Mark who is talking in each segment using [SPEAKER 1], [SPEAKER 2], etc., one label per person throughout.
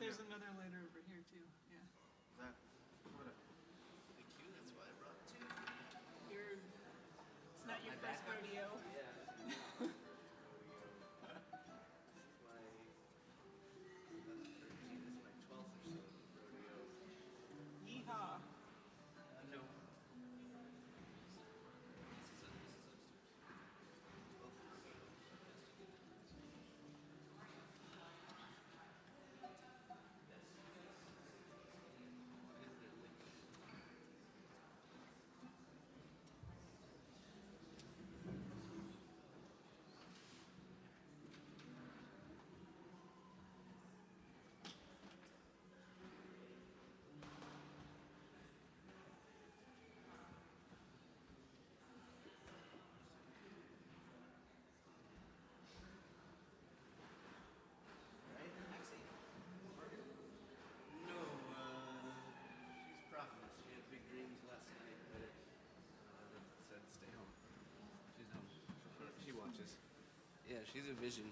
[SPEAKER 1] There's another lighter over here too. Yeah.
[SPEAKER 2] Is that what?
[SPEAKER 3] Thank you. That's why I brought two.
[SPEAKER 1] It's not your first rodeo.
[SPEAKER 3] Yeah. This is my 12th or so rodeo.
[SPEAKER 1] Yeehaw.
[SPEAKER 3] No. This is upstairs. No, she's prophetess. She had big dreams last night, but said stay home. She's home. She watches. Yeah, she's a vision.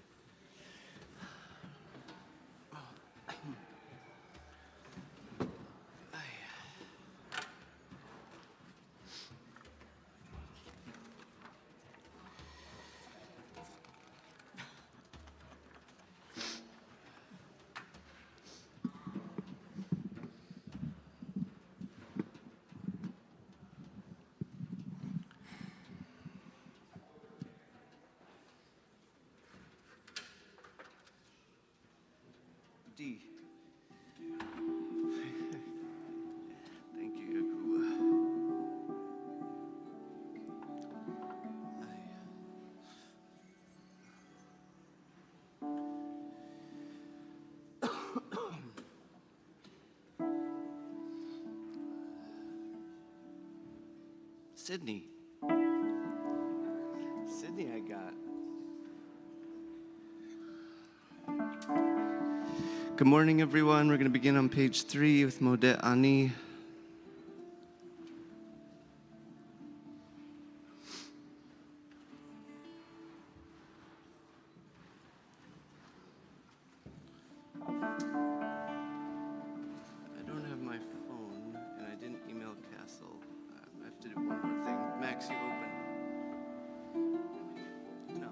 [SPEAKER 3] Sydney. Sydney I got. Good morning, everyone. We're going to begin on page 3 with Modeh Ani. I don't have my phone, and I didn't email Castle. I have to do one more thing. Max, you open. No.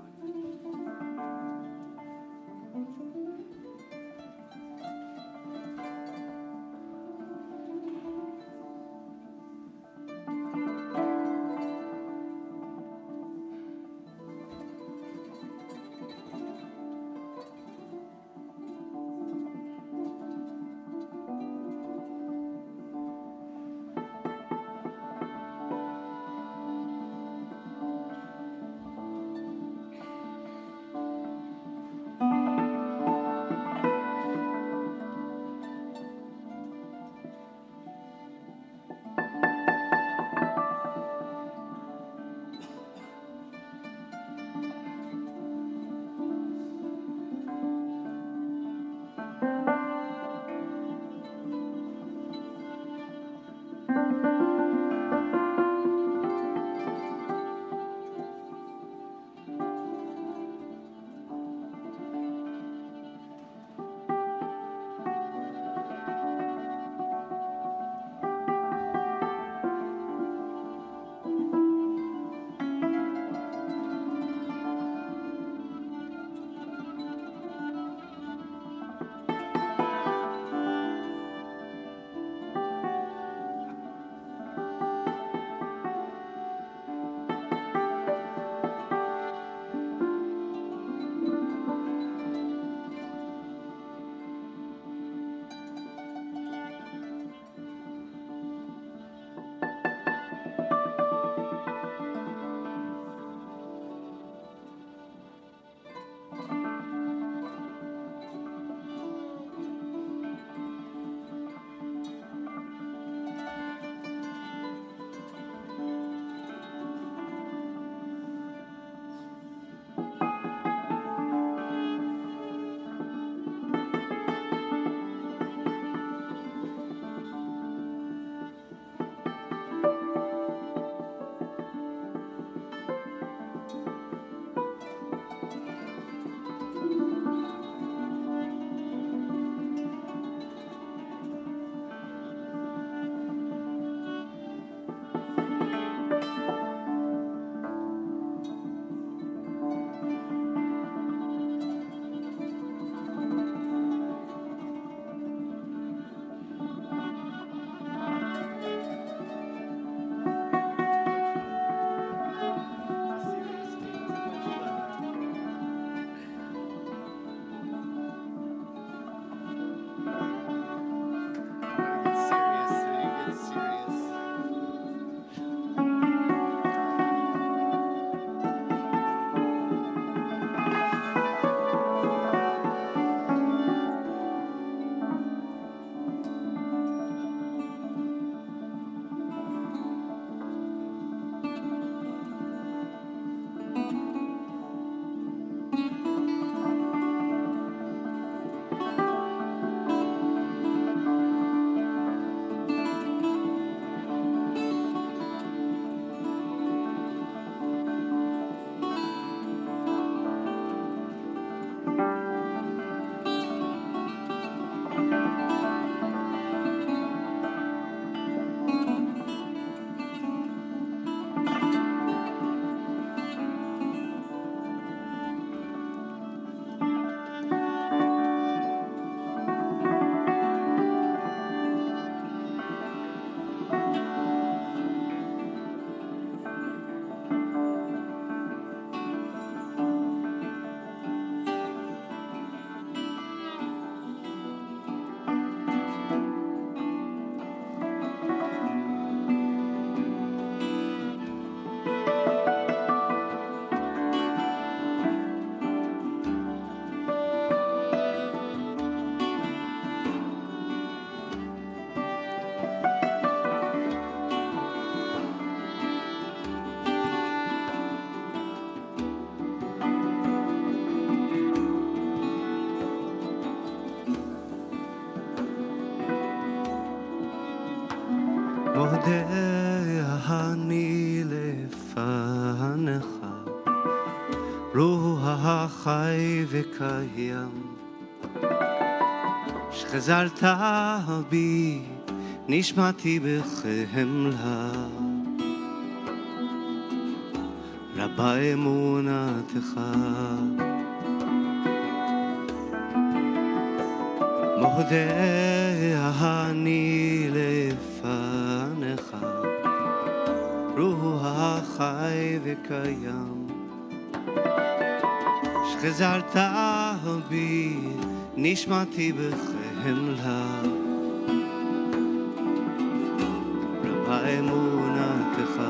[SPEAKER 3] מודה אני לפניך, רוח החי וקיים, שחזרת בי נשמתי בחמלה, רבה אמונתך. מודה אני לפניך, רוח החי וקיים, שחזרת בי נשמתי בחמלה, רבה אמונתך.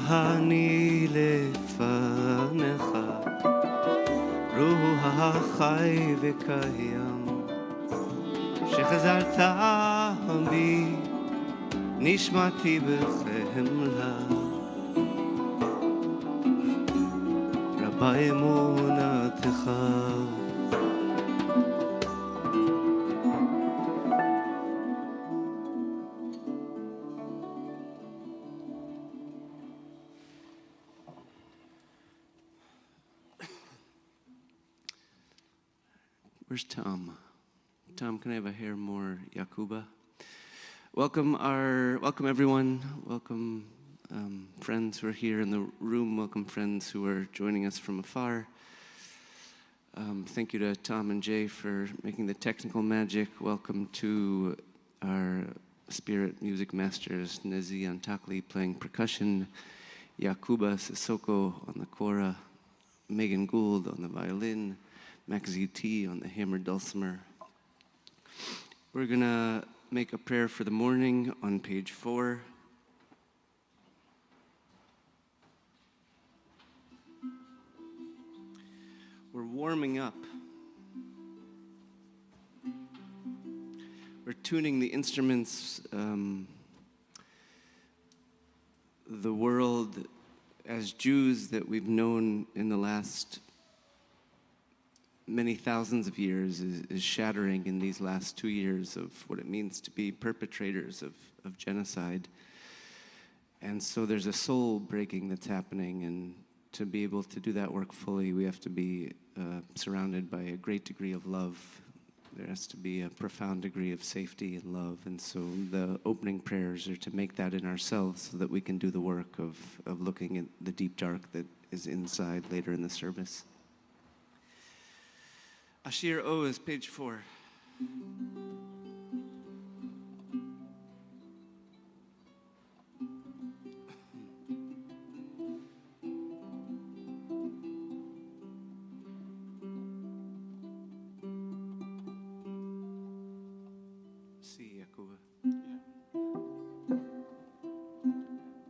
[SPEAKER 3] אני לפניך, רוח החי וקיים, שחזרת בי נשמתי בחמלה, רבה אמונתך. Where's Tom? Tom, can I have a hair more Yakuba? Welcome everyone. Welcome friends who are here in the room. Welcome friends who are joining us from afar. Thank you to Tom and Jay for making the technical magic. Welcome to our spirit music masters, Nezi Antakli playing percussion, Yakuba Sissoko on the kora, Megan Gould on the violin, Max ZT on the hammered dulcimer. We're going to make a prayer for the morning on page 4. We're warming up. We're tuning the instruments, the world as Jews that we've known in the last many thousands of years is shattering in these last 2 years of what it means to be perpetrators of genocide. And so there's a soul breaking that's happening, and to be able to do that work fully, we have to be surrounded by a great degree of love, There has to be a profound degree of safety and love. And so the opening prayers are to make that in ourselves so that we can do the work of looking at the deep dark that is inside later in the service. Ashir O is page 4.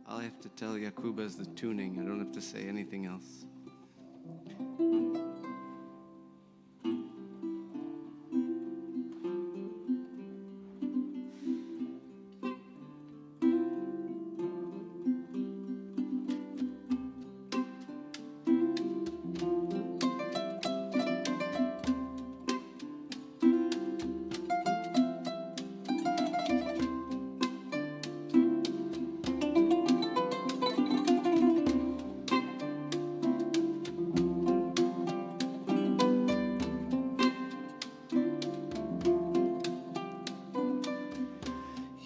[SPEAKER 3] I'll have to tell Yakuba's the tuning. I don't have to say anything else.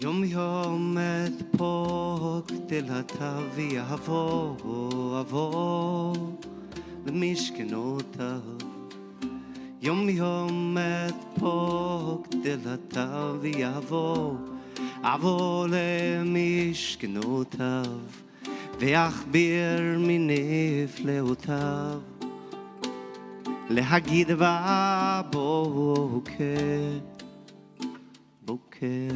[SPEAKER 3] יום יום אדפוק דלתיו ויבוא אבוא למשכנותיו. יום יום אדפוק דלתיו ויבוא אבוא למשכנותיו ואחביר מנפלאותיו להגיד בבוקר בוקר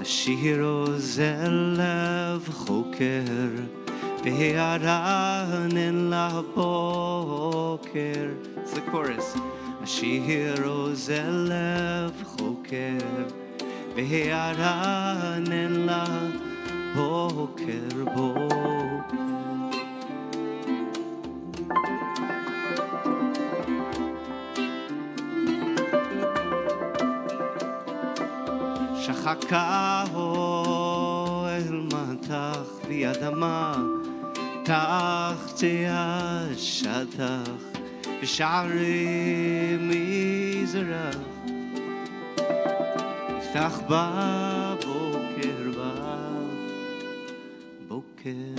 [SPEAKER 3] השיר עוזר לב חוקר והרענן לבוקר. It's the chorus. השיר עוזר לב חוקר והרענן לבוקר בוקר. שחקה אוהל מטח וידמה תחתי השטח בשערי מזרח יפתח בבוקר בבוקר.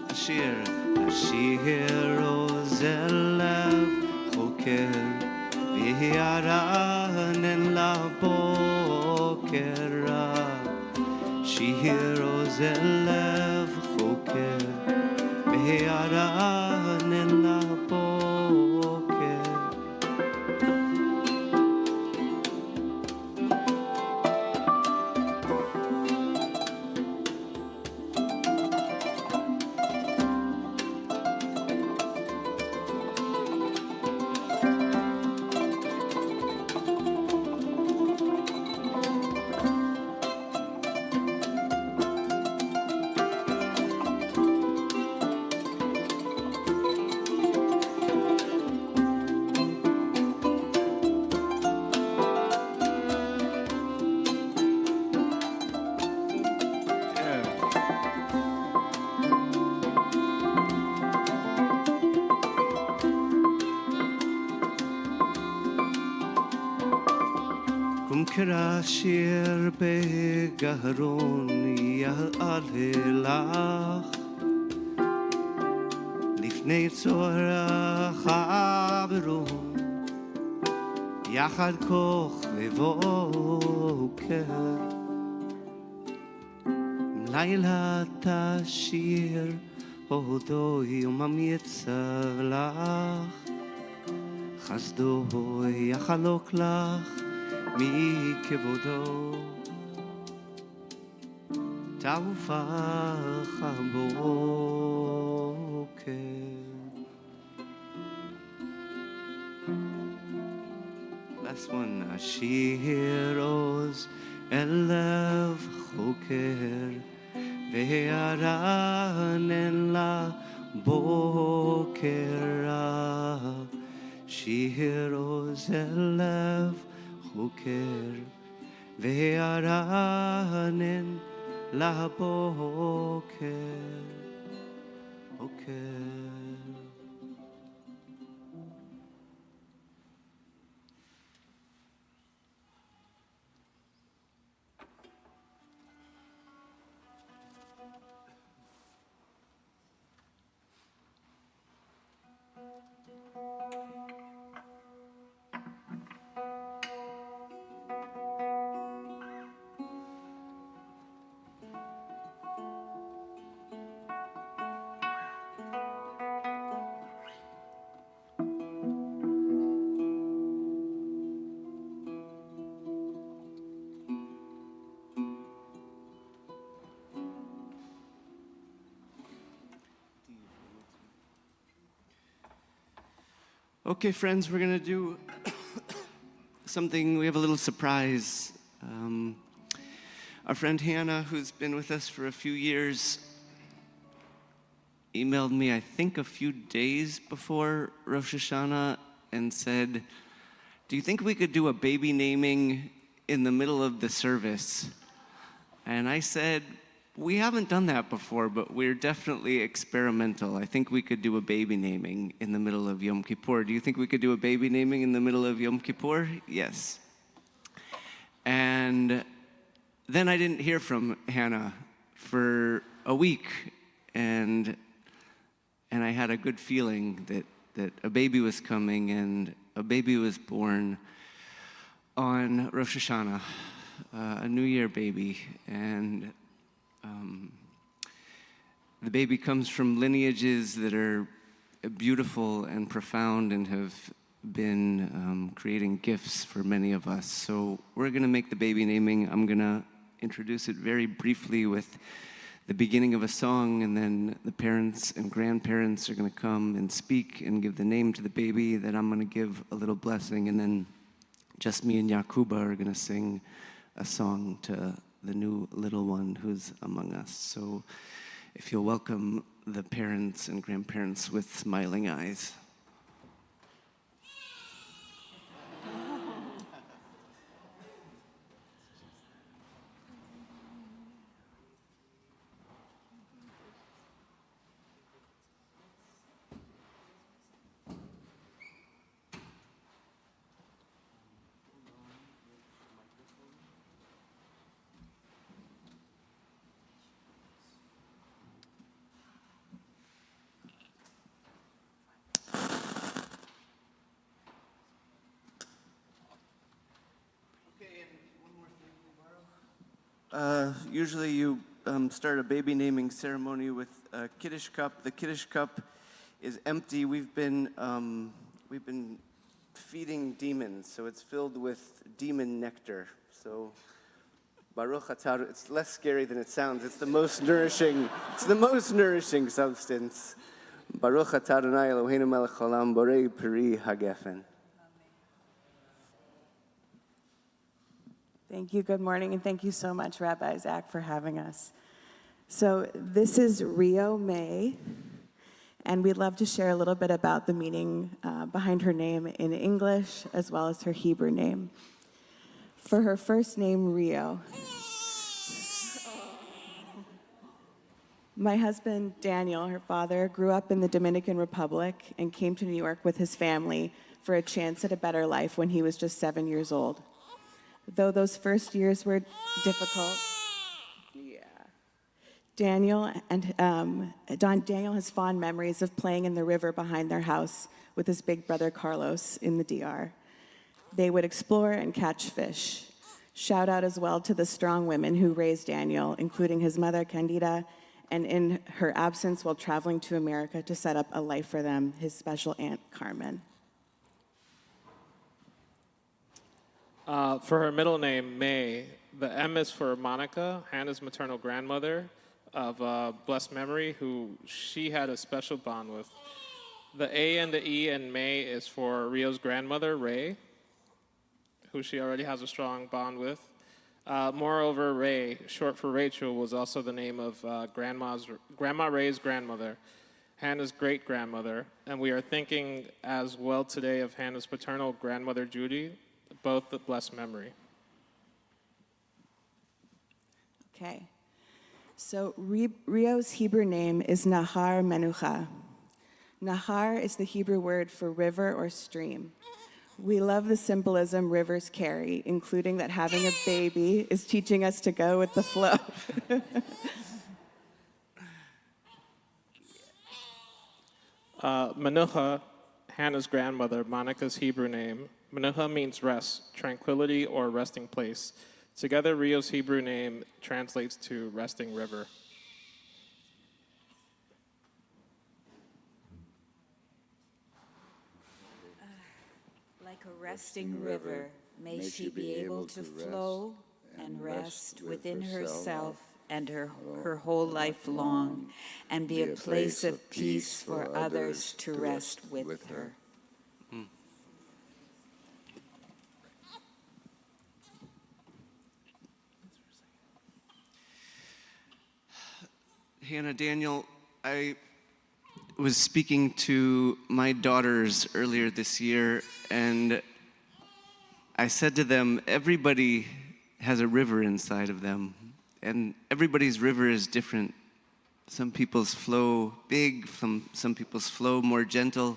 [SPEAKER 3] השיר עוזר לב חוקר וירענן לבוקר רב. שיר עוזר לב חוקר וירענן לבוקר. השיר בגרון יעלה לך לפני צורך הברון יחד כוכבי בוקר לילה תשיר הודו יומם יצב לך חסדו יחלוק לך מכבודו תעופך הבוקר. Last one. השיר עוז אל לב חוקר והרענן לבוקר. שיר עוזר לב חוקר וירנן לבוקר בוקר. Okay, friends, we're going to do something. We have a little surprise. Our friend Hannah, who's been with us for a few years, emailed me, I think, a few days before Rosh Hashanah and said, do you think we could do a baby naming in the middle of the service? And I said, we haven't done that before, but we're definitely experimental. I think we could do a baby naming in the middle of Yom Kippur. Do you think we could do a baby naming in the middle of Yom Kippur? Yes. And then I didn't hear from Hannah for a week, and I had a good feeling that a baby was coming, and a baby was born on Rosh Hashanah, a New Year baby, and the baby comes from lineages that are beautiful and profound and have been creating gifts for many of us. So we're going to make the baby naming. I'm going to introduce it very briefly with the beginning of a song, and then the parents and grandparents are going to come and speak and give the name to the baby. Then I'm going to give a little blessing, and then just me and Yakuba are going to sing a song to the new little one who's among us. So if you'll welcome the parents and grandparents with smiling eyes. Usually you start a baby naming ceremony with a Kiddush cup. The Kiddush cup is empty. We've been feeding demons, so it's filled with demon nectar. So Baruch Atah, it's less scary than it sounds. It's the most nourishing. It's the most nourishing substance. Baruch Atah Adonai Eloheinu melech haolam borei peri hagefen.
[SPEAKER 4] Thank you, good morning, and thank you so much, Rabbi Zach, for having us. So this is Rio May, and we'd love to share a little bit about the meaning behind her name in English, as well as her Hebrew name. For her first name, Rio, my husband, Daniel, her father, grew up in the Dominican Republic and came to New York with his family for a chance at a better life when he was just 7 years old. Though those first years were difficult, Daniel has fond memories of playing in the river behind their house with his big brother Carlos in the DR. They would explore and catch fish. Shout out as well to the strong women who raised Daniel, including his mother Candida, and in her absence while traveling to America to set up a life for them, his special aunt Carmen.
[SPEAKER 5] For her middle name, May, the M is for Monica, Hannah's maternal grandmother of blessed memory, who she had a special bond with. The A and the E in May is for Rio's grandmother, Ray, who she already has a strong bond with. Moreover, Ray, short for Rachel, was also the name of Grandma Ray's grandmother. Hannah's great-grandmother, and we are thinking as well today of Hannah's paternal grandmother, Judy, both of blessed memory.
[SPEAKER 4] Okay. So Rio's Hebrew name is Nahar Menucha. Nahar is the Hebrew word for river or stream. We love the symbolism rivers carry, including that having a baby is teaching us to go with the flow.
[SPEAKER 5] Menucha, Hannah's grandmother, Monica's Hebrew name. Menucha means rest, tranquility, or resting place. Together, Rio's Hebrew name translates to resting river.
[SPEAKER 6] Like a resting river, may she be able to flow and rest within herself and her whole life long, and be a place of peace for others to rest with her.
[SPEAKER 3] Hannah, Daniel, I was speaking to my daughters earlier this year, and I said to them, everybody has a river inside of them, and everybody's river is different. Some people's flow big, some people's flow more gentle.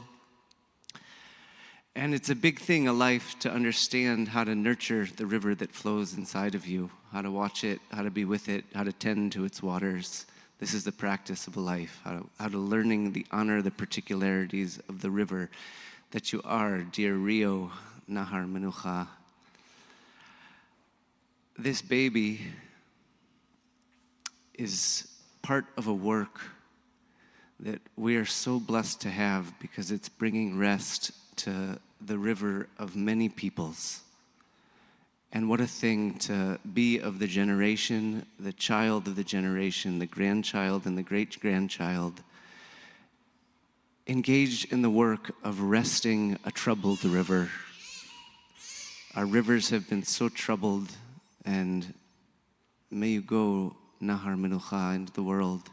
[SPEAKER 3] And it's a big thing, a life, to understand how to nurture the river that flows inside of you, how to watch it, how to be with it, how to tend to its waters. This is the practice of a life, how to learning the honor, the particularities of the river that you are, dear Rio Nahar Menucha. This baby is part of a work that we are so blessed to have, because it's bringing rest to the river of many peoples. And what a thing to be of the generation, the child of the generation, the grandchild and the great-grandchild, engaged in the work of resting a troubled river. Our rivers have been so troubled, and may you go, Nahar Menucha, into the world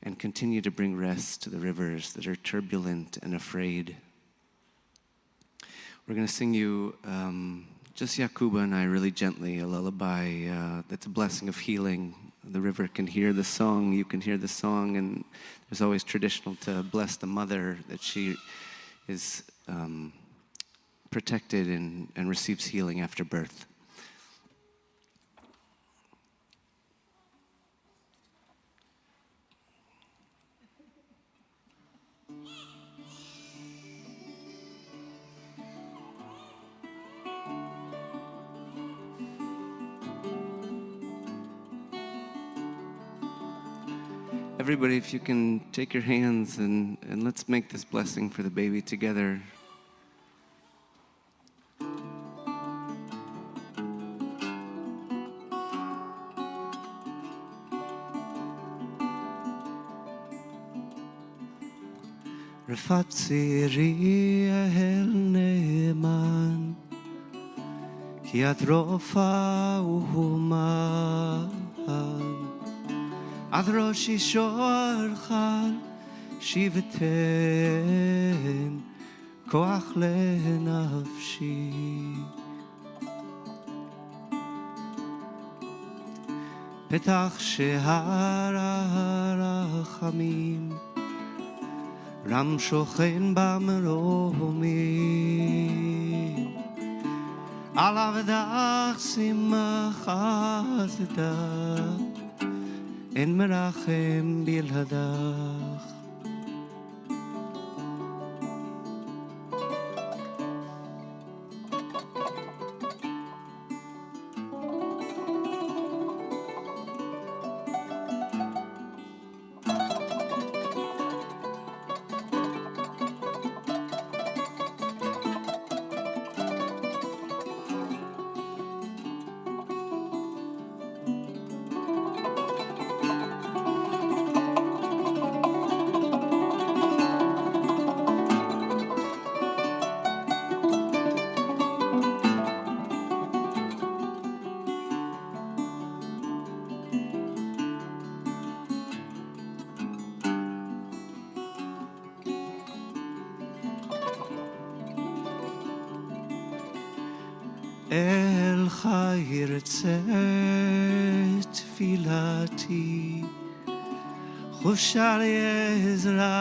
[SPEAKER 3] and continue to bring rest to the rivers that are turbulent and afraid. We're going to sing you, just Yakuba and I, really gently, a lullaby that's a blessing of healing. The river can hear the song, you can hear the song, and there's always traditional to bless the mother, that she is protected and receives healing after birth. Everybody, if you can take your hands and let's make this blessing for the baby together. Rafat Siri El Neman Ki at rofa uhuman Ad roshi shorchal shivten koach lenafshi petach shehar harachamim ram shochen bamromim alav dach simcha zedach En merachem bilhadach. אלך ירצה תפילתי, חושה לעזרתי,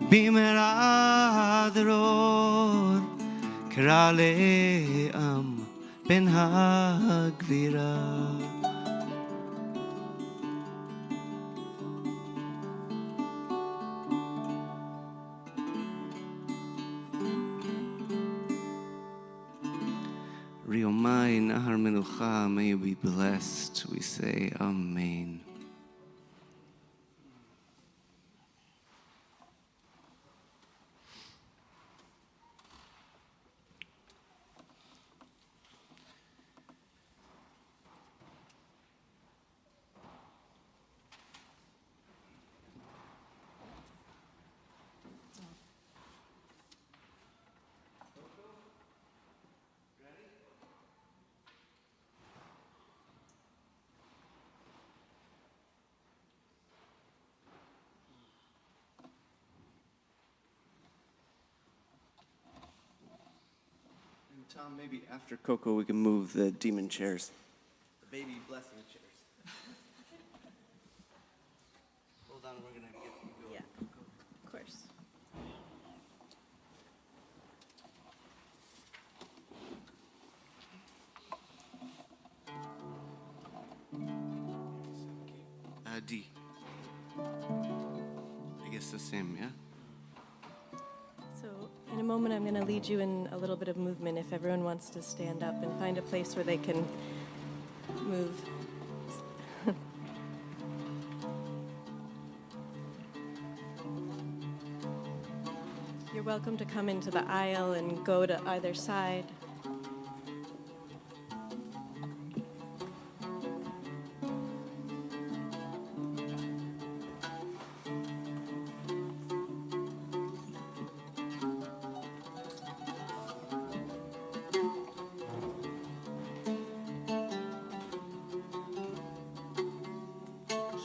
[SPEAKER 3] במהרה דרור קרא לעם בן הגבירה. Riomai Nahar Menucha, may you be blessed. We say Amen. Tom, maybe after Coco we can move the demon chairs. The baby blessing chairs. Hold on, we're going to get you going.
[SPEAKER 4] Yeah, of course.
[SPEAKER 3] D. I guess the same, yeah?
[SPEAKER 7] So in a moment, I'm going to lead you in a little bit of movement if everyone wants to stand up and find a place where they can move. You're welcome to come into the aisle and go to either side.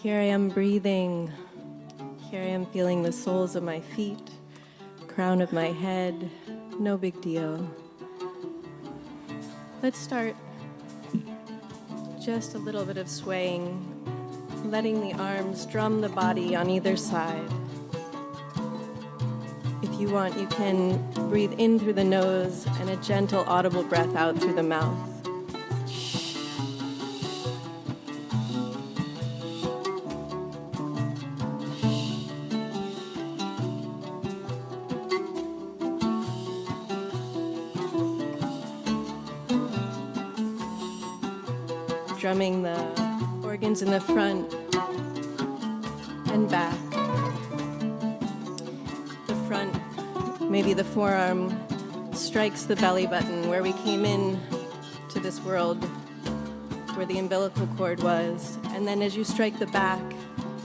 [SPEAKER 7] Here I am breathing. Here I am feeling the soles of my feet, crown of my head. No big deal. Let's start just a little bit of swaying, letting the arms drum the body on either side. If you want, you can breathe in through the nose and a gentle, audible breath out through the mouth. Drumming the organs in the front and back. The front, maybe the forearm strikes the belly button where we came in to this world, where the umbilical cord was. And then as you strike the back,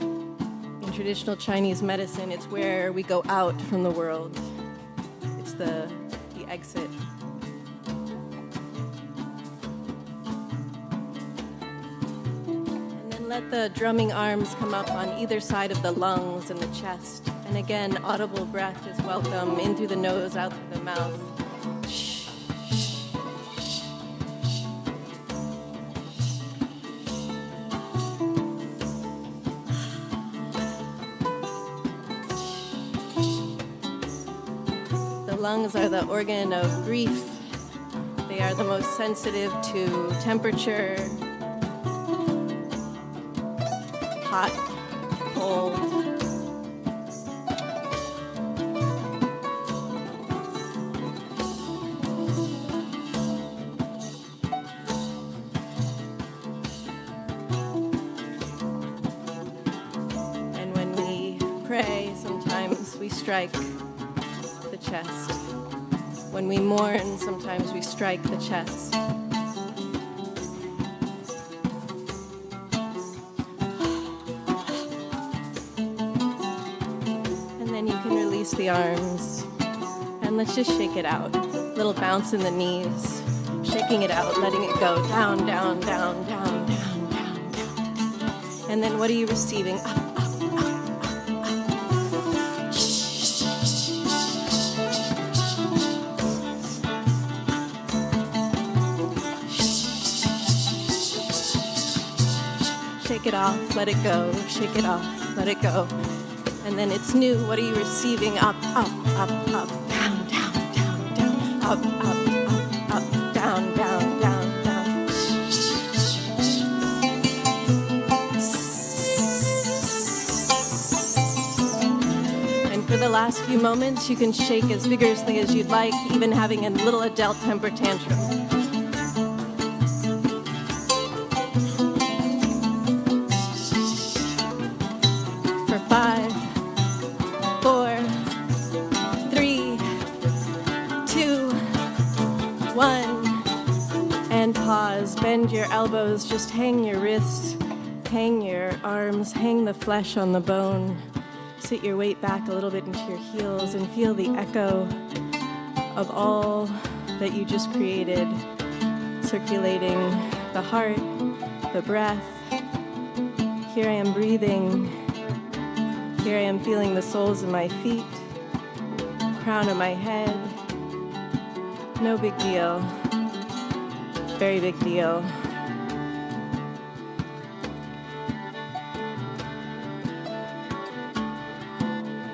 [SPEAKER 7] in traditional Chinese medicine, it's where we go out from the world. It's the exit. Let the drumming arms come up on either side of the lungs and the chest. And again, audible breath is welcome, in through the nose, out through the mouth. The lungs are the organ of grief. They are the most sensitive to temperature, hot, cold. And when we pray, sometimes we strike the chest. When we mourn, sometimes we strike the chest. The arms, and let's just shake it out. Little bounce in the knees, shaking it out, letting it go down, down, down, down, down, down, down. And then what are you receiving? Up, up, up, up, up. Shake it off, let it go. Shake it off, let it go. And then it's new. What are you receiving? Up, up, up, up, down, down, down, down, up, up, up, up, down, down, down, down. And for the last few moments, you can shake as vigorously as you'd like, even having a little adult temper tantrum. For 5, 4, 3, 2, 1, and pause. Bend your elbows, just hang your wrists, hang your arms, hang the flesh on the bone. Sit your weight back a little bit into your heels and feel the echo of all that you just created, circulating the heart, the breath. Here I am breathing. Here I am feeling the soles of my feet, crown of my head. No big deal. Very big deal.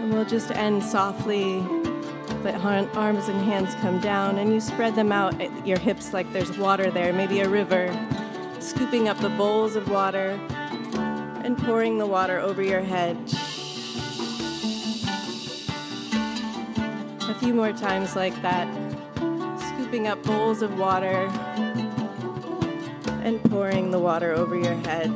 [SPEAKER 7] And we'll just end softly. Let arms and hands come down, and you spread them out at your hips like there's water there, maybe a river, scooping up the bowls of water and pouring the water over your head. A few more times like that, scooping up bowls of water and pouring the water over your head.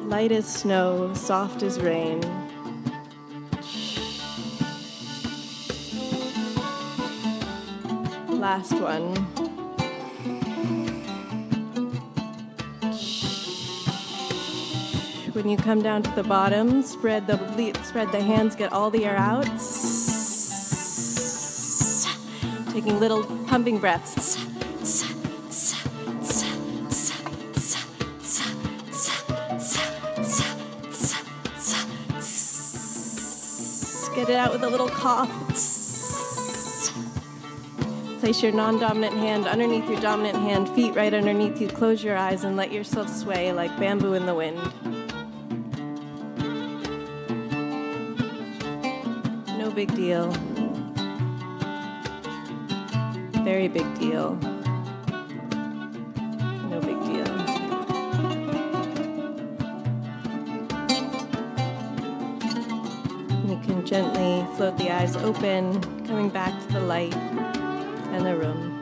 [SPEAKER 7] Light as snow, soft as rain. Last one. When you come down to the bottom, spread the hands, get all the air out. Taking little pumping breaths. Get it out with a little cough. Place your non-dominant hand underneath your dominant hand, feet right underneath you. Close your eyes and let yourself sway like bamboo in the wind. No big deal. Very big deal. No big deal. You can gently float the eyes open, coming back to the light and the room.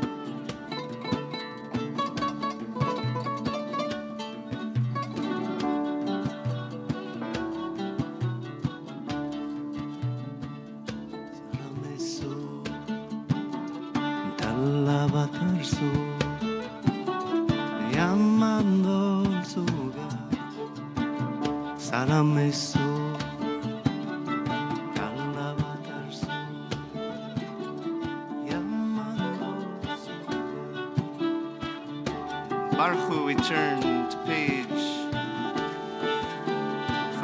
[SPEAKER 3] Baruch, we turn to page 5.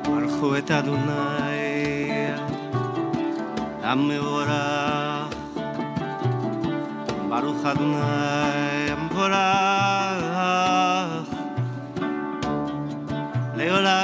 [SPEAKER 3] Baruch et Adonai, HaMevorach. Baruch Adonai, HaMevorach. Leolam.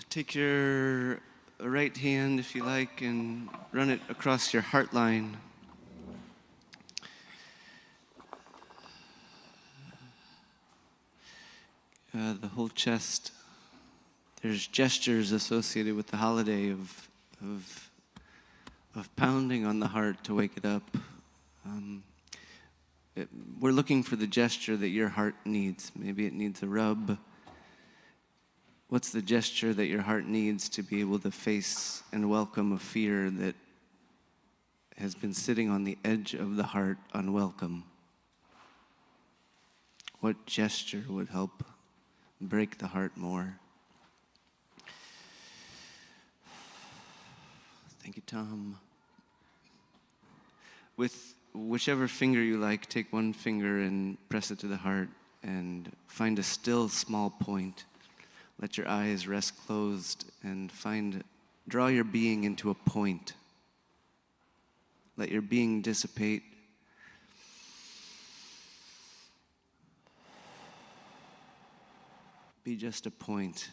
[SPEAKER 3] Take your right hand, if you like, and run it across your heart line. The whole chest, There's gestures associated with the holiday of pounding on the heart to wake it up. We're looking for the gesture that your heart needs. Maybe it needs a rub. What's the gesture that your heart needs to be able to face and welcome a fear that has been sitting on the edge of the heart unwelcome? What gesture would help break the heart more? Thank you, Tom. With whichever finger you like, take one finger and press it to the heart and find a still small point. Let your eyes rest closed and draw your being into a point. Let your being dissipate. Be just a point.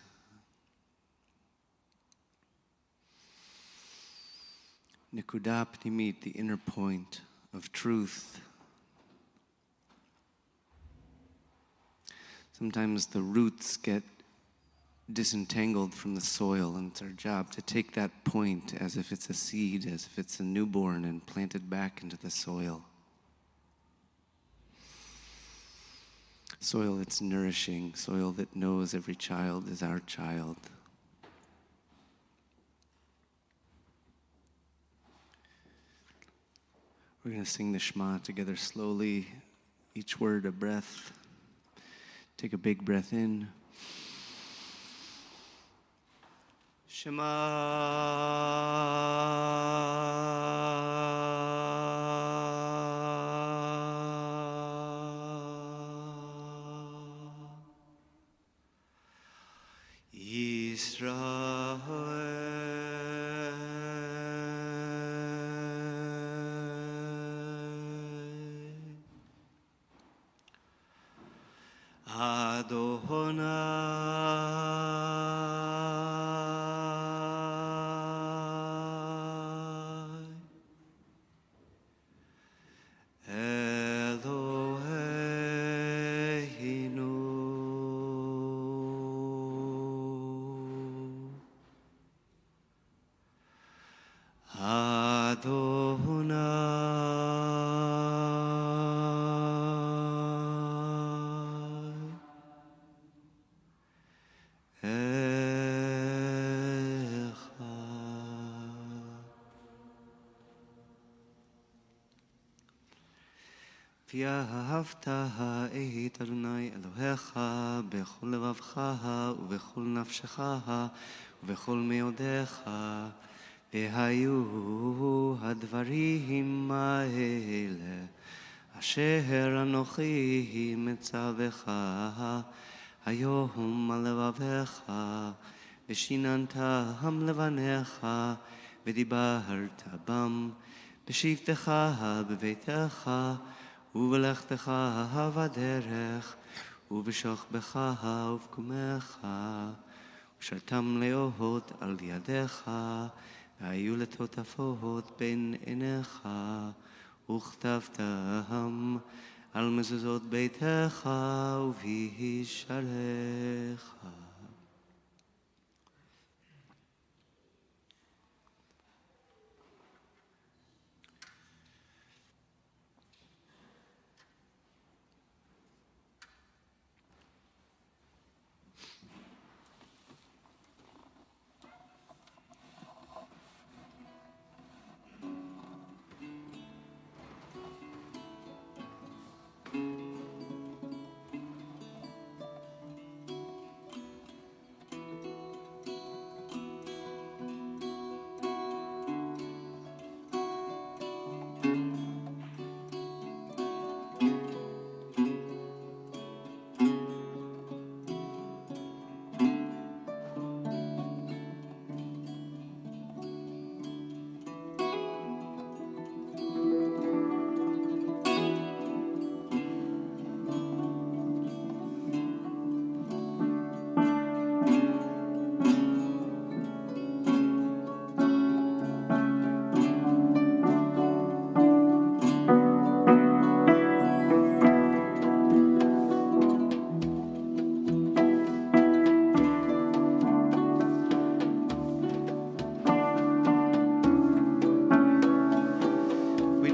[SPEAKER 3] Nikuda pnimit, the inner point of truth. Sometimes the roots get disentangled from the soil, and it's our job to take that point as if it's a seed, as if it's a newborn, and plant it back into the soil. Soil that's nourishing, soil that knows every child is our child. We're going to sing the Shema together slowly, each word a breath. Take a big breath in. Shema Yisrael Adonai Eloheinu Adonai ואהבת את אדוני אלוהיך בכל לבבך ובכל נפשך ובכל מאודיך, והיו הדברים האלה אשר אנוכי מצווך היום על לבביך, ושיננתם לבניך ודיברת בם בשבתך בביתך ובלכתך בדרך ובשוכבך ובקומך, ושרתם לאות על ידיך והיו לטוטפות בין עיניך, וכתבתם על מזוזות ביתך ובישעריך.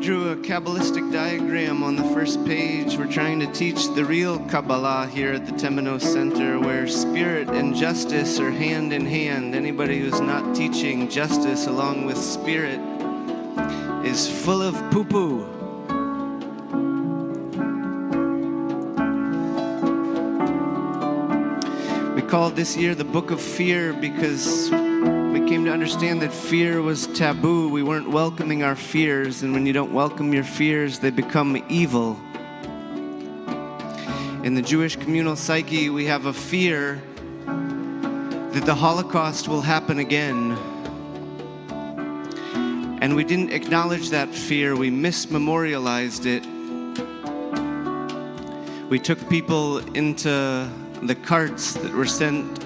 [SPEAKER 3] drew a Kabbalistic diagram on the first page. We're trying to teach the real Kabbalah here at the Temenos Center, where spirit and justice are hand in hand. Anybody who's not teaching justice along with spirit is full of poo-poo. We called this year the Book of Fear because we came to understand that fear was taboo. We weren't welcoming our fears, and when you don't welcome your fears, they become evil. In the Jewish communal psyche, we have a fear that the Holocaust will happen again. And we didn't acknowledge that fear, we mismemorialized it. We took people into the carts that were sent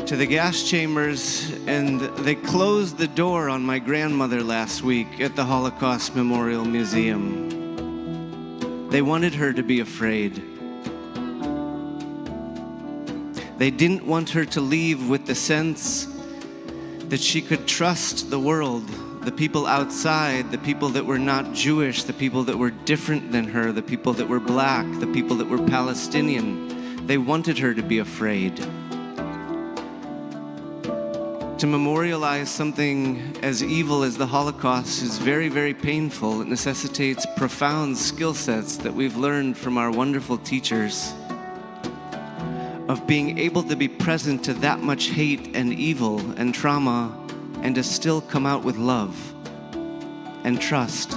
[SPEAKER 3] to the gas chambers, and they closed the door on my grandmother last week at the Holocaust Memorial Museum. They wanted her to be afraid. They didn't want her to leave with the sense that she could trust the world, the people outside, the people that were not Jewish, the people that were different than her, the people that were black, the people that were Palestinian. They wanted her to be afraid. To memorialize something as evil as the Holocaust is very, very painful. It necessitates profound skill sets that we've learned from our wonderful teachers of being able to be present to that much hate and evil and trauma and to still come out with love and trust.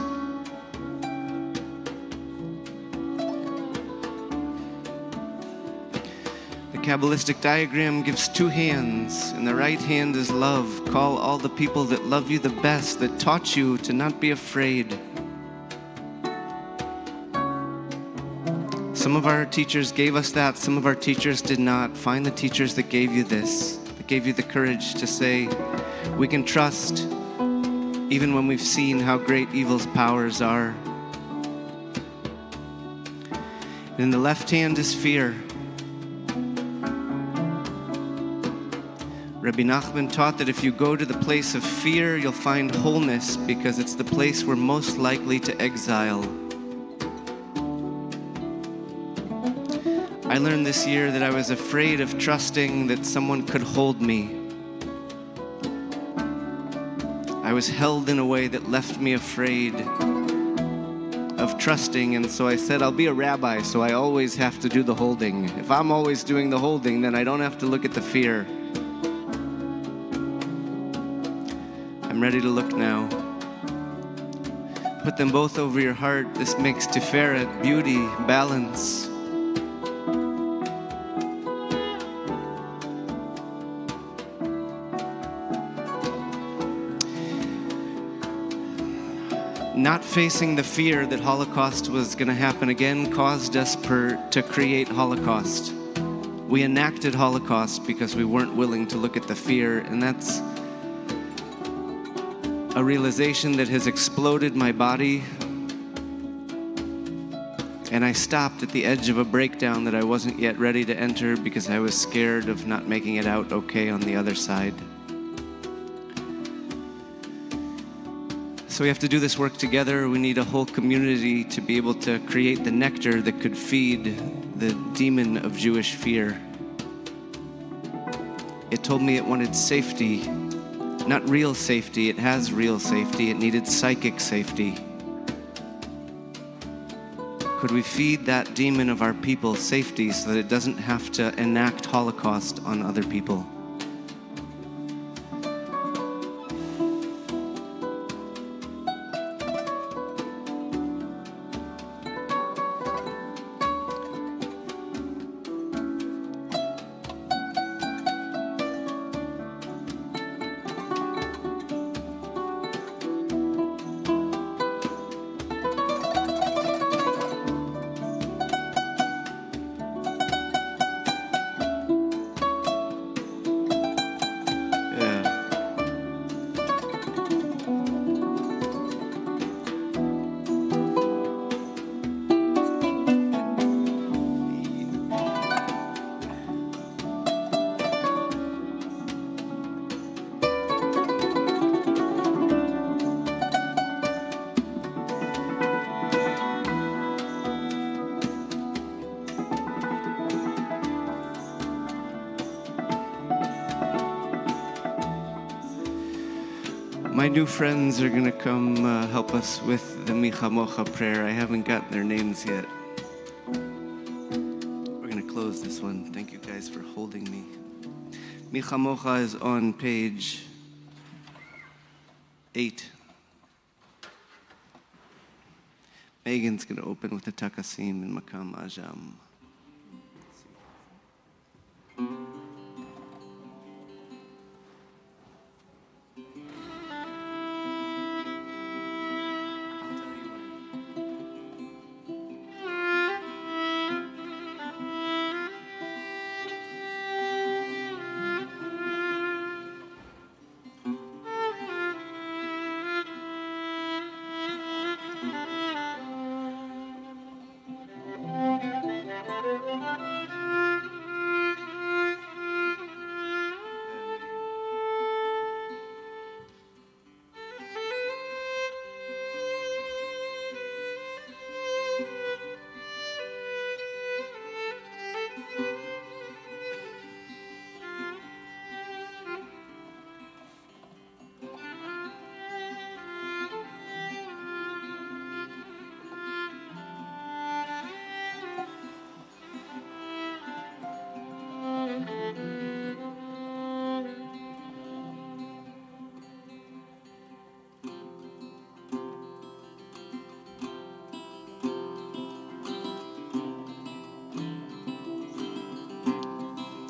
[SPEAKER 3] The Kabbalistic diagram gives two hands. In the right hand is love. Call all the people that love you the best, that taught you to not be afraid. Some of our teachers gave us that, some of our teachers did not. Find the teachers that gave you this, that gave you the courage to say, we can trust even when we've seen how great evil's powers are. And in the left hand is fear. Rabbi Nachman taught that if you go to the place of fear, you'll find wholeness because it's the place we're most likely to exile. I learned this year that I was afraid of trusting that someone could hold me. I was held in a way that left me afraid of trusting, and so I said, I'll be a rabbi, so I always have to do the holding. If I'm always doing the holding, then I don't have to look at the fear. I'm ready to look now. Put them both over your heart. This makes tiferet, beauty, balance. Not facing the fear that Holocaust was going to happen again caused us to create Holocaust. We enacted Holocaust because we weren't willing to look at the fear, and that's a realization that has exploded my body. And I stopped at the edge of a breakdown that I wasn't yet ready to enter because I was scared of not making it out okay on the other side. So we have to do this work together. We need a whole community to be able to create the nectar that could feed the demon of Jewish fear. It told me it wanted safety, not real safety. It has real safety. It needed psychic safety. Could we feed that demon of our people safety so that it doesn't have to enact Holocaust on other people? My new friends are going to come help us with the Micha Mocha prayer. I haven't got their names yet. We're going to close this one. Thank you guys for holding me. Micha Mocha is on page 8. Megan's going to open with the Takasim and Makam Ajam.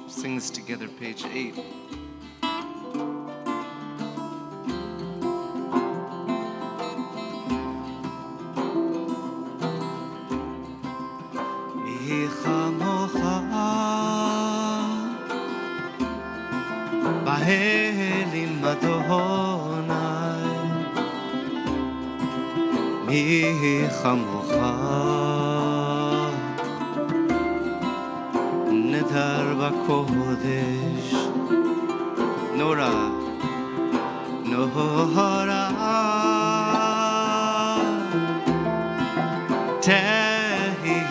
[SPEAKER 3] Sing this together, page 8. Micha Mocha Ba'elim Adonai Micha Mocha Nedar B'Kodesh Nora Tehilot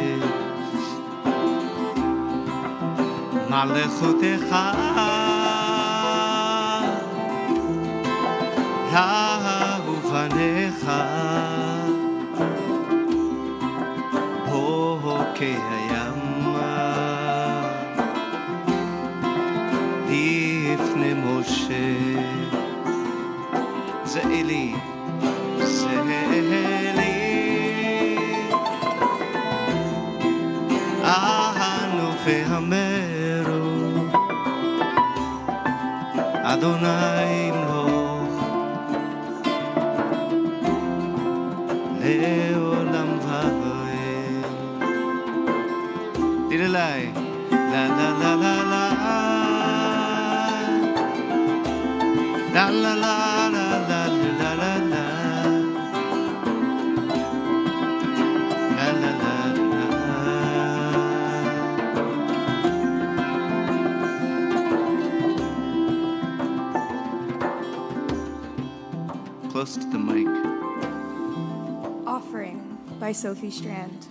[SPEAKER 3] Feres Malechutecha Ufanecha Bokei Hayama Lifnei Moshe Ze'eli Anu ve'ameru Adonai Imloch Le'olam va'oel Dilelai La la la la la La la la la la la la la La la la la Close to the mic.
[SPEAKER 8] Offering by Sophie Strand.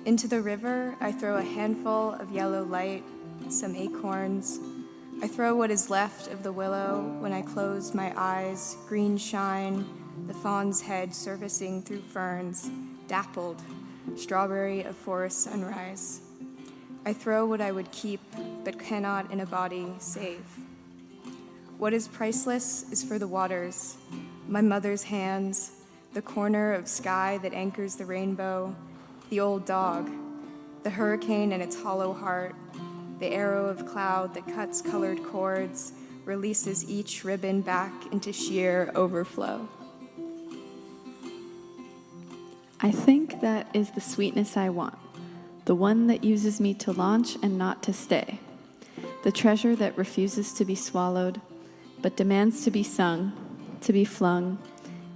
[SPEAKER 8] Into the river I throw a handful of yellow light, some acorns. I throw what is left of the willow when I close my eyes, green shine, the fawn's head surfacing through ferns, dappled, strawberry of forest sunrise. I throw what I would keep, but cannot in a body save. What is priceless is for the waters, my mother's hands, the corner of sky that anchors the rainbow, the old dog, the hurricane and its hollow heart, the arrow of cloud that cuts colored cords, releases each ribbon back into sheer overflow.
[SPEAKER 9] I think that is the sweetness I want, the one that uses me to launch and not to stay, the treasure that refuses to be swallowed, but demands to be sung, to be flung,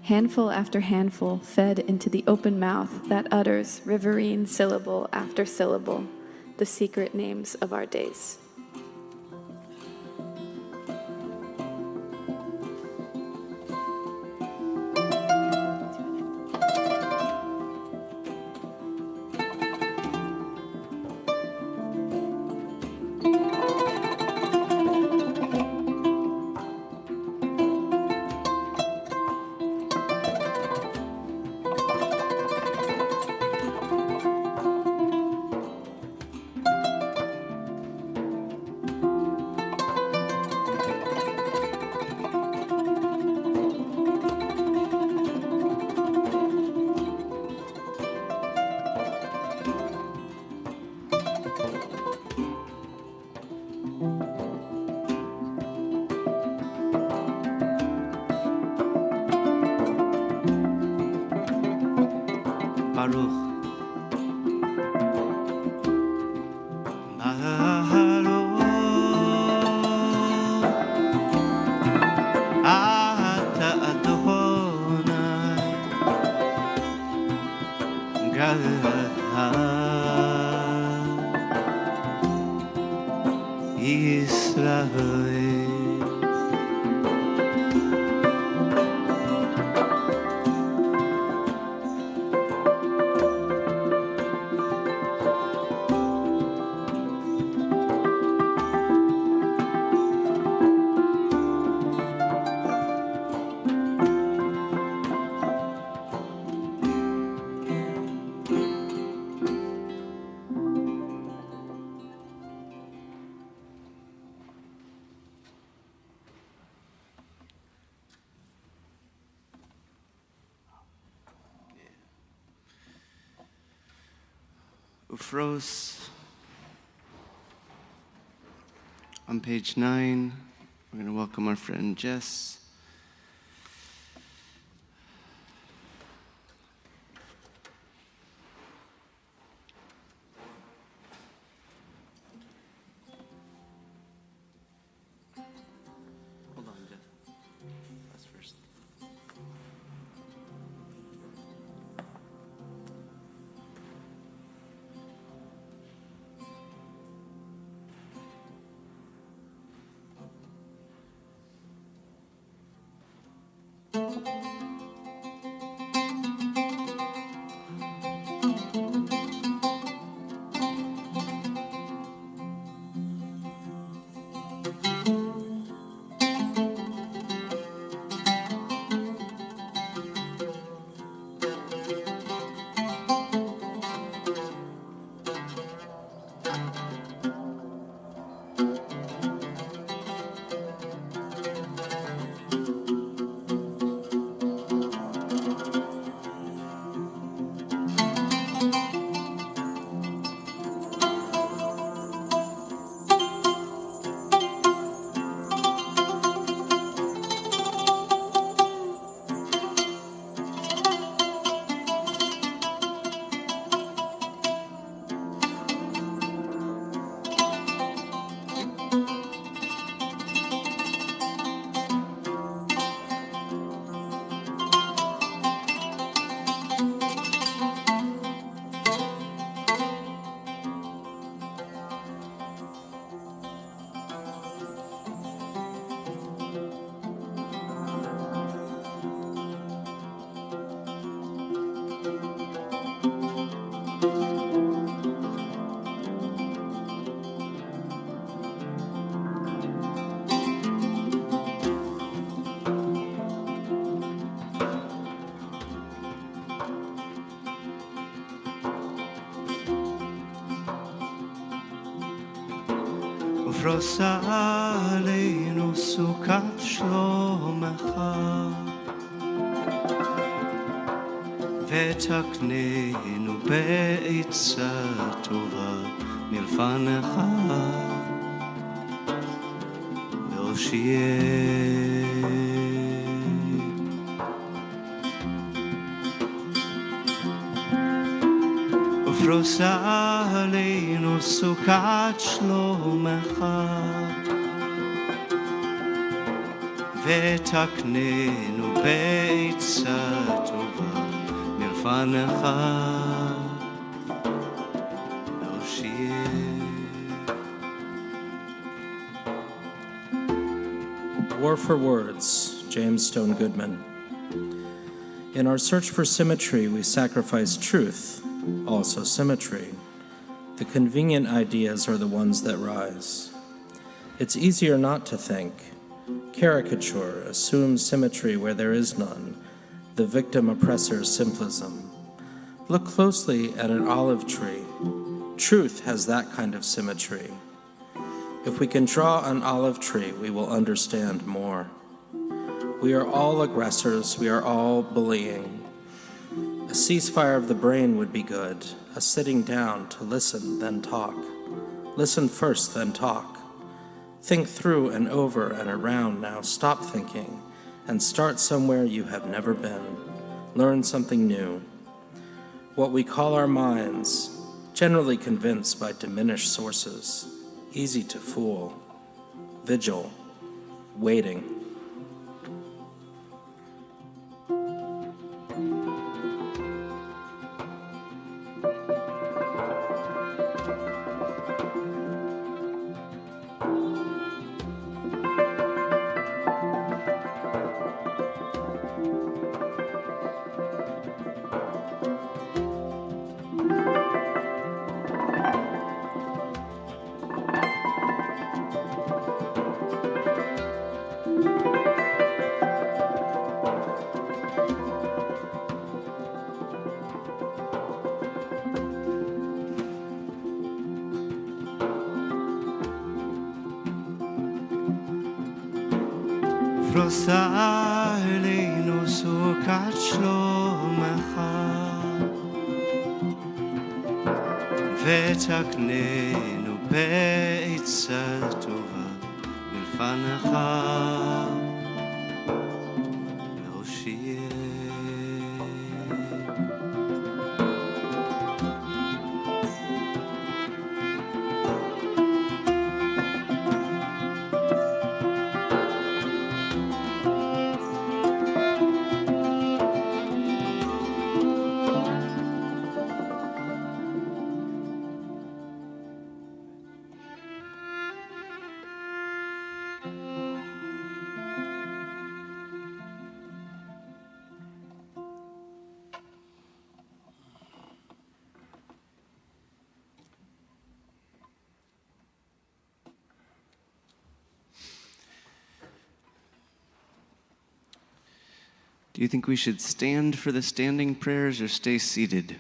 [SPEAKER 9] handful after handful fed into the open mouth that utters riverine syllable after syllable, the secret names of our days.
[SPEAKER 3] Baruch. Ufros, on page 9, we're going to welcome our friend Jess. Hold on, Jess. That's first. ופרוסה עלינו סוכת שלומך ותקננו בעצה טובה מלפניך והושיע ופרוסה עלינו סוכת שלומך ותקננו בעצה טובה מלפניך והושיע.
[SPEAKER 10] War for Words, James Stone Goodman. In our search for symmetry, we sacrifice truth, also symmetry. The convenient ideas are the ones that rise. It's easier not to think. Caricature assumes symmetry where there is none, the victim-oppressor's simplism. Look closely at an olive tree. Truth has that kind of symmetry. If we can draw an olive tree, we will understand more. We are all aggressors, we are all bullying. A ceasefire of the brain would be good, a sitting down to listen, then talk. Listen first, then talk. Think through and over and around now. Stop thinking and start somewhere you have never been. Learn something new. what we call our minds, generally convinced by diminished sources, easy to fool, vigil, waiting.
[SPEAKER 11] פרוסה אלינו סוכת שלומך ותקננו בעצה טובה מלפניך להושיע.
[SPEAKER 3] Do you think we should stand for the standing prayers or stay seated?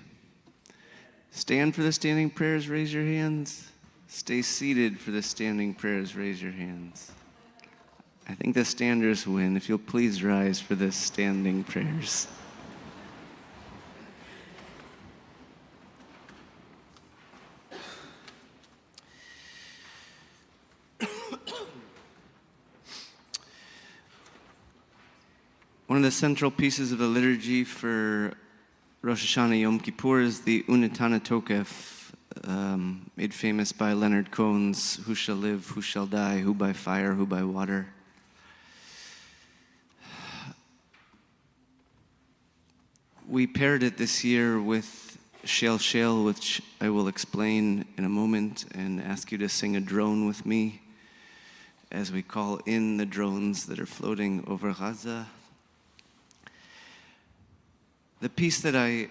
[SPEAKER 3] Stand for the standing prayers, raise your hands. Stay seated for the standing prayers, raise your hands. I think the standers win. If you'll please rise for the standing prayers. One of the central pieces of the liturgy for Rosh Hashanah Yom Kippur is the Unetana Tokef, made famous by Leonard Cohen's Who Shall Live, Who Shall Die, Who by Fire, Who by Water. We paired it this year with Shel Shel, which I will explain in a moment, and ask you to sing a drone with me as we call in the drones that are floating over Gaza. The piece that I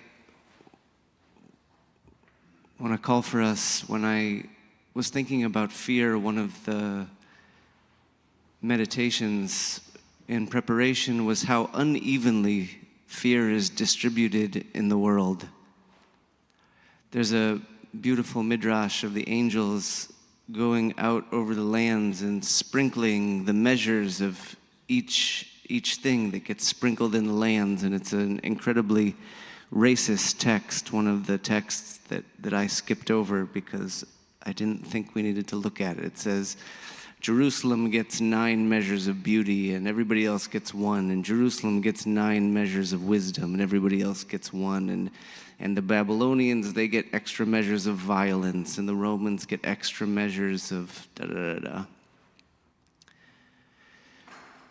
[SPEAKER 3] want to call for us, when I was thinking about fear, one of the meditations in preparation was how unevenly fear is distributed in the world. There's a beautiful midrash of the angels going out over the lands and sprinkling the measures of each thing that gets sprinkled in the lands, and it's an incredibly racist text, one of the texts that I skipped over because I didn't think we needed to look at it. It says, Jerusalem gets 9 measures of beauty and everybody else gets 1, and Jerusalem gets 9 measures of wisdom and everybody else gets 1, and the Babylonians, they get extra measures of violence, and the Romans get extra measures of da-da-da-da.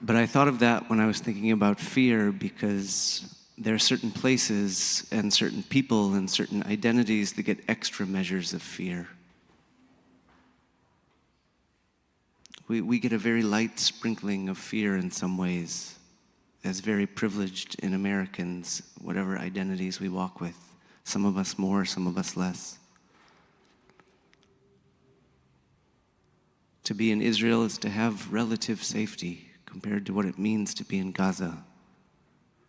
[SPEAKER 3] But I thought of that when I was thinking about fear, because there are certain places and certain people and certain identities that get extra measures of fear. We get a very light sprinkling of fear in some ways, as very privileged in Americans, whatever identities we walk with. Some of us more, some of us less. To be in Israel is to have relative safety compared to what it means to be in Gaza.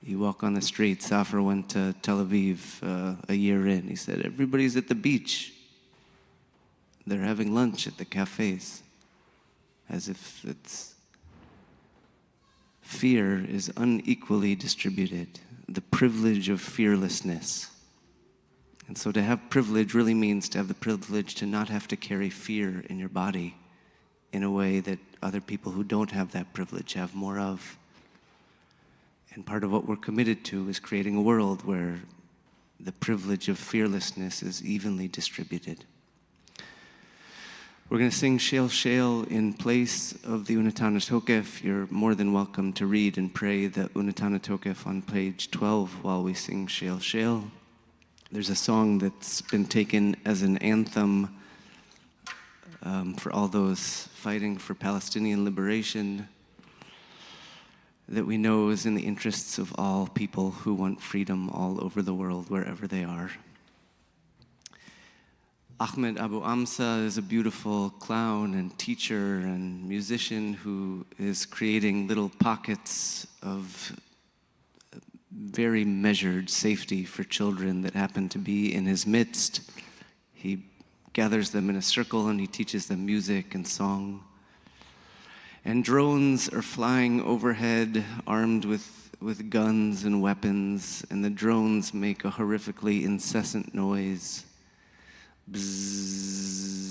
[SPEAKER 3] You walk on the street. Safar went to Tel Aviv a year in. He said, everybody's at the beach. They're having lunch at the cafes. As if it's... Fear is unequally distributed. The privilege of fearlessness. And so to have privilege really means to have the privilege to not have to carry fear in your body in a way that other people who don't have that privilege have more of. And part of what we're committed to is creating a world where the privilege of fearlessness is evenly distributed. We're going to sing Shel Shel in place of the Unatana Tokef. You're more than welcome to read and pray the Unatana Tokef on page 12 while we sing Shel Shel. There's a song that's been taken as an anthem for all those fighting for Palestinian liberation that we know is in the interests of all people who want freedom all over the world, wherever they are. Ahmed Abu Amsa is a beautiful clown and teacher and musician who is creating little pockets of very measured safety for children that happen to be in his midst. He gathers them in a circle and he teaches them music and song. And drones are flying overhead armed with guns and weapons, and the drones make a horrifically incessant noise. Bzzz,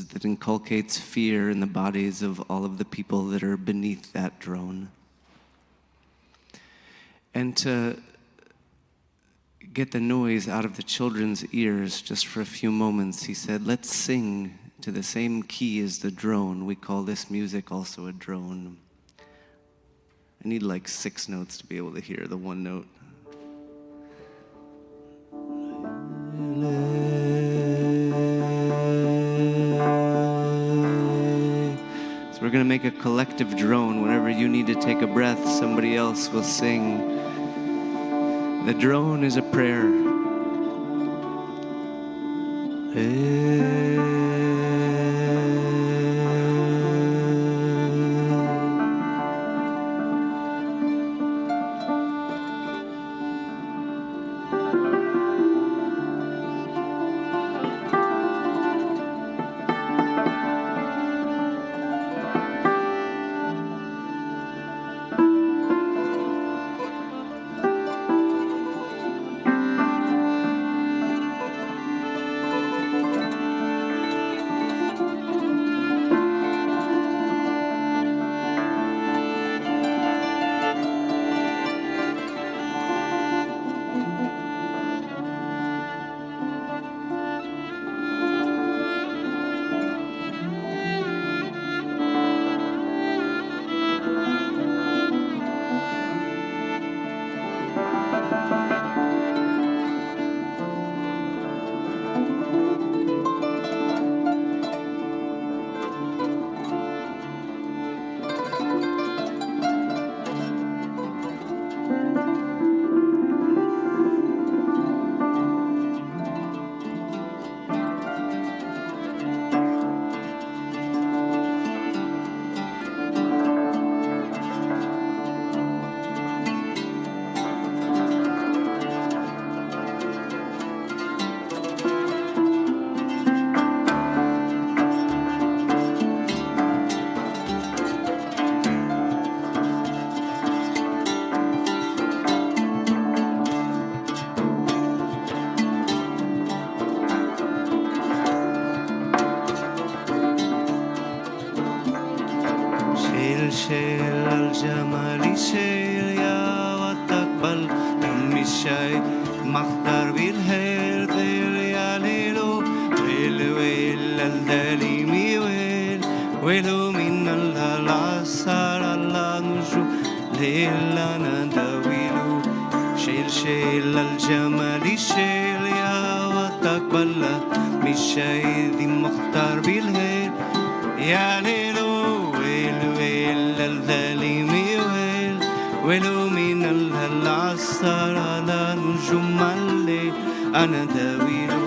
[SPEAKER 3] that inculcates fear in the bodies of all of the people that are beneath that drone. And to get the noise out of the children's ears just for a few moments, he said, let's sing to the same key as the drone. We call this music also a drone. I need like 6 notes to be able to hear the one note. So we're going to make a collective drone. Whenever you need to take a breath, somebody else will sing. The drone is a prayer.
[SPEAKER 11] شيل الجمال شيل يا وتقبل أمي الشاي مختار بالهير ذير يا ليلو ويل ويل الدليمي ويل ويلو من العصر الله نجو ليلا نداويلو شيل الجمال شيل يا وتقبل أمي الشاي ذي مختار بالهير يا ليلو الظالم ولو من العصر على نجوم الليل أنا داويلو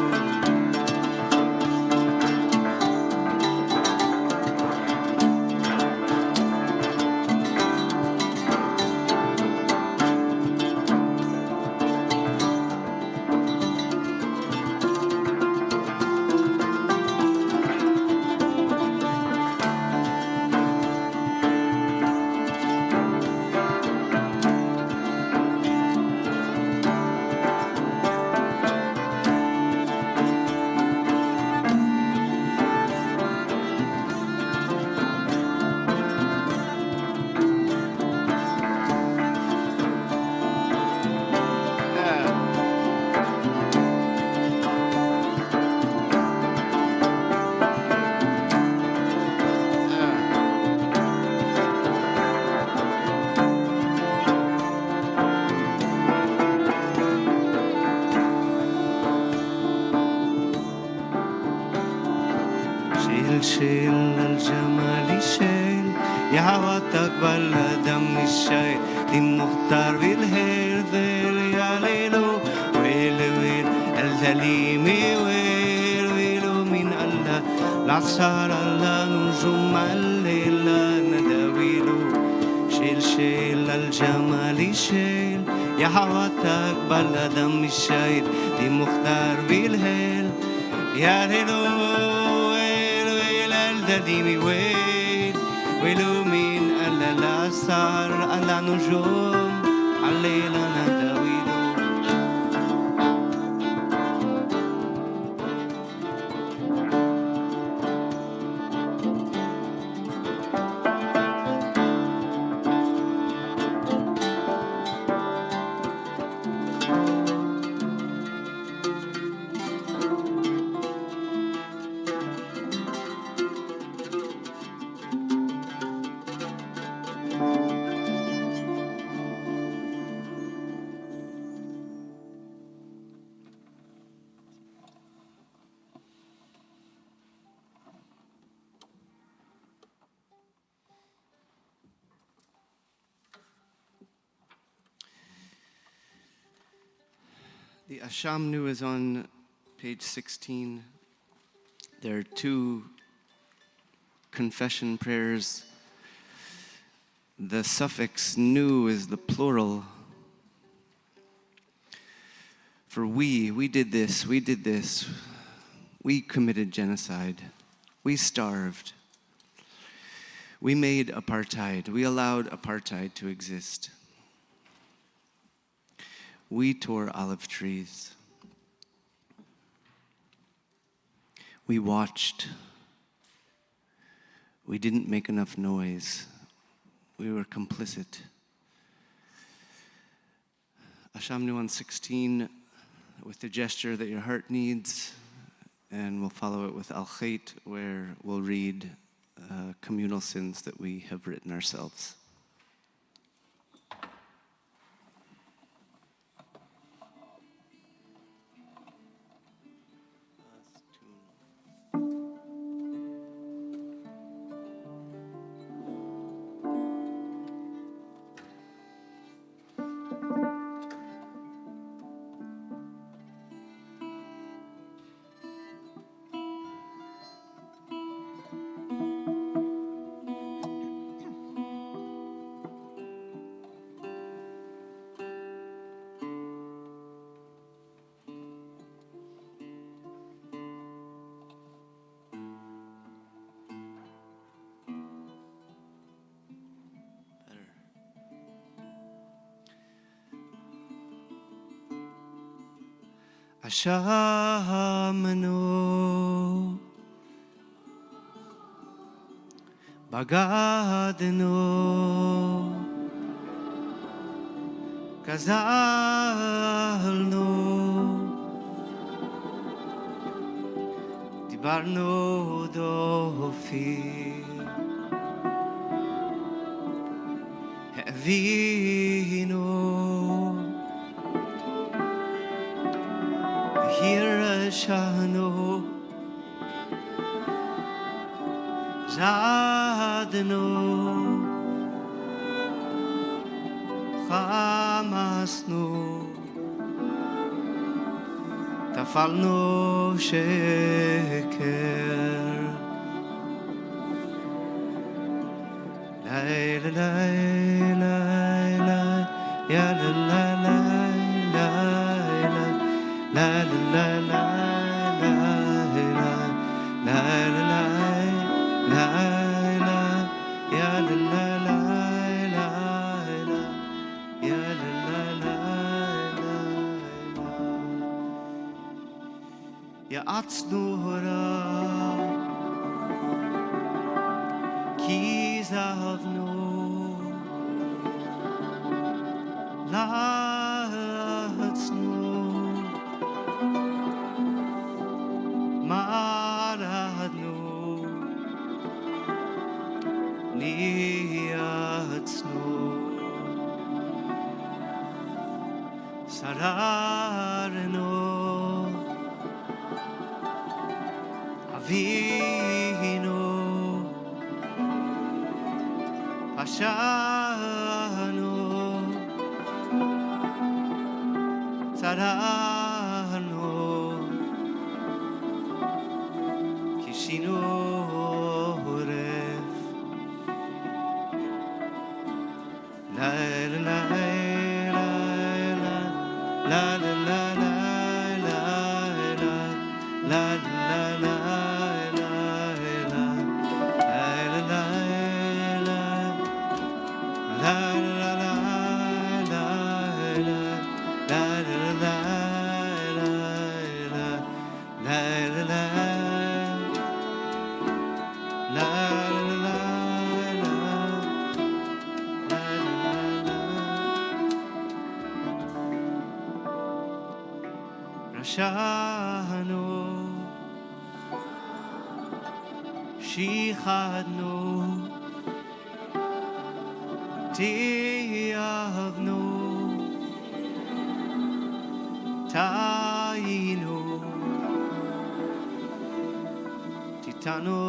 [SPEAKER 11] شيل الجمال شيل يا هواتك بلدم الشيل دي مختار بالهيل ذيل يا ليلو ويل ويل الدليمي ويل ويلو من الله العصار الله نجوم الليل نداويلو شيل شيل الجمال شيل يا هواتك بلدم الشيل دي مختار بالهيل يا ليلو ويل ويل الدليمي ويل ويلو من الله العصار الله نجوم الليل نداويلو. The Ashamnu is on page 16. There are two confession prayers. The suffix nu is the plural. For we did this, we committed genocide, we starved, we made apartheid, we allowed apartheid to exist. We tore olive trees. We watched. We didn't make enough noise. We were complicit. Ashamnu 1:16, with the gesture that your heart needs, and we'll follow it with Al-Khait, where we'll read communal sins that we have written ourselves. Ashamanu Bagadenu Kazalnu Dibarnu Dofi Hevinu Shano Zadno Hamasno Tafalno Sheker Lay lay lay lay ya la la la la la la la la Atznura Kizavno Latsno Maradno Niatsno Sararno Avino Ashano Sarano Kishino Horef La la la la la la la la la la la Rashanu Shichadnu Tiyavnu Tainu Titano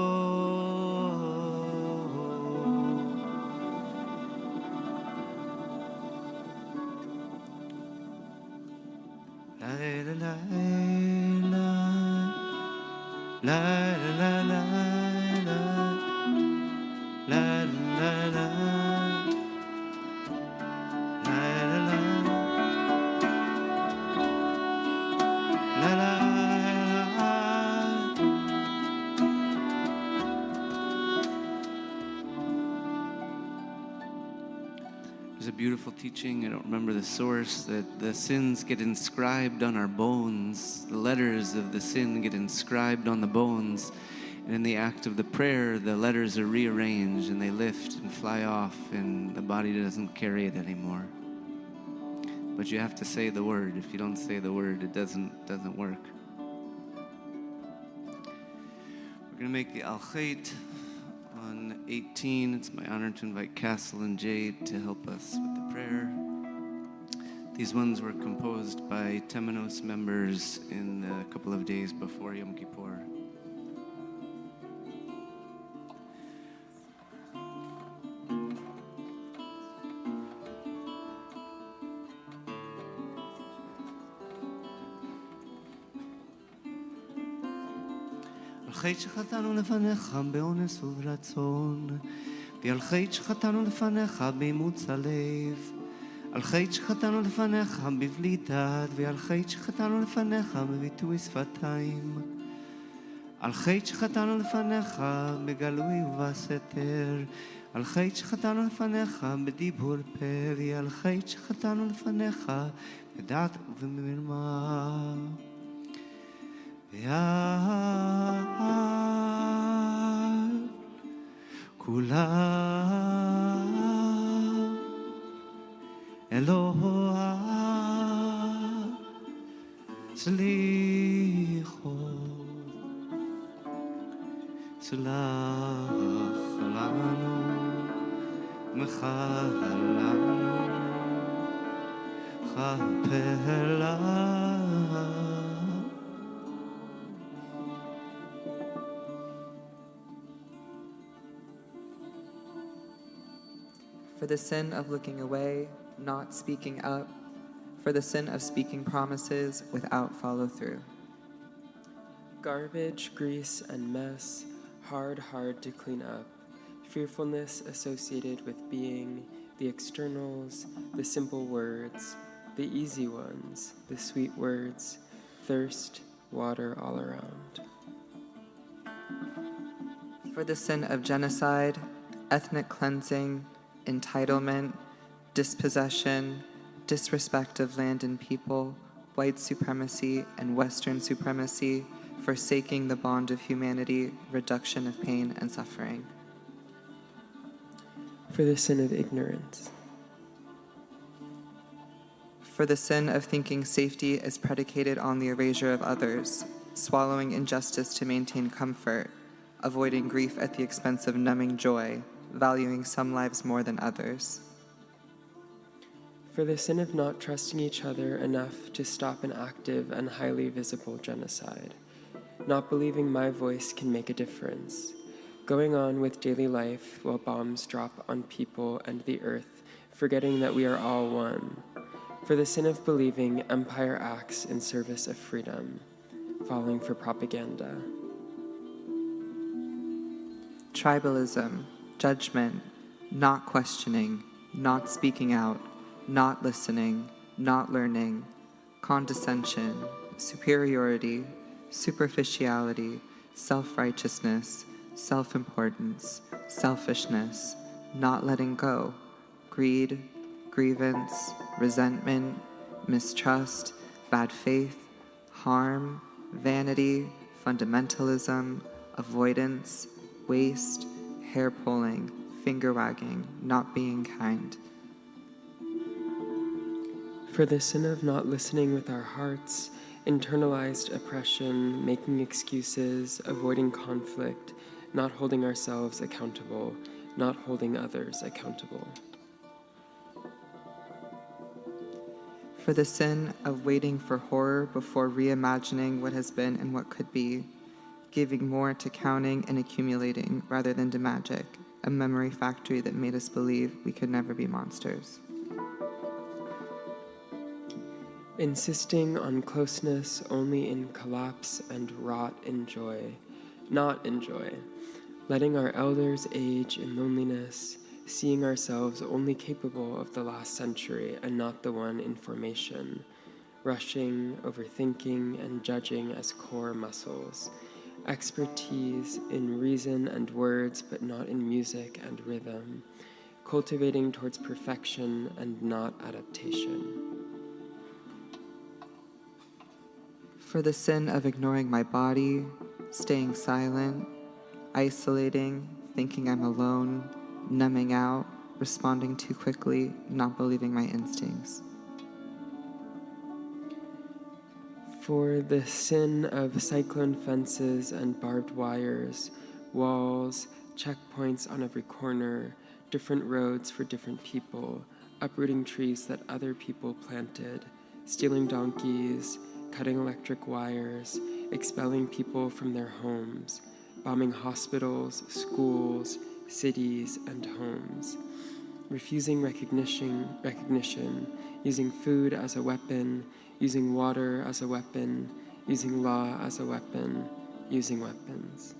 [SPEAKER 11] There's a beautiful teaching, I don't remember the source, that the sins get inscribed on our bones. The letters of the sin get inscribed on the bones. And in the act of the prayer, the letters are rearranged and they lift and fly off and the body doesn't carry it anymore. But you have to say the word. If you don't say the word, it doesn't work. We're going to make the Al-Khayt on 18. It's my honor to invite Castle and Jade to help us with the prayer. These ones were composed by Temenos members in the couple of days before Yom Kippur. חטא שחטאנו לפניך באונס וברצון, ועל חטא שחטאנו לפניך באימוץ הלב, על חטא שחטאנו לפניך בבלי דעת, ועל חטא שחטאנו לפניך בביטוי שפתיים, על חטא שחטאנו לפניך בגלוי ובסתר, על חטא שחטאנו לפניך בדיבור פה, ועל חטא שחטאנו לפניך בדעת ובמרמה. ויעל כולם אלוה סליחו סלח לנו מחל לנו כפר לנו.
[SPEAKER 12] For the sin of looking away, not speaking up, for the sin of speaking promises without follow-through.
[SPEAKER 13] Garbage, grease, and mess, hard to clean up. Fearfulness associated with being, the externals, the simple words, the easy ones, the sweet words, thirst, water all around.
[SPEAKER 12] For the sin of genocide, ethnic cleansing, entitlement, dispossession, disrespect of land and people, white supremacy and Western supremacy, forsaking the bond of humanity, reduction of pain and suffering.
[SPEAKER 13] For the sin of ignorance.
[SPEAKER 12] For the sin of thinking safety is predicated on the erasure of others, swallowing injustice to maintain comfort, avoiding grief at the expense of numbing joy, valuing some lives more than others.
[SPEAKER 13] For the sin of not trusting each other enough to stop an active and highly visible genocide, not believing my voice can make a difference, going on with daily life while bombs drop on people and the earth, forgetting that we are all one. For the sin of believing, empire acts in service of freedom, falling for propaganda.
[SPEAKER 12] Tribalism, judgment, not questioning, not speaking out, not listening, not learning, condescension, superiority, superficiality, self-righteousness, self-importance, selfishness, not letting go, greed, grievance, resentment, mistrust, bad faith, harm, vanity, fundamentalism, avoidance, waste, hair pulling, finger wagging, not being kind.
[SPEAKER 13] For the sin of not listening with our hearts, internalized oppression, making excuses, avoiding conflict, not holding ourselves accountable, not holding others accountable.
[SPEAKER 12] For the sin of waiting for horror before reimagining what has been and what could be, giving more to counting and accumulating rather than to magic, a memory factory that made us believe we could never be monsters.
[SPEAKER 13] Insisting on closeness only in collapse and rot in joy, not in joy. Letting our elders age in loneliness, seeing ourselves only capable of the last century and not the one in formation. Rushing, overthinking, and judging as core muscles. Expertise in reason and words, but not in music and rhythm. Cultivating towards perfection and not adaptation.
[SPEAKER 12] For the sin of ignoring my body, staying silent, isolating, thinking I'm alone, numbing out, responding too quickly, not believing my instincts.
[SPEAKER 13] For the sin of cyclone fences and barbed wires, walls, checkpoints on every corner, different roads for different people, uprooting trees that other people planted, stealing donkeys, cutting electric wires, expelling people from their homes, bombing hospitals, schools, cities, and homes, refusing recognition, using food as a weapon, using water as a weapon, using law as a weapon, using weapons.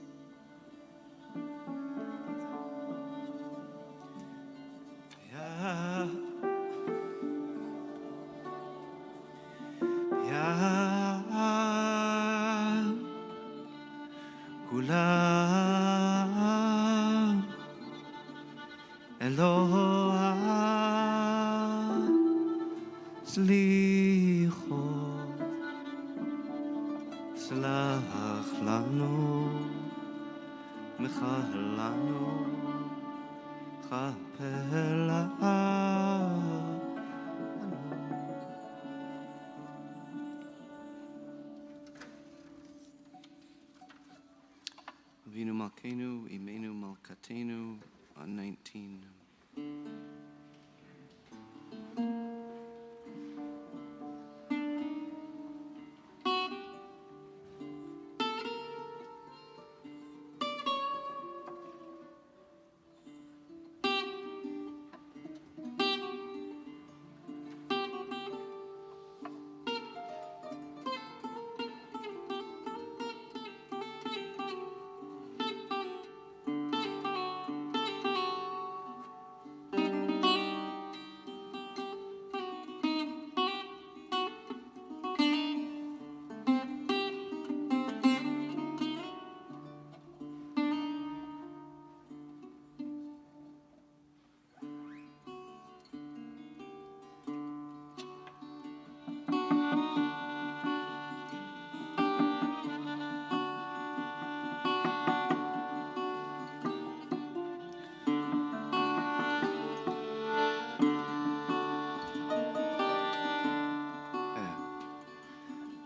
[SPEAKER 11] Avinu Malkeinu, Imenu Malkatenu, on 19.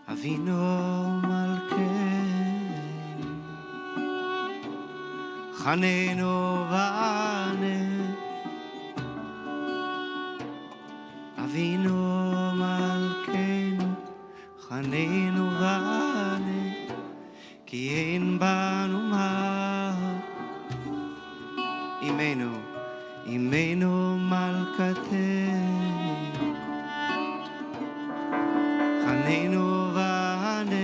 [SPEAKER 11] Avinu Malkeinu, Chanenu Vane, Avinu Malkeinu, Chanenu Vane, Ki ein banu ma חננו ועננו,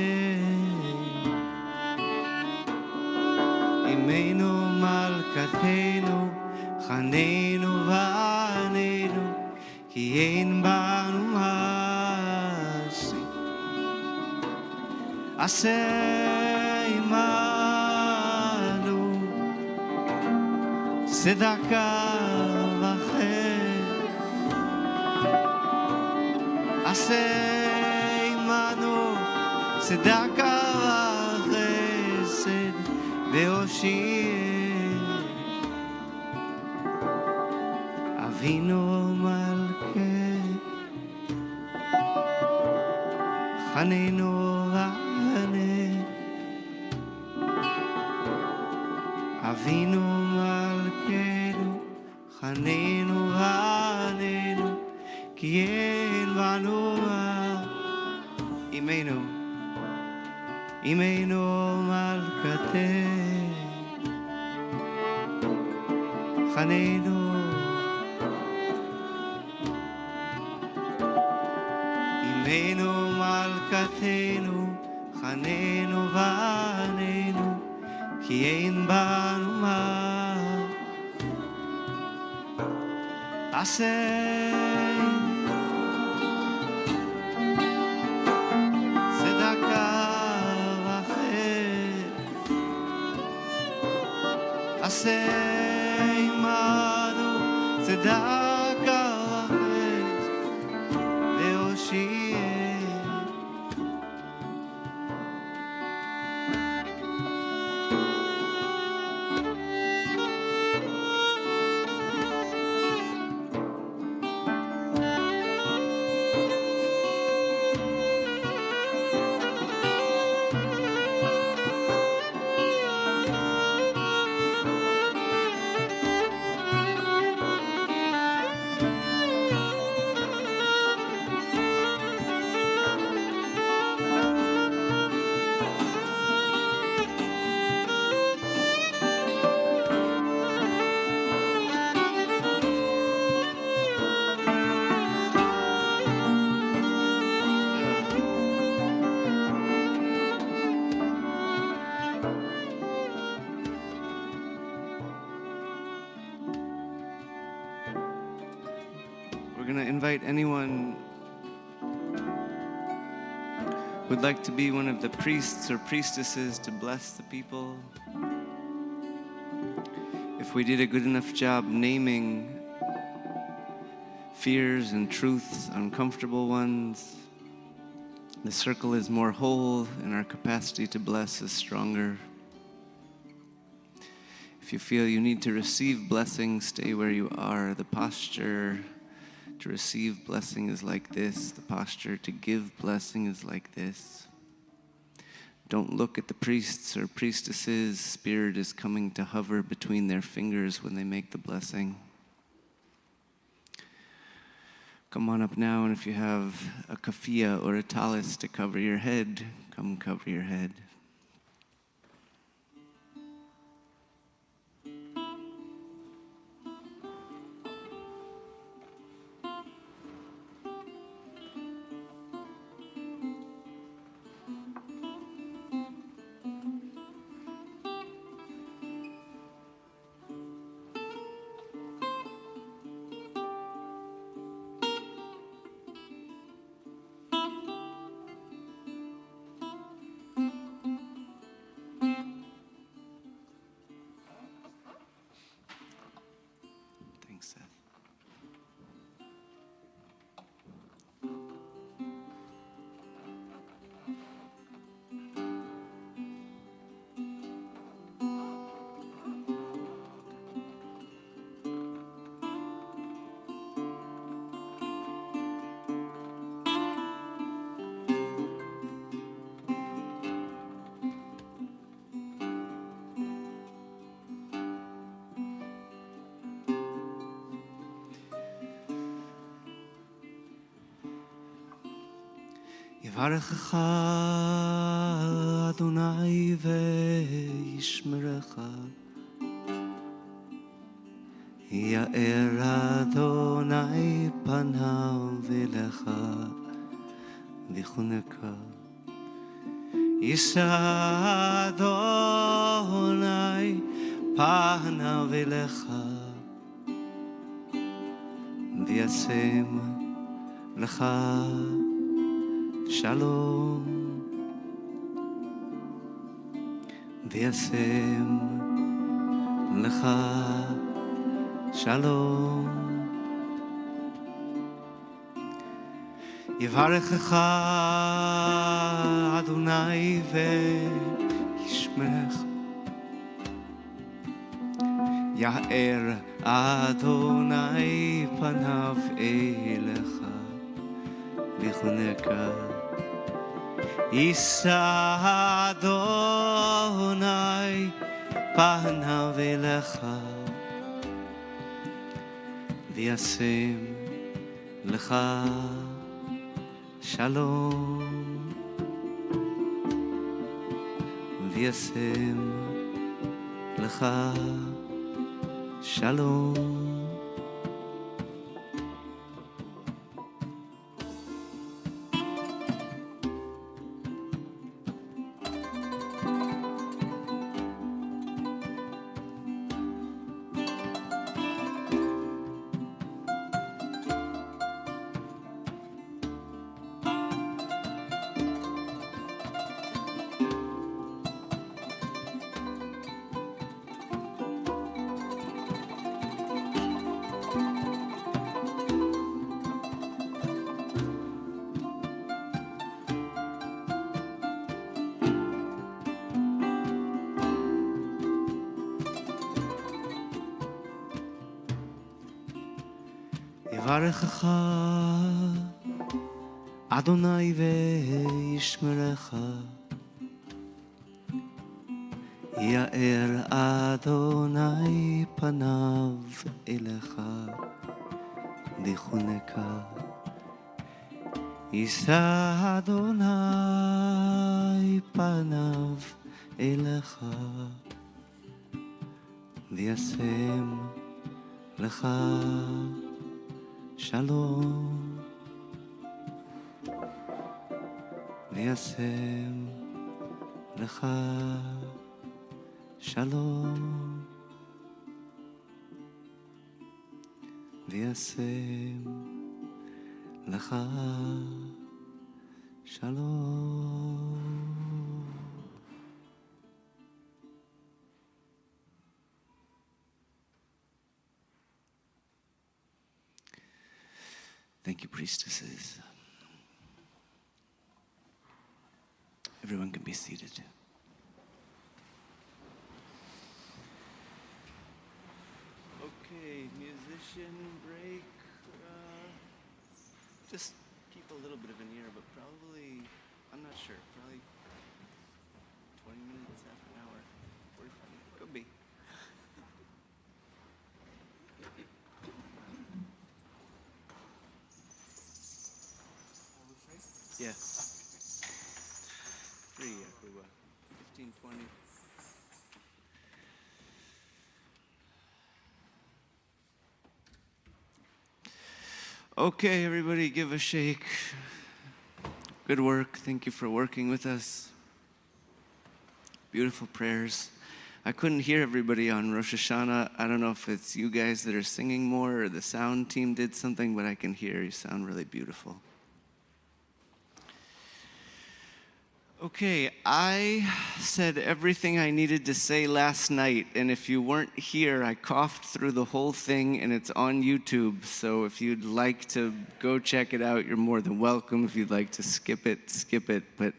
[SPEAKER 11] אמנו מלכתנו, חננו ועננו, כי אין בנו מעשי. עשה עמנו צדקה וחסד, עשה עמנו צדקה וחסד, והושיע אבינו מלכנו, חננו ועננו, אבינו מלכנו, חננו ועננו, כי אין בנו אמנו, אמנו מלכתנו, חננו אמנו מלכתנו, חננו ועננו, כי אין בנו עשה צדקה וחסד, עשה עמנו צדקה וחסד, והושיע We're going to invite anyone who'd like to be one of the priests or priestesses to bless the people. If we did a good enough job naming fears and truths, uncomfortable ones, the circle is more whole and our capacity to bless is stronger. If you feel you need to receive blessing, stay where you are. The posture to receive blessing is like this. The posture to give blessing is like this. Don't look at the priests or priestesses. Spirit is coming to hover between their fingers when they make the blessing. Come on up now, and if you have a kafia or a talis to cover your head, come cover your head. Thanks, Seth. יברכך אדוני וישמרך, יאר אדוני פניו אליך vichuneka. Yisa Adonai panav elecha v'yasem lecha shalom. V'yasem lecha shalom. Yevarechecha Adonai ve'yishmerecha. Ya'er Adonai panav elecha v'chuneka. Yisa Adonai panav elecha v'yasem lecha shalom. V'yasem lecha shalom. Yevarechecha Adonai ve'yishmerecha. Ya'er Adonai panav elecha v'chuneka. Yisa Adonai panav elecha v'yasem lecha shalom. V'yasem lecha shalom. V'yasem lecha shalom. Thank you, priestesses. Everyone can be seated. Okay, musician break. Just keep a little bit of an ear, but probably, I'm not sure, probably 20 minutes, half an hour, 45 minutes, could be. Yeah. Free, Yakuba. 15, 20. Okay, everybody, give a shake. Good work. Thank you for working with us. Beautiful prayers. I couldn't hear everybody on Rosh Hashanah. I don't know if it's you guys that are singing more or the sound team did something, but I can hear you sound really beautiful. Okay, I said everything I needed to say last night, and if you weren't here, I coughed through the whole thing, and it's on YouTube, so if you'd like to go check it out, you're more than welcome. If you'd like to skip it, but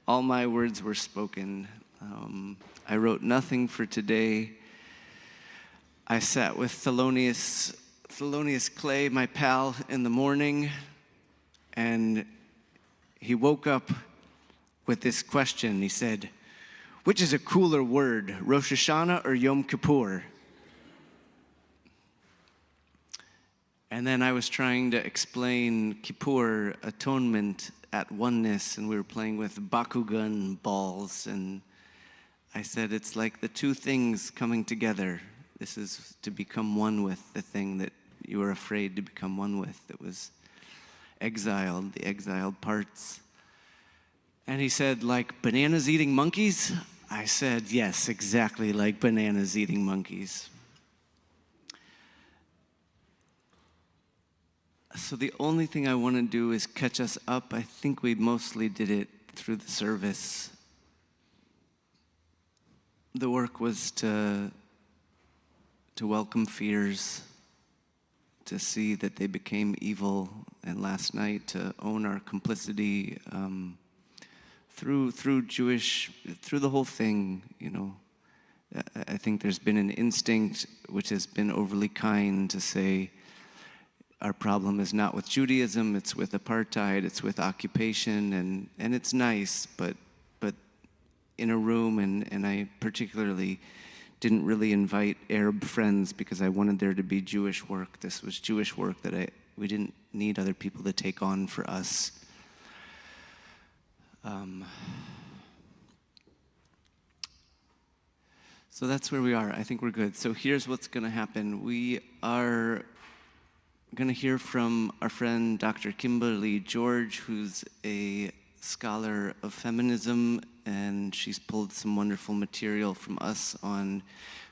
[SPEAKER 11] all my words were spoken. I wrote nothing for today. I sat with Thelonious Clay, my pal, in the morning, and he woke up with this question. He said, which is a cooler word, Rosh Hashanah or Yom Kippur? And then I was trying to explain Kippur, atonement, at oneness, and we were playing with Bakugan balls, and I said it's like the two things coming together. This is to become one with the thing that you were afraid to become one with. It was exiled, the exiled parts. And he said, like bananas eating monkeys? I said, yes, exactly like bananas eating monkeys. So the only thing I want to do is catch us up. I think we mostly did it through the service. The work was to welcome fears, to see that they became evil, and last night to own our complicity through the whole thing, you know. I think there's been an instinct which has been overly kind to say our problem is not with Judaism, it's with apartheid, it's with occupation, and it's nice, but in a room, and I particularly didn't really invite Arab friends because I wanted there to be Jewish work. This was Jewish work that we didn't need other people to take on for us. So that's where we are. I think we're good. So here's what's going to happen. We are going to hear from our friend Dr. Kimberly George, who's a scholar of feminism, and she's pulled some wonderful material from us on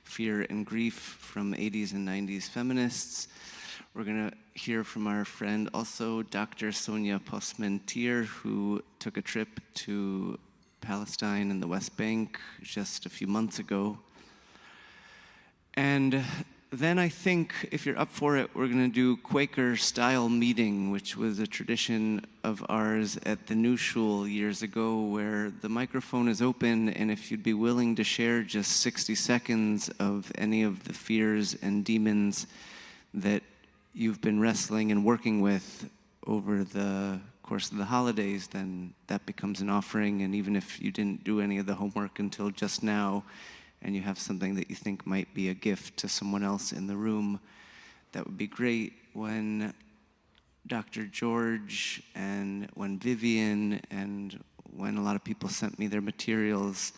[SPEAKER 11] fear and grief from 80s and 90s feminists. We're going to hear from our friend also Dr. Sonia Postman-Tier, who took a trip to Palestine and the West Bank just a few months ago. And then I think, if you're up for it, we're going to do Quaker-style meeting, which was a tradition of ours at the New Shul years ago, where the microphone is open, and if you'd be willing to share just 60 seconds of any of the fears and demons that you've been wrestling and working with over the course of the holidays, then that becomes an offering. And even if you didn't do any of the homework until just now, and you have something that you think might be a gift to someone else in the room, that would be great. When Dr. George and when Vivian and when a lot of people sent me their materials,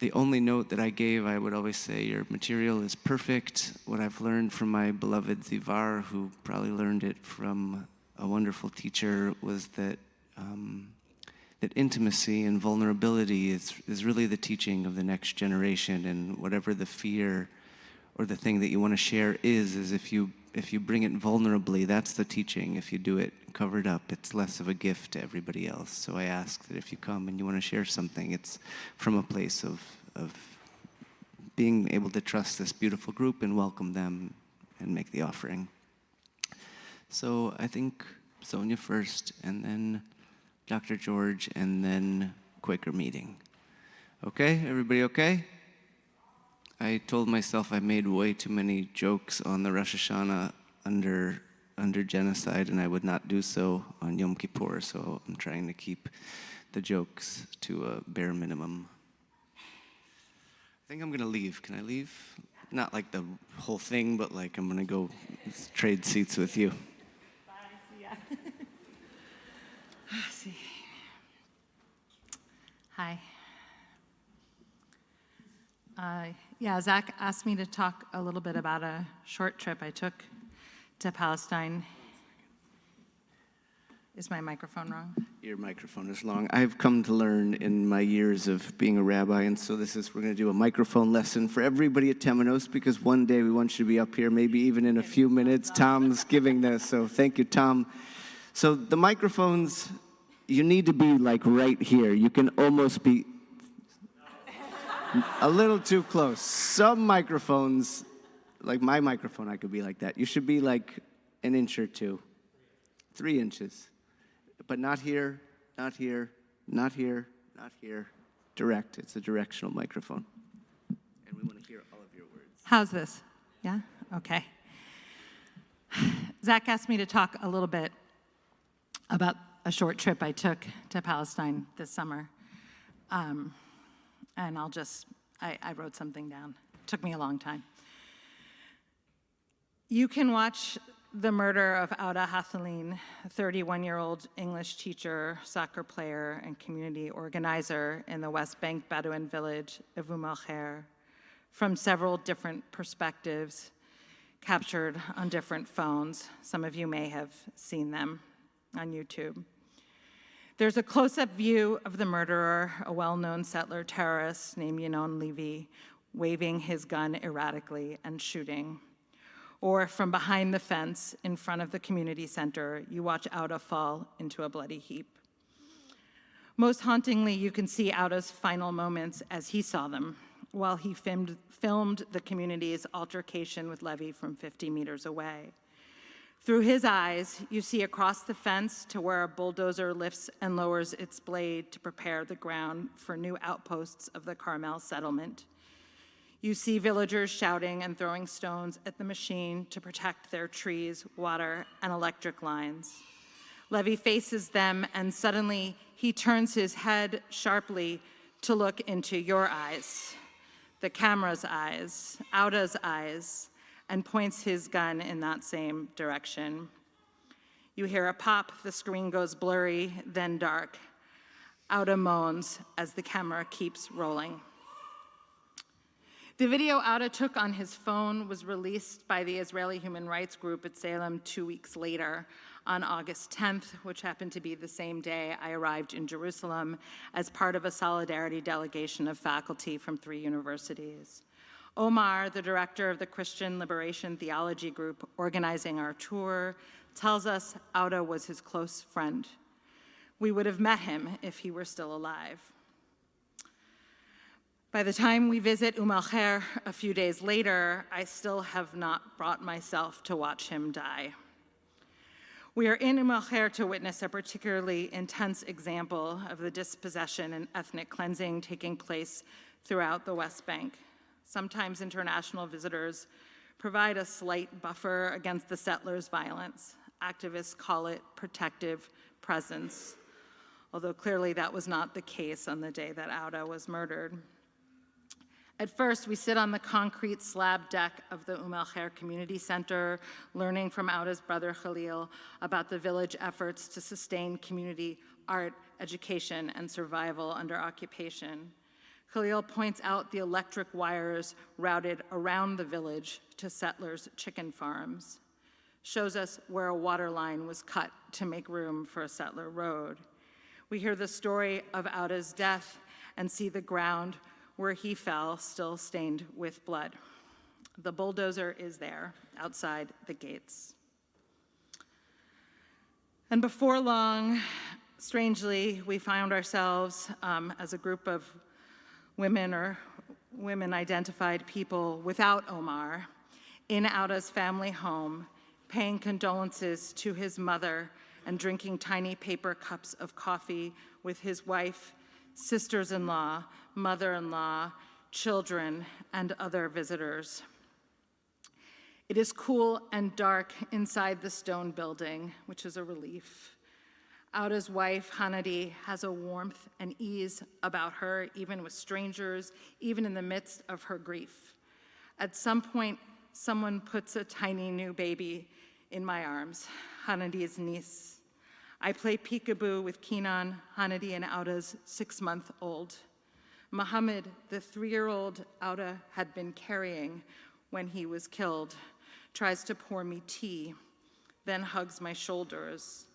[SPEAKER 11] the only note that I gave, I would always say, your material is perfect. What I've learned from my beloved Zivar, who probably learned it from a wonderful teacher, was that that intimacy and vulnerability is really the teaching of the next generation, and whatever the fear or the thing that you want to share is if you bring it vulnerably, that's the teaching. If you do it covered up, it's less of a gift to everybody else. So I ask that if you come and you want to share something, it's from a place of being able to trust this beautiful group and welcome them and make the offering. So I think Sonia first, and then Dr. George, and then Quaker meeting. Okay, everybody okay? I told myself I made way too many jokes on the Rosh Hashanah under genocide, and I would not do so on Yom Kippur, so I'm trying to keep the jokes to a bare minimum. I think I'm gonna leave. Can I leave? Not like the whole thing, but like I'm gonna go trade seats with you.
[SPEAKER 14] Bye, see ya. See. Hi. Yeah, Zach asked me to talk a little bit about a short trip I took to Palestine. Is my microphone wrong?
[SPEAKER 11] Your microphone is long. I've come to learn in my years of being a rabbi, and so we're going to do a microphone lesson for everybody at Temenos, because one day we want you to be up here, maybe even in a few minutes. Tom's giving this, so thank you, Tom. So the microphones, you need to be like right here. You can almost be a little too close. Some microphones, like my microphone, I could be like that. You should be like an inch or two, 3 inches. But not here, not here, not here, not here. Direct. It's a directional microphone. And we want to hear all of your words.
[SPEAKER 14] How's this? Yeah? Okay. Zach asked me to talk a little bit about a short trip I took to Palestine this summer. And I wrote something down. It took me a long time. You can watch the murder of Auda Hathaline, a 31-year-old English teacher, soccer player, and community organizer in the West Bank Bedouin village of Umm al-Khair, from several different perspectives, captured on different phones. Some of you may have seen them on YouTube. There's a close-up view of the murderer, a well-known settler terrorist named Yinon Levy, waving his gun erratically and shooting. Or from behind the fence in front of the community center, you watch Auda fall into a bloody heap. Most hauntingly, you can see Auda's final moments as he saw them, while he filmed the community's altercation with Levy from 50 meters away. Through his eyes, you see across the fence to where a bulldozer lifts and lowers its blade to prepare the ground for new outposts of the Carmel settlement. You see villagers shouting and throwing stones at the machine to protect their trees, water, and electric lines. Levy faces them, and suddenly he turns his head sharply to look into your eyes, the camera's eyes, Auda's eyes, and points his gun in that same direction. You hear a pop, the screen goes blurry, then dark. Auda moans as the camera keeps rolling. The video Auda took on his phone was released by the Israeli human rights group at Salem 2 weeks later, on August 10th, which happened to be the same day I arrived in Jerusalem as part of a solidarity delegation of faculty from 3 universities. Omar, the director of the Christian Liberation Theology Group organizing our tour, tells us Auda was his close friend. We would have met him if he were still alive. By the time we visit Al-Khair a few days later, I still have not brought myself to watch him die. We are in Al-Khair to witness a particularly intense example of the dispossession and ethnic cleansing taking place throughout the West Bank. Sometimes international visitors provide a slight buffer against the settlers' violence. Activists call it protective presence, although clearly that was not the case on the day that Auda was murdered. At first, we sit on the concrete slab deck of the Al-Khair Community Center, learning from Auda's brother Khalil about the village efforts to sustain community art, education, and survival under occupation. Khalil points out the electric wires routed around the village to settlers' chicken farms, shows us where a water line was cut to make room for a settler road. We hear the story of Auda's death and see the ground where he fell still stained with blood. The bulldozer is there, outside the gates. And before long, strangely, we found ourselves as a group of women or women-identified people without Omar in Auda's family home, paying condolences to his mother and drinking tiny paper cups of coffee with his wife, sisters-in-law, mother-in-law, children, and other visitors. It is cool and dark inside the stone building, which is a relief. Auda's wife, Hanadi, has a warmth and ease about her, even with strangers, even in the midst of her grief. At some point, someone puts a tiny new baby in my arms, Hanadi's niece. I play peekaboo with Kenan, Hanadi, and Auda's 6-month-old. Mohammed, the 3-year-old Auda had been carrying when he was killed, tries to pour me tea, then hugs my shoulders.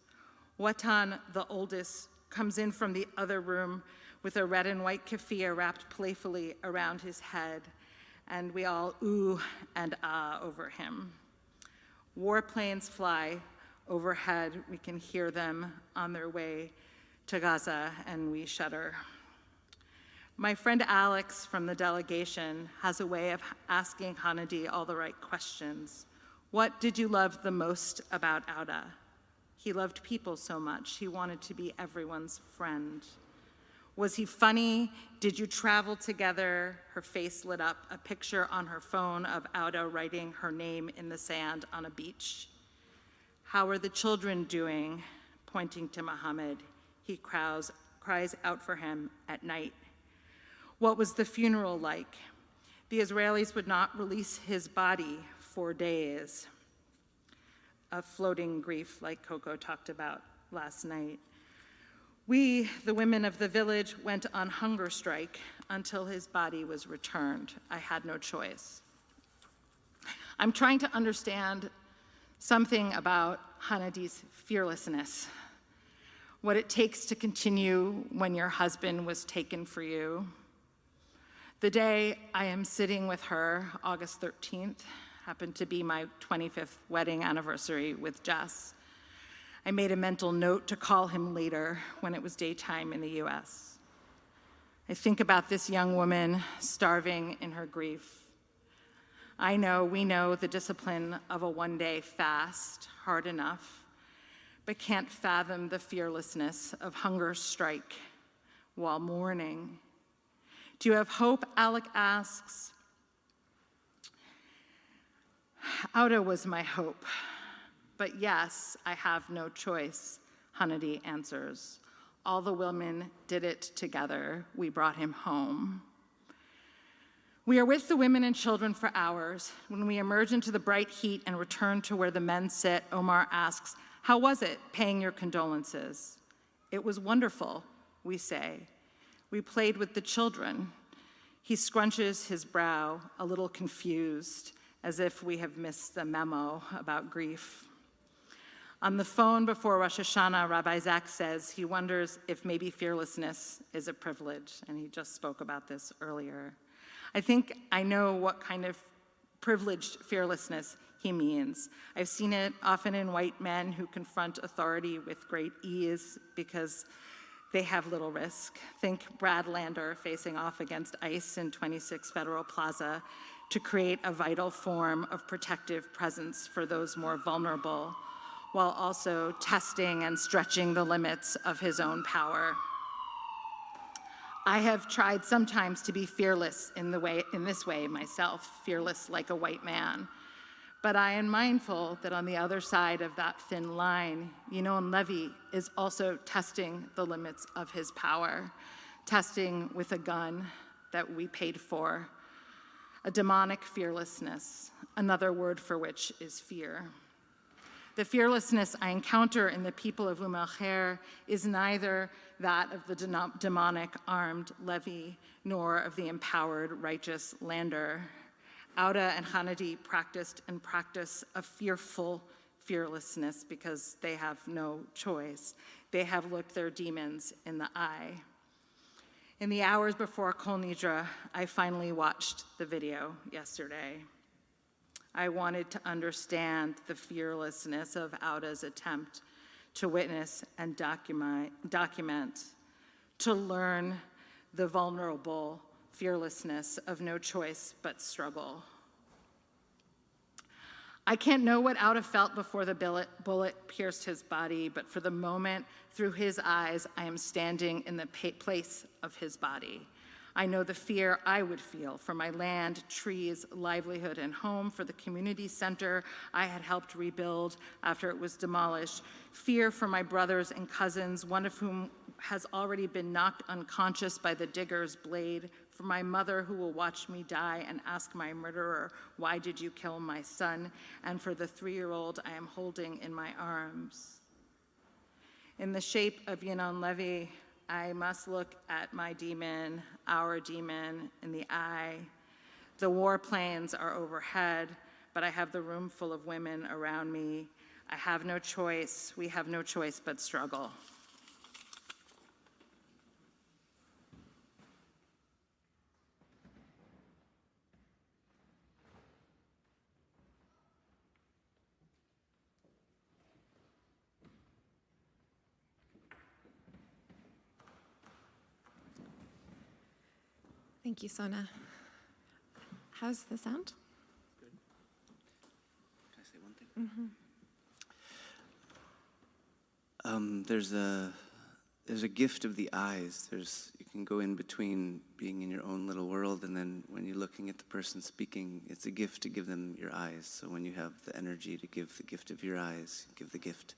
[SPEAKER 14] Watan, the oldest, comes in from the other room with a red and white keffiyeh wrapped playfully around his head, and we all ooh and ah over him. Warplanes fly overhead. We can hear them on their way to Gaza, and we shudder. My friend Alex from the delegation has a way of asking Hanadi all the right questions. What did you love the most about Auda? He loved people so much. He wanted to be everyone's friend. Was he funny? Did you travel together? Her face lit up, a picture on her phone of Auda writing her name in the sand on a beach. How are the children doing? Pointing to Muhammad. He cries out for him at night. What was the funeral like? The Israelis would not release his body for days. A floating grief like Coco talked about last night. We, the women of the village, went on hunger strike until his body was returned. I had no choice. I'm trying to understand something about Hanadi's fearlessness, what it takes to continue when your husband was taken for you. The day I am sitting with her, August 13th, happened to be my 25th wedding anniversary with Jess. I made a mental note to call him later when it was daytime in the US. I think about this young woman starving in her grief. We know the discipline of a one-day fast, hard enough, but can't fathom the fearlessness of hunger strike while mourning. Do you have hope? Alec asks. Auda was my hope, but yes, I have no choice, Hanadi answers. All the women did it together. We brought him home. We are with the women and children for hours. When we emerge into the bright heat and return to where the men sit, Omar asks, "How was it, paying your condolences?" "It was wonderful," we say. "We played with the children." He scrunches his brow, a little confused, as if we have missed the memo about grief. On the phone before Rosh Hashanah, Rabbi Zach says he wonders if maybe fearlessness is a privilege, and he just spoke about this earlier. I think I know what kind of privileged fearlessness he means. I've seen it often in white men who confront authority with great ease because they have little risk. Think Brad Lander facing off against ICE in 26 Federal Plaza to create a vital form of protective presence for those more vulnerable, while also testing and stretching the limits of his own power. I have tried sometimes to be fearless in this way myself, fearless like a white man. But I am mindful that on the other side of that thin line, Yinon Levy is also testing the limits of his power, testing with a gun that we paid for, a demonic fearlessness, another word for which is fear. The fearlessness I encounter in the people of Umm al-Khair is neither that of the demonic armed Levy nor of the empowered righteous Lander. Auda and Hanadi practiced and practice a fearful fearlessness because they have no choice. They have looked their demons in the eye. In the hours before Kol Nidra, I finally watched the video yesterday. I wanted to understand the fearlessness of Auda's attempt to witness and document, to learn the vulnerable fearlessness of no choice but struggle. I can't know what Auda felt before the bullet pierced his body, but for the moment, through his eyes, I am standing in the place of his body. I know the fear I would feel for my land, trees, livelihood, and home, for the community center I had helped rebuild after it was demolished. Fear for my brothers and cousins, one of whom has already been knocked unconscious by the digger's blade. For my mother who will watch me die and ask my murderer, "Why did you kill my son?" And for the 3-year-old I am holding in my arms. In the shape of Yinon Levy, I must look at my demon, our demon, in the eye. The warplanes are overhead, but I have the room full of women around me. I have no choice. We have no choice but struggle.
[SPEAKER 15] Thank you, Sona. How's the sound?
[SPEAKER 3] Good. Can I say one thing?
[SPEAKER 15] Mm-hmm.
[SPEAKER 3] There's a gift of the eyes. You can go in between being in your own little world, and then when you're looking at the person speaking, it's a gift to give them your eyes. So when you have the energy to give the gift of your eyes, give the gift.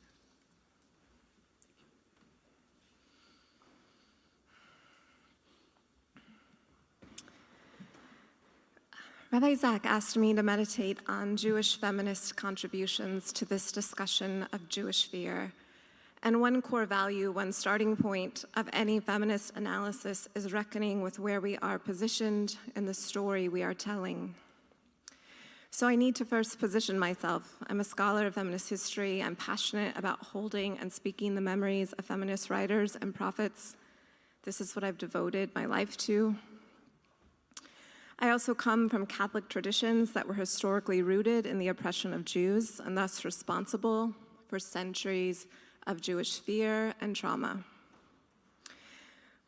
[SPEAKER 15] Rabbi Zach asked me to meditate on Jewish feminist contributions to this discussion of Jewish fear. And one core value, one starting point of any feminist analysis is reckoning with where we are positioned in the story we are telling. So I need to first position myself. I'm a scholar of feminist history. I'm passionate about holding and speaking the memories of feminist writers and prophets. This is what I've devoted my life to. I also come from Catholic traditions that were historically rooted in the oppression of Jews and thus responsible for centuries of Jewish fear and trauma.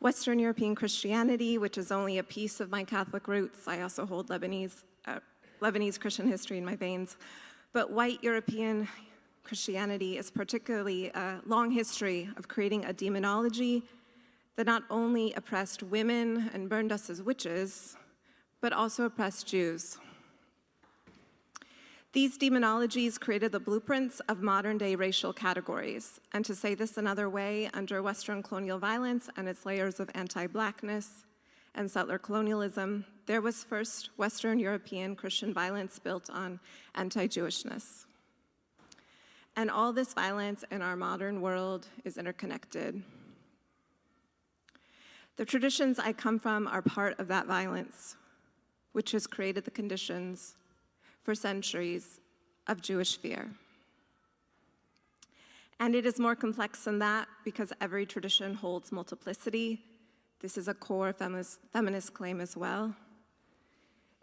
[SPEAKER 15] Western European Christianity, which is only a piece of my Catholic roots, I also hold Lebanese Christian history in my veins, but white European Christianity is particularly a long history of creating a demonology that not only oppressed women and burned us as witches, but also oppressed Jews. These demonologies created the blueprints of modern-day racial categories. And to say this another way, under Western colonial violence and its layers of anti-Blackness and settler colonialism, there was first Western European Christian violence built on anti-Jewishness. And all this violence in our modern world is interconnected. The traditions I come from are part of that violence, which has created the conditions for centuries of Jewish fear. And it is more complex than that because every tradition holds multiplicity. This is a core feminist claim as well,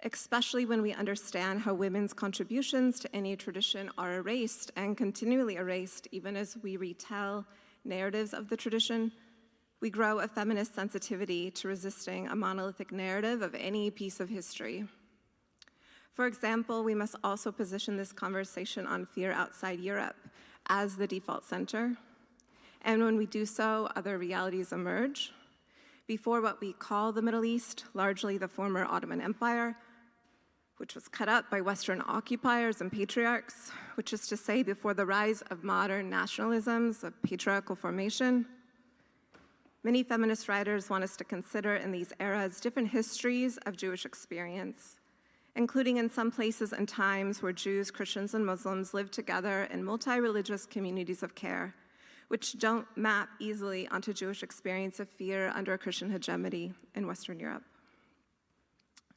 [SPEAKER 15] especially when we understand how women's contributions to any tradition are erased and continually erased even as we retell narratives of the tradition. We grow a feminist sensitivity to resisting a monolithic narrative of any piece of history. For example, we must also position this conversation on fear outside Europe as the default center. And when we do so, other realities emerge. Before what we call the Middle East, largely the former Ottoman Empire, which was cut up by Western occupiers and patriarchs, which is to say before the rise of modern nationalisms of patriarchal formation, many feminist writers want us to consider in these eras different histories of Jewish experience, including in some places and times where Jews, Christians, and Muslims live together in multi-religious communities of care, which don't map easily onto Jewish experience of fear under a Christian hegemony in Western Europe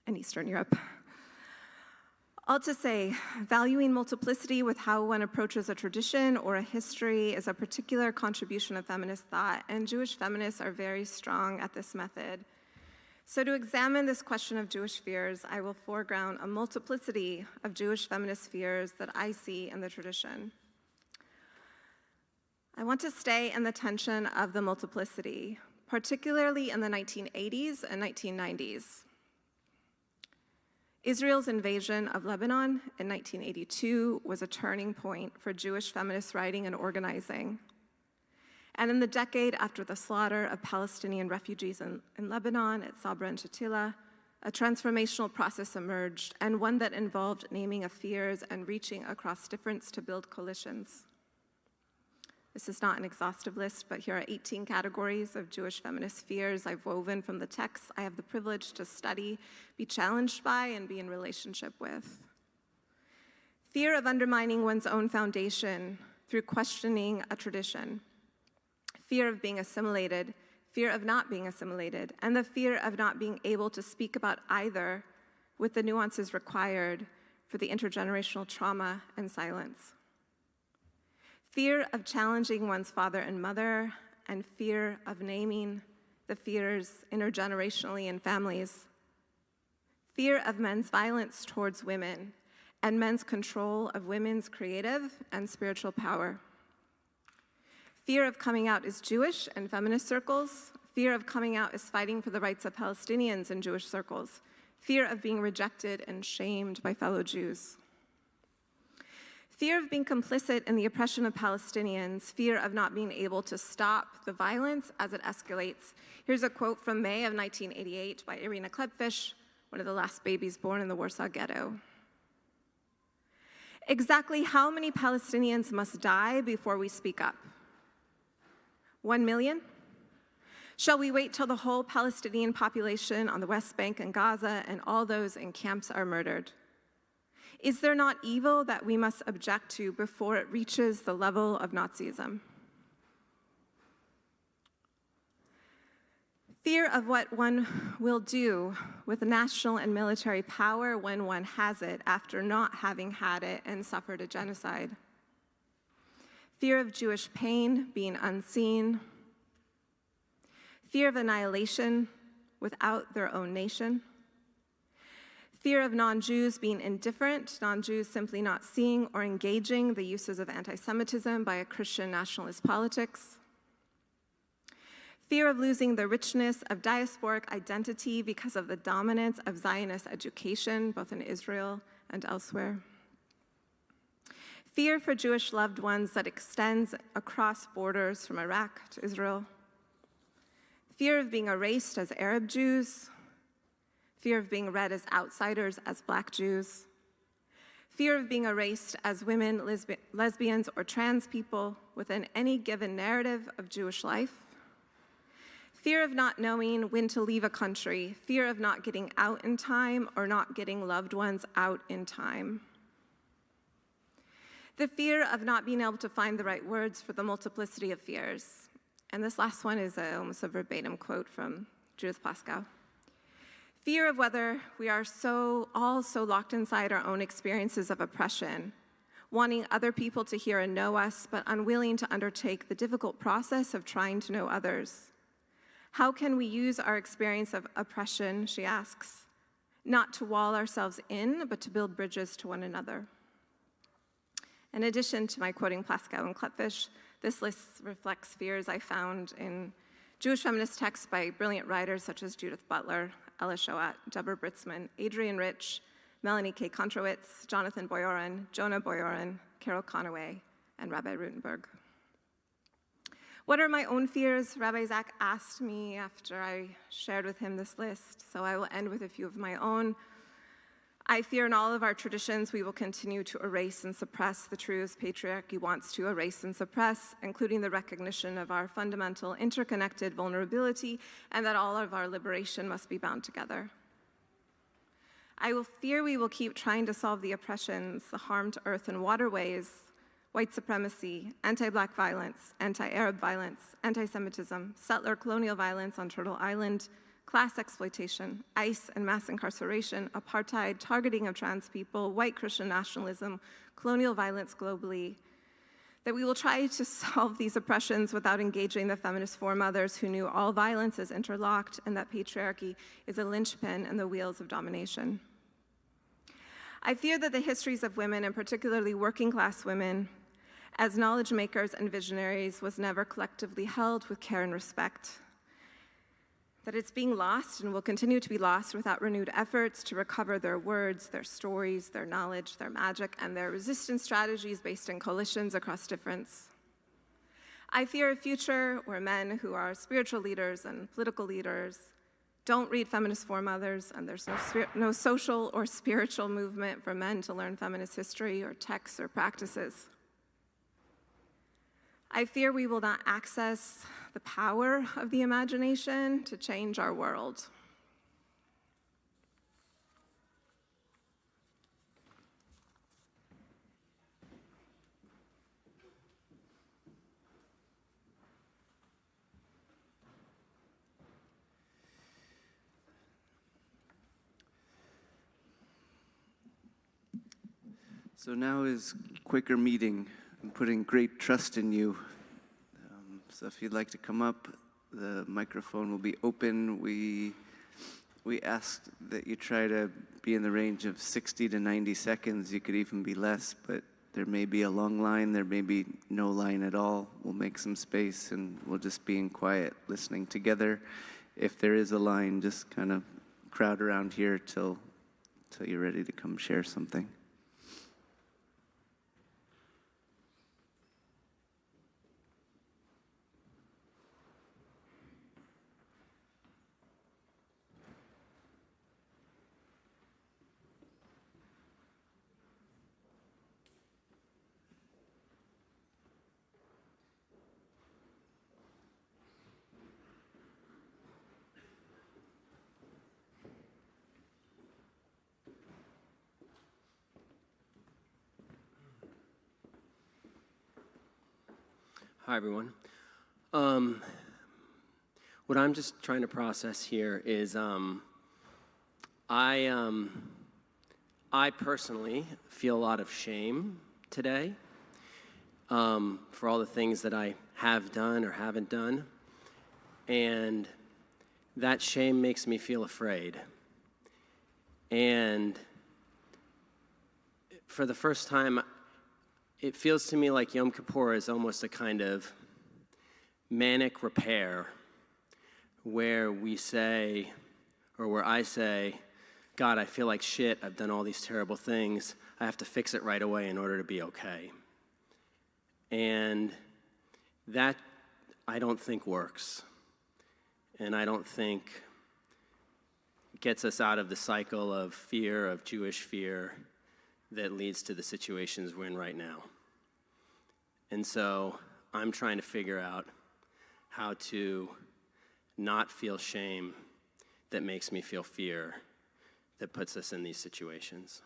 [SPEAKER 15] and Eastern Europe. All to say, valuing multiplicity with how one approaches a tradition or a history is a particular contribution of feminist thought, and Jewish feminists are very strong at this method. So to examine this question of Jewish fears, I will foreground a multiplicity of Jewish feminist fears that I see in the tradition. I want to stay in the tension of the multiplicity, particularly in the 1980s and 1990s. Israel's invasion of Lebanon in 1982 was a turning point for Jewish feminist writing and organizing. And in the decade after the slaughter of Palestinian refugees in Lebanon at Sabra and Shatila, a transformational process emerged, and one that involved naming of fears and reaching across difference to build coalitions. This is not an exhaustive list, but here are 18 categories of Jewish feminist fears I've woven from the texts I have the privilege to study, be challenged by, and be in relationship with. Fear of undermining one's own foundation through questioning a tradition. Fear of being assimilated, fear of not being assimilated, and the fear of not being able to speak about either with the nuances required for the intergenerational trauma and silence. Fear of challenging one's father and mother, and fear of naming the fears intergenerationally in families. Fear of men's violence towards women, and men's control of women's creative and spiritual power. Fear of coming out as Jewish in feminist circles. Fear of coming out as fighting for the rights of Palestinians in Jewish circles. Fear of being rejected and shamed by fellow Jews. Fear of being complicit in the oppression of Palestinians. Fear of not being able to stop the violence as it escalates. Here's a quote from May of 1988 by Irina Klepfish, one of the last babies born in the Warsaw Ghetto. Exactly how many Palestinians must die before we speak up? 1 million? Shall we wait till the whole Palestinian population on the West Bank and Gaza and all those in camps are murdered? Is there not evil that we must object to before it reaches the level of Nazism? Fear of what one will do with national and military power when one has it after not having had it and suffered a genocide. Fear of Jewish pain being unseen. Fear of annihilation without their own nation. Fear of non-Jews being indifferent, non-Jews simply not seeing or engaging the uses of anti-Semitism by a Christian nationalist politics. Fear of losing the richness of diasporic identity because of the dominance of Zionist education, both in Israel and elsewhere. Fear for Jewish loved ones that extends across borders from Iraq to Israel. Fear of being erased as Arab Jews. Fear of being read as outsiders as Black Jews. Fear of being erased as women, lesbians, or trans people within any given narrative of Jewish life. Fear of not knowing when to leave a country. Fear of not getting out in time or not getting loved ones out in time. The fear of not being able to find the right words for the multiplicity of fears. And this last one is almost a verbatim quote from Judith Plaskow. Fear of whether we are all so locked inside our own experiences of oppression, wanting other people to hear and know us, but unwilling to undertake the difficult process of trying to know others. How can we use our experience of oppression, she asks, not to wall ourselves in, but to build bridges to one another? In addition to my quoting Plaskow and Kleppfish, this list reflects fears I found in Jewish feminist texts by brilliant writers such as Judith Butler, Ella Shoat, Deborah Britzman, Adrienne Rich, Melanie K. Kontrowitz, Jonathan Boyarin, Jonah Boyarin, Carol Conaway, and Rabbi Rutenberg. What are my own fears? Rabbi Zach asked me after I shared with him this list, so I will end with a few of my own. I fear in all of our traditions we will continue to erase and suppress the truths patriarchy wants to erase and suppress, including the recognition of our fundamental interconnected vulnerability and that all of our liberation must be bound together. I will fear we will keep trying to solve the oppressions, the harm to earth and waterways, white supremacy, anti-Black violence, anti-Arab violence, anti-Semitism, settler colonial violence on Turtle Island, class exploitation, ICE and mass incarceration, apartheid, targeting of trans people, white Christian nationalism, colonial violence globally, that we will try to solve these oppressions without engaging the feminist foremothers who knew all violence is interlocked and that patriarchy is a linchpin in the wheels of domination. I fear that the histories of women, and particularly working class women, as knowledge makers and visionaries was never collectively held with care and respect. That it's being lost and will continue to be lost without renewed efforts to recover their words, their stories, their knowledge, their magic, and their resistance strategies based in coalitions across difference. I fear a future where men who are spiritual leaders and political leaders don't read feminist foremothers, and there's no social or spiritual movement for men to learn feminist history or texts or practices. I fear we will not access the power of the imagination to change our world.
[SPEAKER 11] So now is Quaker meeting. I'm putting great trust in you. So if you'd like to come up, the microphone will be open. We asked that you try to be in the range of 60 to 90 seconds. You could even be less, but there may be a long line, there may be no line at all. We'll make some space and we'll just be in quiet listening together. If there is a line, just kind of crowd around here till you're ready to come share something.
[SPEAKER 16] Hi, everyone. what I'm just trying to process here is I personally feel a lot of shame today for all the things that I have done or haven't done. And that shame makes me feel afraid. And for the first time, it feels to me like Yom Kippur is almost a kind of manic repair where we say, or where I say, God, I feel like shit, I've done all these terrible things, I have to fix it right away in order to be okay. And that, I don't think works. And I don't think gets us out of the cycle of fear, of Jewish fear, that leads to the situations we're in right now. And so I'm trying to figure out how to not feel shame that makes me feel fear that puts us in these situations.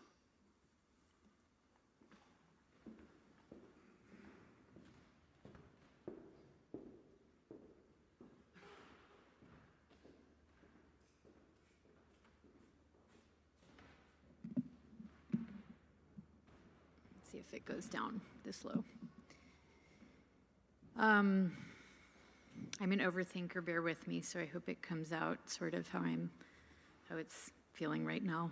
[SPEAKER 17] See if it goes down this low. I'm an overthinker, bear with me, so I hope it comes out sort of how it's feeling right now.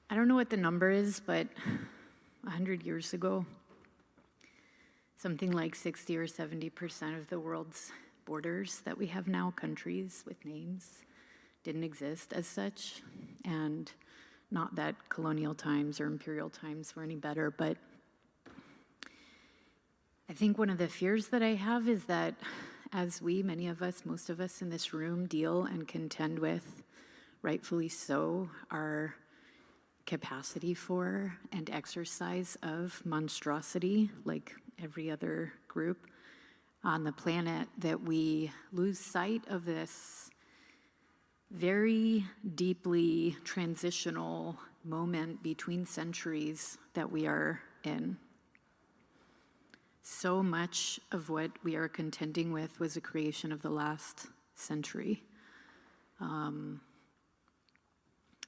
[SPEAKER 17] I don't know what the number is, but 100 years ago, something like 60 or 70% of the world's borders that we have now, countries with names, didn't exist as such. And not that colonial times or imperial times were any better, but I think one of the fears that I have is that as we, many of us, most of us in this room, deal and contend with, rightfully so, our capacity for and exercise of monstrosity, like every other group on the planet, that we lose sight of this very deeply transitional moment between centuries that we are in. So much of what we are contending with was a creation of the last century.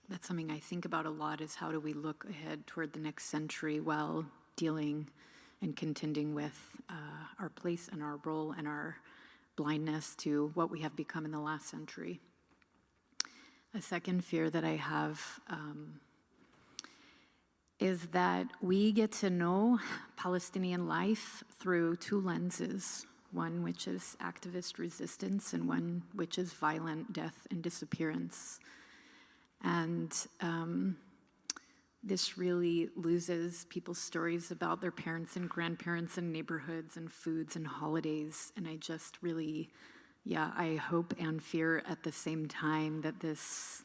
[SPEAKER 17] That's something I think about a lot, is how do we look ahead toward the next century while dealing and contending with our place and our role and our blindness to what we have become in the last century. A second fear that I have is that we get to know Palestinian life through two lenses, one which is activist resistance and one which is violent death and disappearance. And this really loses people's stories about their parents and grandparents and neighborhoods and foods and holidays. And I just really, I hope and fear at the same time that this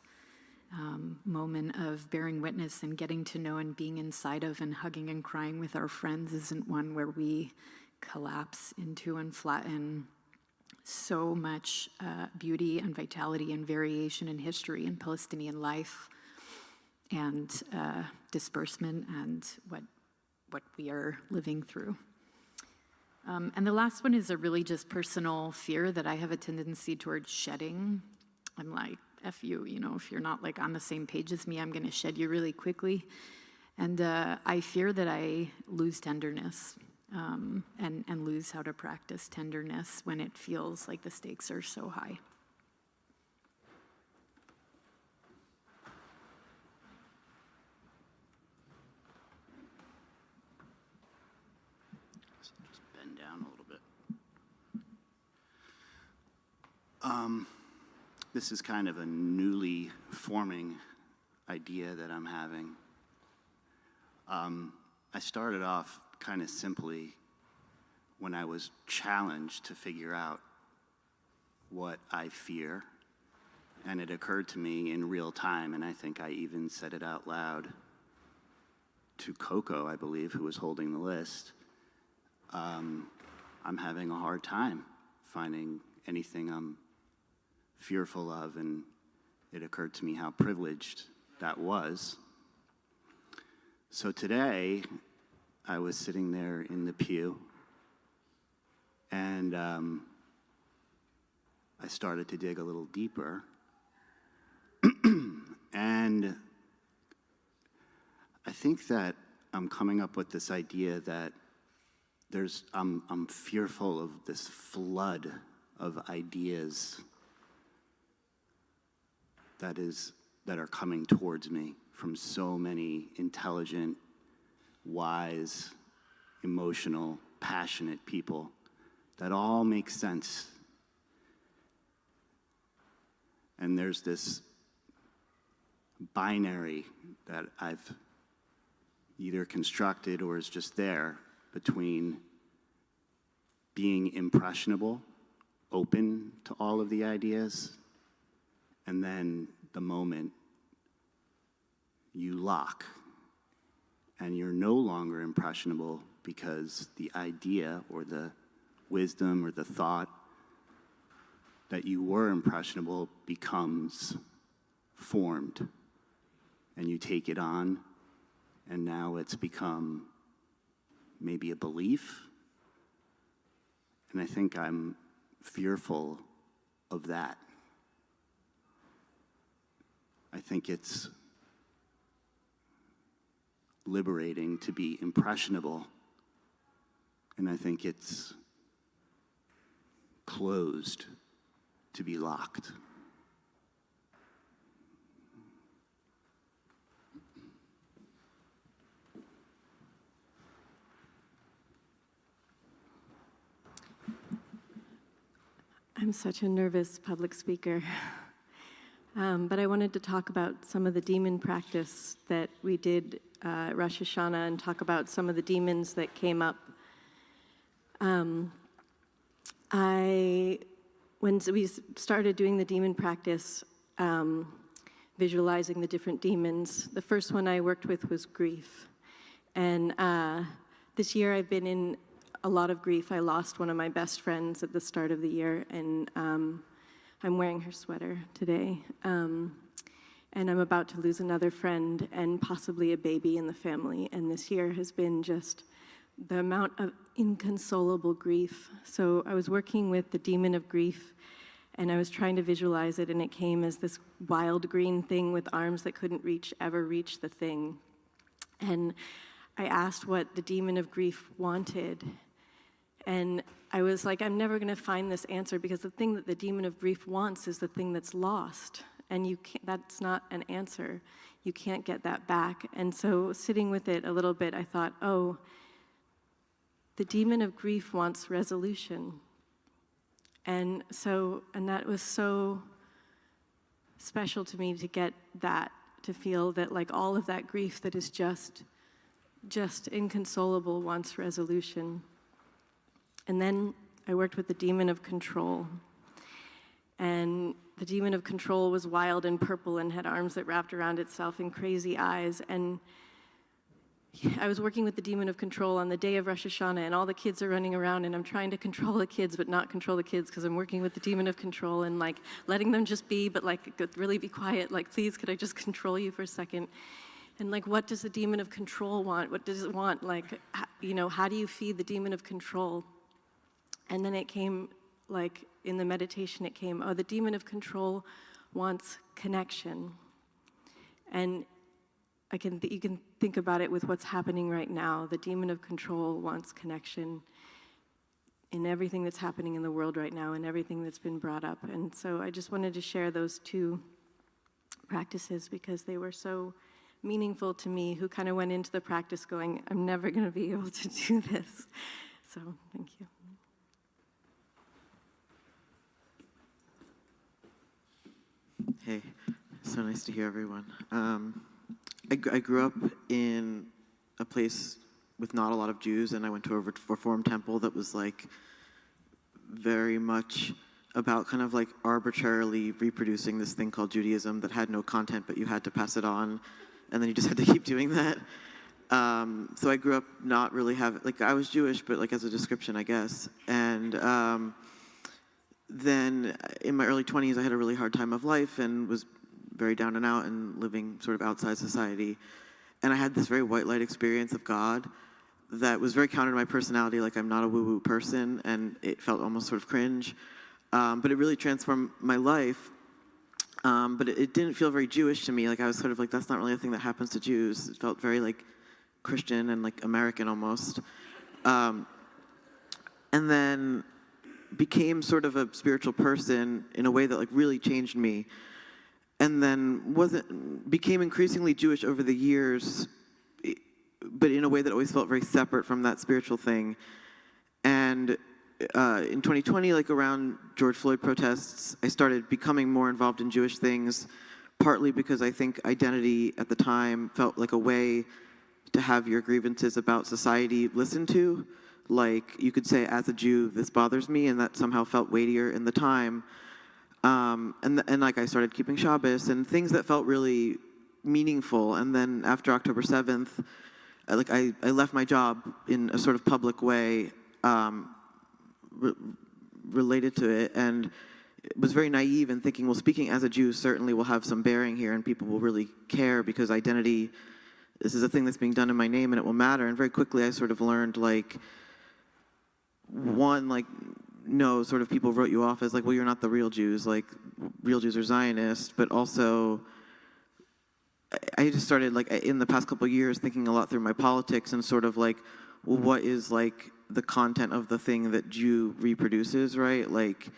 [SPEAKER 17] moment of bearing witness and getting to know and being inside of and hugging and crying with our friends isn't one where we collapse into and flatten so much beauty and vitality and variation in history in Palestinian life and disbursement and what we are living through. And the last one is a really just personal fear that I have a tendency towards shedding. I'm like, F you, if you're not like on the same page as me, I'm gonna shed you really quickly. And I fear that I lose tenderness and lose how to practice tenderness when it feels like the stakes are so high.
[SPEAKER 2] So just bend down a little bit. This is kind of a newly forming idea that I'm having. I started off kind of simply when I was challenged to figure out what I fear, and it occurred to me in real time, and I think I even said it out loud to Coco, I believe, who was holding the list. I'm having a hard time finding anything I'm fearful of, and it occurred to me how privileged that was. So today, I was sitting there in the pew, and I started to dig a little deeper. And I think that I'm coming up with this idea that I'm fearful of this flood of ideas that are coming towards me from so many intelligent, wise, emotional, passionate people that all make sense. And there's this binary that I've either constructed or is just there between being impressionable, open to all of the ideas, and then the moment you lock and you're no longer impressionable because the idea or the wisdom or the thought that you were impressionable becomes formed, and you take it on, and now it's become maybe a belief. And I think I'm fearful of that. I think it's liberating to be impressionable, and I think it's closed to be locked.
[SPEAKER 7] I'm such a nervous public speaker. But I wanted to talk about some of the demon practice that we did at Rosh Hashanah and talk about some of the demons that came up. When we started doing the demon practice, visualizing the different demons, the first one I worked with was grief. And this year I've been in a lot of grief. I lost one of my best friends at the start of the year, and I'm wearing her sweater today. And I'm about to lose another friend and possibly a baby in the family. And this year has been just the amount of inconsolable grief. So I was working with the demon of grief, and I was trying to visualize it, and it came as this wild green thing with arms that couldn't ever reach the thing. And I asked what the demon of grief wanted. And I was like, I'm never going to find this answer, because the thing that the demon of grief wants is the thing that's lost. And that's not an answer. You can't get that back. And so sitting with it a little bit, I thought, oh, the demon of grief wants resolution. And that was so special to me to get that, to feel that like all of that grief that is just inconsolable wants resolution. And then I worked with the demon of control. And the demon of control was wild and purple and had arms that wrapped around itself and crazy eyes. And I was working with the demon of control on the day of Rosh Hashanah, and all the kids are running around, and I'm trying to control the kids but not control the kids because I'm working with the demon of control and like letting them just be, but like really be quiet, like, please, could I just control you for a second? And like, what does the demon of control want? What does it want? Like, how do you feed the demon of control? And then it came, like, in the meditation, it came, oh, the demon of control wants connection. And you can think about it with what's happening right now. The demon of control wants connection in everything that's happening in the world right now and everything that's been brought up. And so I just wanted to share those two practices because they were so meaningful to me, who kind of went into the practice going, I'm never going to be able to do this. So thank you.
[SPEAKER 18] Hey, so nice to hear everyone. I grew up in a place with not a lot of Jews, and I went to a Reform temple that was like very much about kind of like arbitrarily reproducing this thing called Judaism that had no content, but you had to pass it on, and then you just had to keep doing that. So I grew up not really having, like, I was Jewish, but like as a description, I guess. And then in my early 20s, I had a really hard time of life and was very down and out and living sort of outside society. And I had this very white light experience of God that was very counter to my personality. Like, I'm not a woo-woo person, and it felt almost sort of cringe. but it really transformed my life. But it didn't feel very Jewish to me. Like I was sort of like, that's not really a thing that happens to Jews. It felt very like Christian and like American almost. And then became sort of a spiritual person in a way that like really changed me. And then became increasingly Jewish over the years, but in a way that always felt very separate from that spiritual thing. And in 2020, like around George Floyd protests, I started becoming more involved in Jewish things, partly because I think identity at the time felt like a way to have your grievances about society listened to. Like you could say, as a Jew, this bothers me, and that somehow felt weightier in the time. And like I started keeping Shabbos and things that felt really meaningful. And then after October 7th, I left my job in a sort of public way related to it, and was very naive in thinking, well, speaking as a Jew certainly will have some bearing here and people will really care because identity, this is a thing that's being done in my name and it will matter. And very quickly I sort of learned like, one, like, no, sort of people wrote you off as like, well, you're not the real Jews, like real Jews are Zionists, but also I just started like in the past couple of years thinking a lot through my politics and sort of like, well, what is like the content of the thing that Jew reproduces, right? Like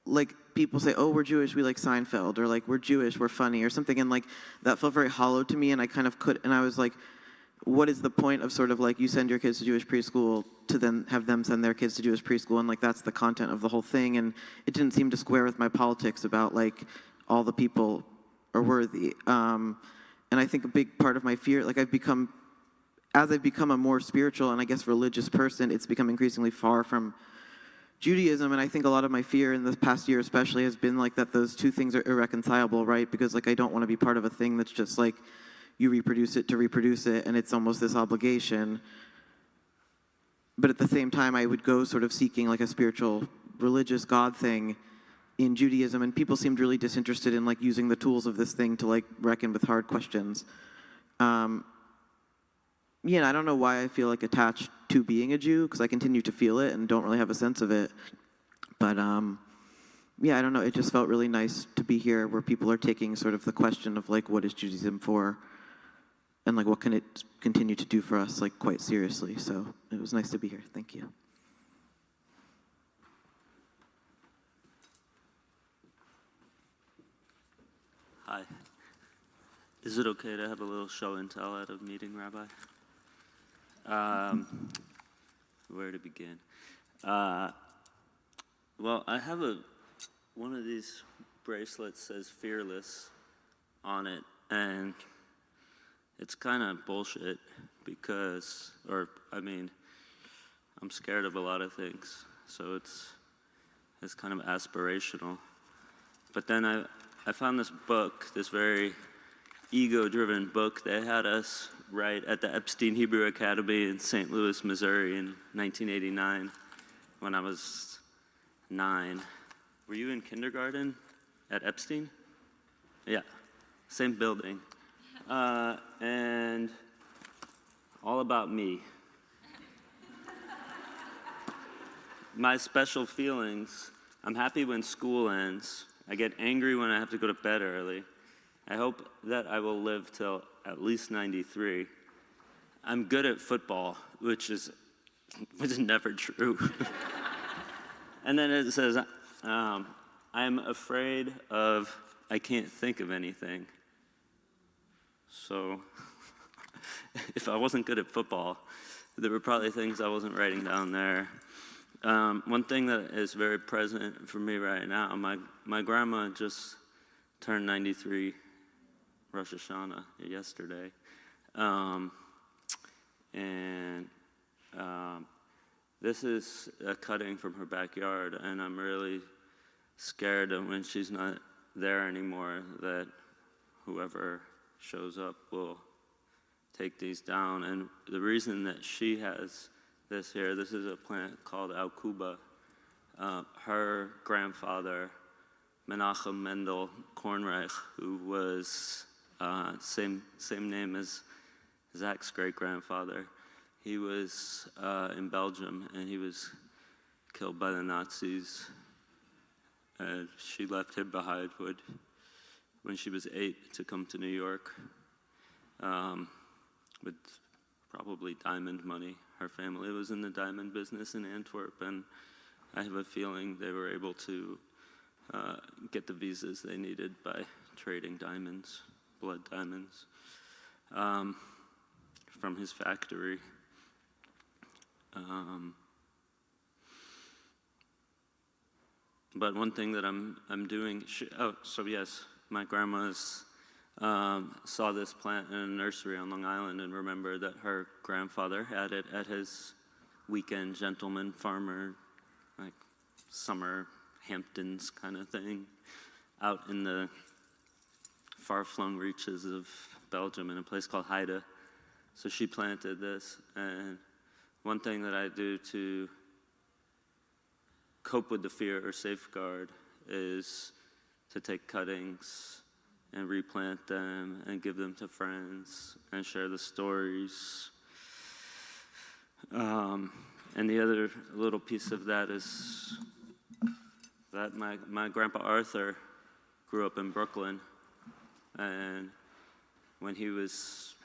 [SPEAKER 18] like people say, oh, we're Jewish, we like Seinfeld, or like we're Jewish, we're funny, or something, and like that felt very hollow to me, and I kind of and I was like, what is the point of sort of like you send your kids to Jewish preschool to then have them send their kids to Jewish preschool, and like that's the content of the whole thing, and it didn't seem to square with my politics about like all the people are worthy. And I think a big part of my fear, like as I've become a more spiritual and I guess religious person, it's become increasingly far from Judaism, and I think a lot of my fear in the past year especially has been like that those two things are irreconcilable, right? Because like I don't want to be part of a thing that's just like you reproduce it to reproduce it, and it's almost this obligation. But at the same time, I would go sort of seeking like a spiritual, religious God thing in Judaism, and people seemed really disinterested in like using the tools of this thing to like reckon with hard questions. Yeah, I don't know why I feel like attached to being a Jew, because I continue to feel it and don't really have a sense of it. But yeah, I don't know, it just felt really nice to be here where people are taking sort of the question of like, what is Judaism for? And like, what can it continue to do for us, like, quite seriously. So it was nice to be here. Thank you.
[SPEAKER 19] Hi. Is it okay to have a little show and tell at a meeting, Rabbi? Where to begin? Well, I have one of these bracelets says fearless on it, and it's kind of bullshit because, I'm scared of a lot of things, so it's kind of aspirational. But then I found this book, this very ego-driven book they had us write at the Epstein Hebrew Academy in St. Louis, Missouri in 1989 when I was 9. Were you in kindergarten at Epstein? Yeah, same building. And all about me. My special feelings, I'm happy when school ends. I get angry when I have to go to bed early. I hope that I will live till at least 93. I'm good at football, which is never true. And then it says, I'm afraid of, I can't think of anything. So if I wasn't good at football, there were probably things I wasn't writing down there. One thing that is very present for me right now, my grandma just turned 93 Rosh Hashanah yesterday. This is a cutting from her backyard, and I'm really scared that when she's not there anymore, that whoever shows up will take these down. And the reason that she has this here, this is a plant called Alkuba. Her grandfather, Menachem Mendel Kornreich, who was same name as Zach's great-grandfather, He was in Belgium, and he was killed by the Nazis. She left him behind when she was 8 to come to New York with probably diamond money. Her family was in the diamond business in Antwerp, and I have a feeling they were able to get the visas they needed by trading diamonds, blood diamonds, from his factory. But one thing that I'm doing, so yes, my grandma's saw this plant in a nursery on Long Island and remembered that her grandfather had it at his weekend gentleman farmer, like summer Hamptons kind of thing, out in the far-flung reaches of Belgium in a place called Haide. So she planted this, and one thing that I do to cope with the fear or safeguard is to take cuttings and replant them and give them to friends and share the stories. And the other little piece of that is that my grandpa Arthur grew up in Brooklyn, and when he was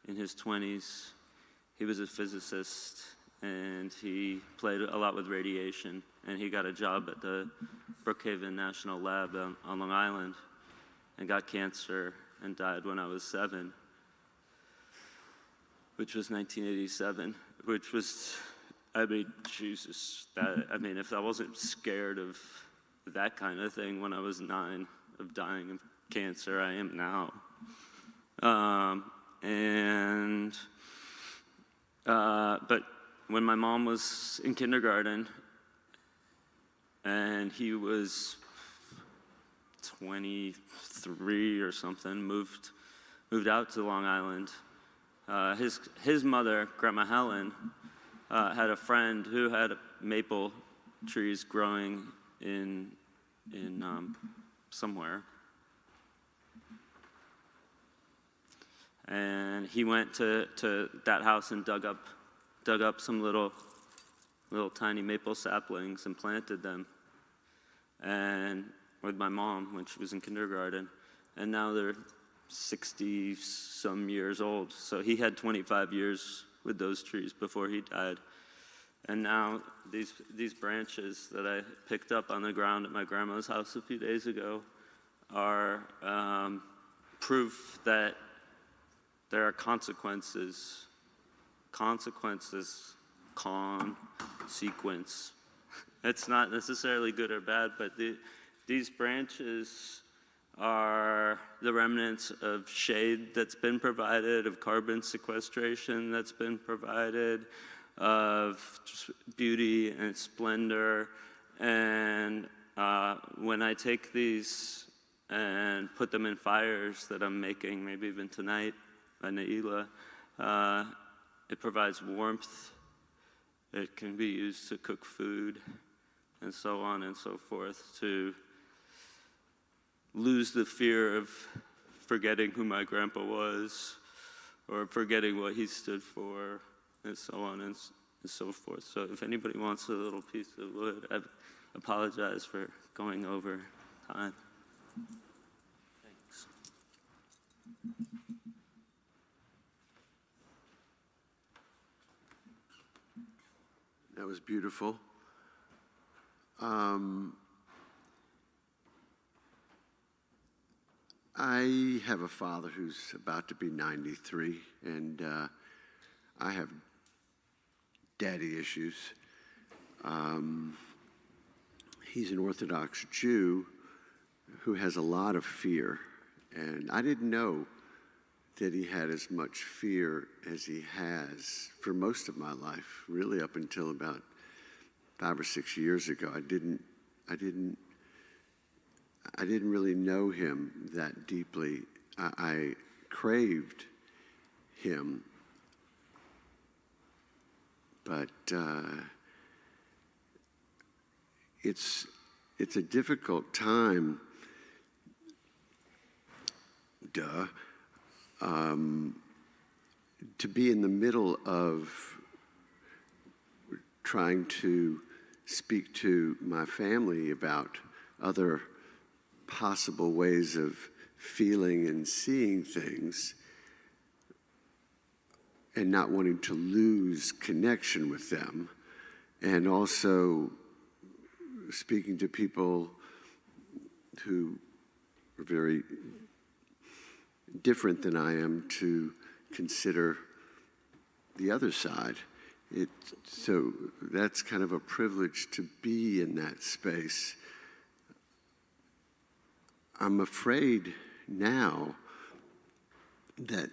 [SPEAKER 19] in his 20s, he was a physicist, and he played a lot with radiation, and he got a job at the Brookhaven National Lab on Long Island and got cancer and died when I was 7, which was 1987, which was, I mean, Jesus, if I wasn't scared of that kind of thing when I was 9, of dying of cancer, I am now. But when my mom was in kindergarten and he was 23 or something, moved out to Long Island. His mother, Grandma Helen, had a friend who had maple trees growing in somewhere. And he went to that house and dug up some little tiny maple saplings and planted them. And with my mom when she was in kindergarten. And now they're 60-some years old. So he had 25 years with those trees before he died. And now these branches that I picked up on the ground at my grandma's house a few days ago are proof that there are consequences, sequence. It's not necessarily good or bad, but these branches are the remnants of shade that's been provided, of carbon sequestration that's been provided, of beauty and splendor. And when I take these and put them in fires that I'm making, maybe even tonight, by Naila, it provides warmth. It can be used to cook food, and so on and so forth, to lose the fear of forgetting who my grandpa was, or forgetting what he stood for, and so on and so forth. So if anybody wants a little piece of wood, I apologize for going over time. Thanks.
[SPEAKER 20] That was beautiful. I have a father who's about to be 93, and I have daddy issues. He's an Orthodox Jew who has a lot of fear, and I didn't know that he had as much fear as he has for most of my life, really up until about 5 or 6 years ago. I didn't really know him that deeply. I craved him, but it's a difficult time, to be in the middle of trying to speak to my family about other possible ways of feeling and seeing things, and not wanting to lose connection with them, and also speaking to people who are very different than I am to consider the other side. So that's kind of a privilege to be in that space. I'm afraid now that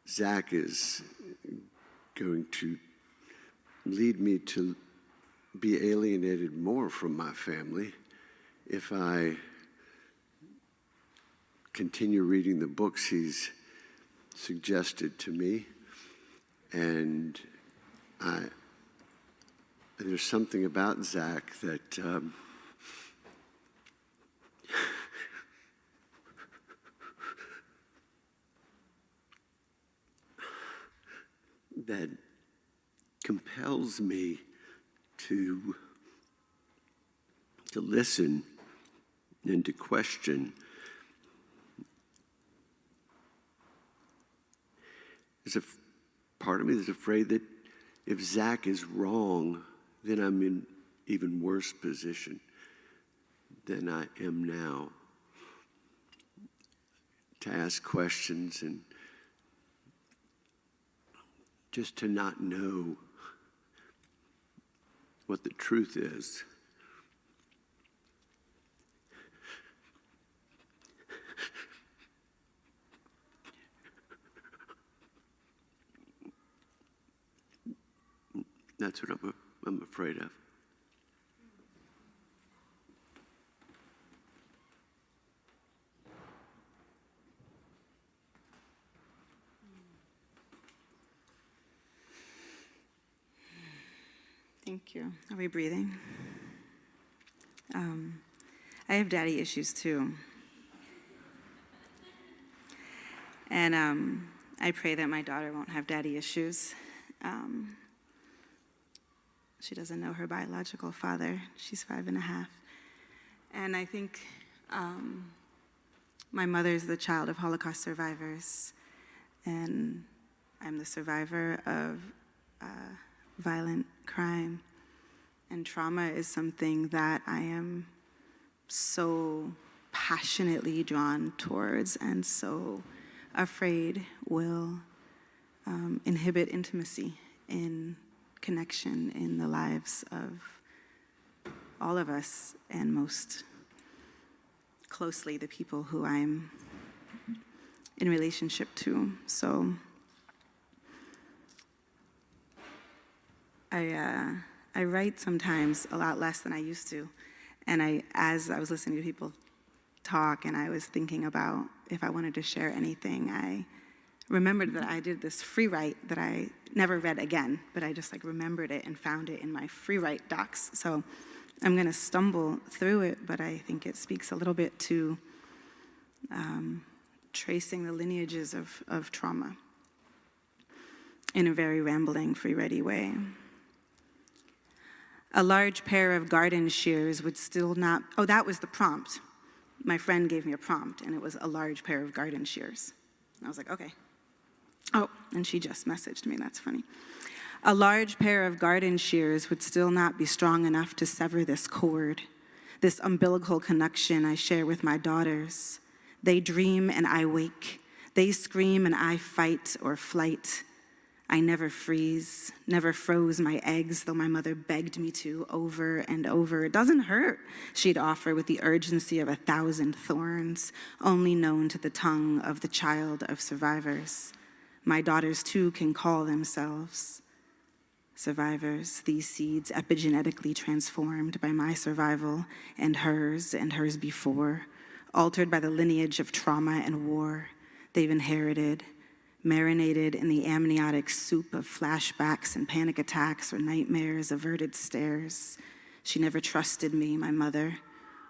[SPEAKER 20] Zach is going to lead me to be alienated more from my family if I continue reading the books he's suggested to me. And there's something about Zach that that compels me to listen and to question. There's a part of me that's afraid that if Zach is wrong, then I'm in even worse position than I am now to ask questions and just to not know what the truth is. That's what I'm afraid of.
[SPEAKER 21] Thank you. Are we breathing? I have daddy issues too. And I pray that my daughter won't have daddy issues. She doesn't know her biological father. She's 5.5. And I think my mother's the child of Holocaust survivors. And I'm the survivor of violent crime. And trauma is something that I am so passionately drawn towards and so afraid will inhibit intimacy in connection in the lives of all of us, and most closely the people who I'm in relationship to. So I write sometimes a lot less than I used to. And as I was listening to people talk and I was thinking about if I wanted to share anything, I remembered that I did this free write that I never read again, but I just remembered it and found it in my free write docs. So I'm gonna stumble through it, but I think it speaks a little bit to tracing the lineages of trauma in a very rambling, free-writey way. A large pair of garden shears would still not, oh, that was the prompt. My friend gave me a prompt, and it was a large pair of garden shears. And I was like, okay. Oh, and she just messaged me, that's funny. A large pair of garden shears would still not be strong enough to sever this cord, this umbilical connection I share with my daughters. They dream and I wake. They scream and I fight or flight. I never freeze, never froze my eggs, though my mother begged me to over and over. It doesn't hurt, she'd offer with the urgency of 1,000 thorns, only known to the tongue of the child of survivors. My daughters too can call themselves survivors, these seeds epigenetically transformed by my survival and hers before, altered by the lineage of trauma and war they've inherited, marinated in the amniotic soup of flashbacks and panic attacks or nightmares, averted stares. She never trusted me, my mother,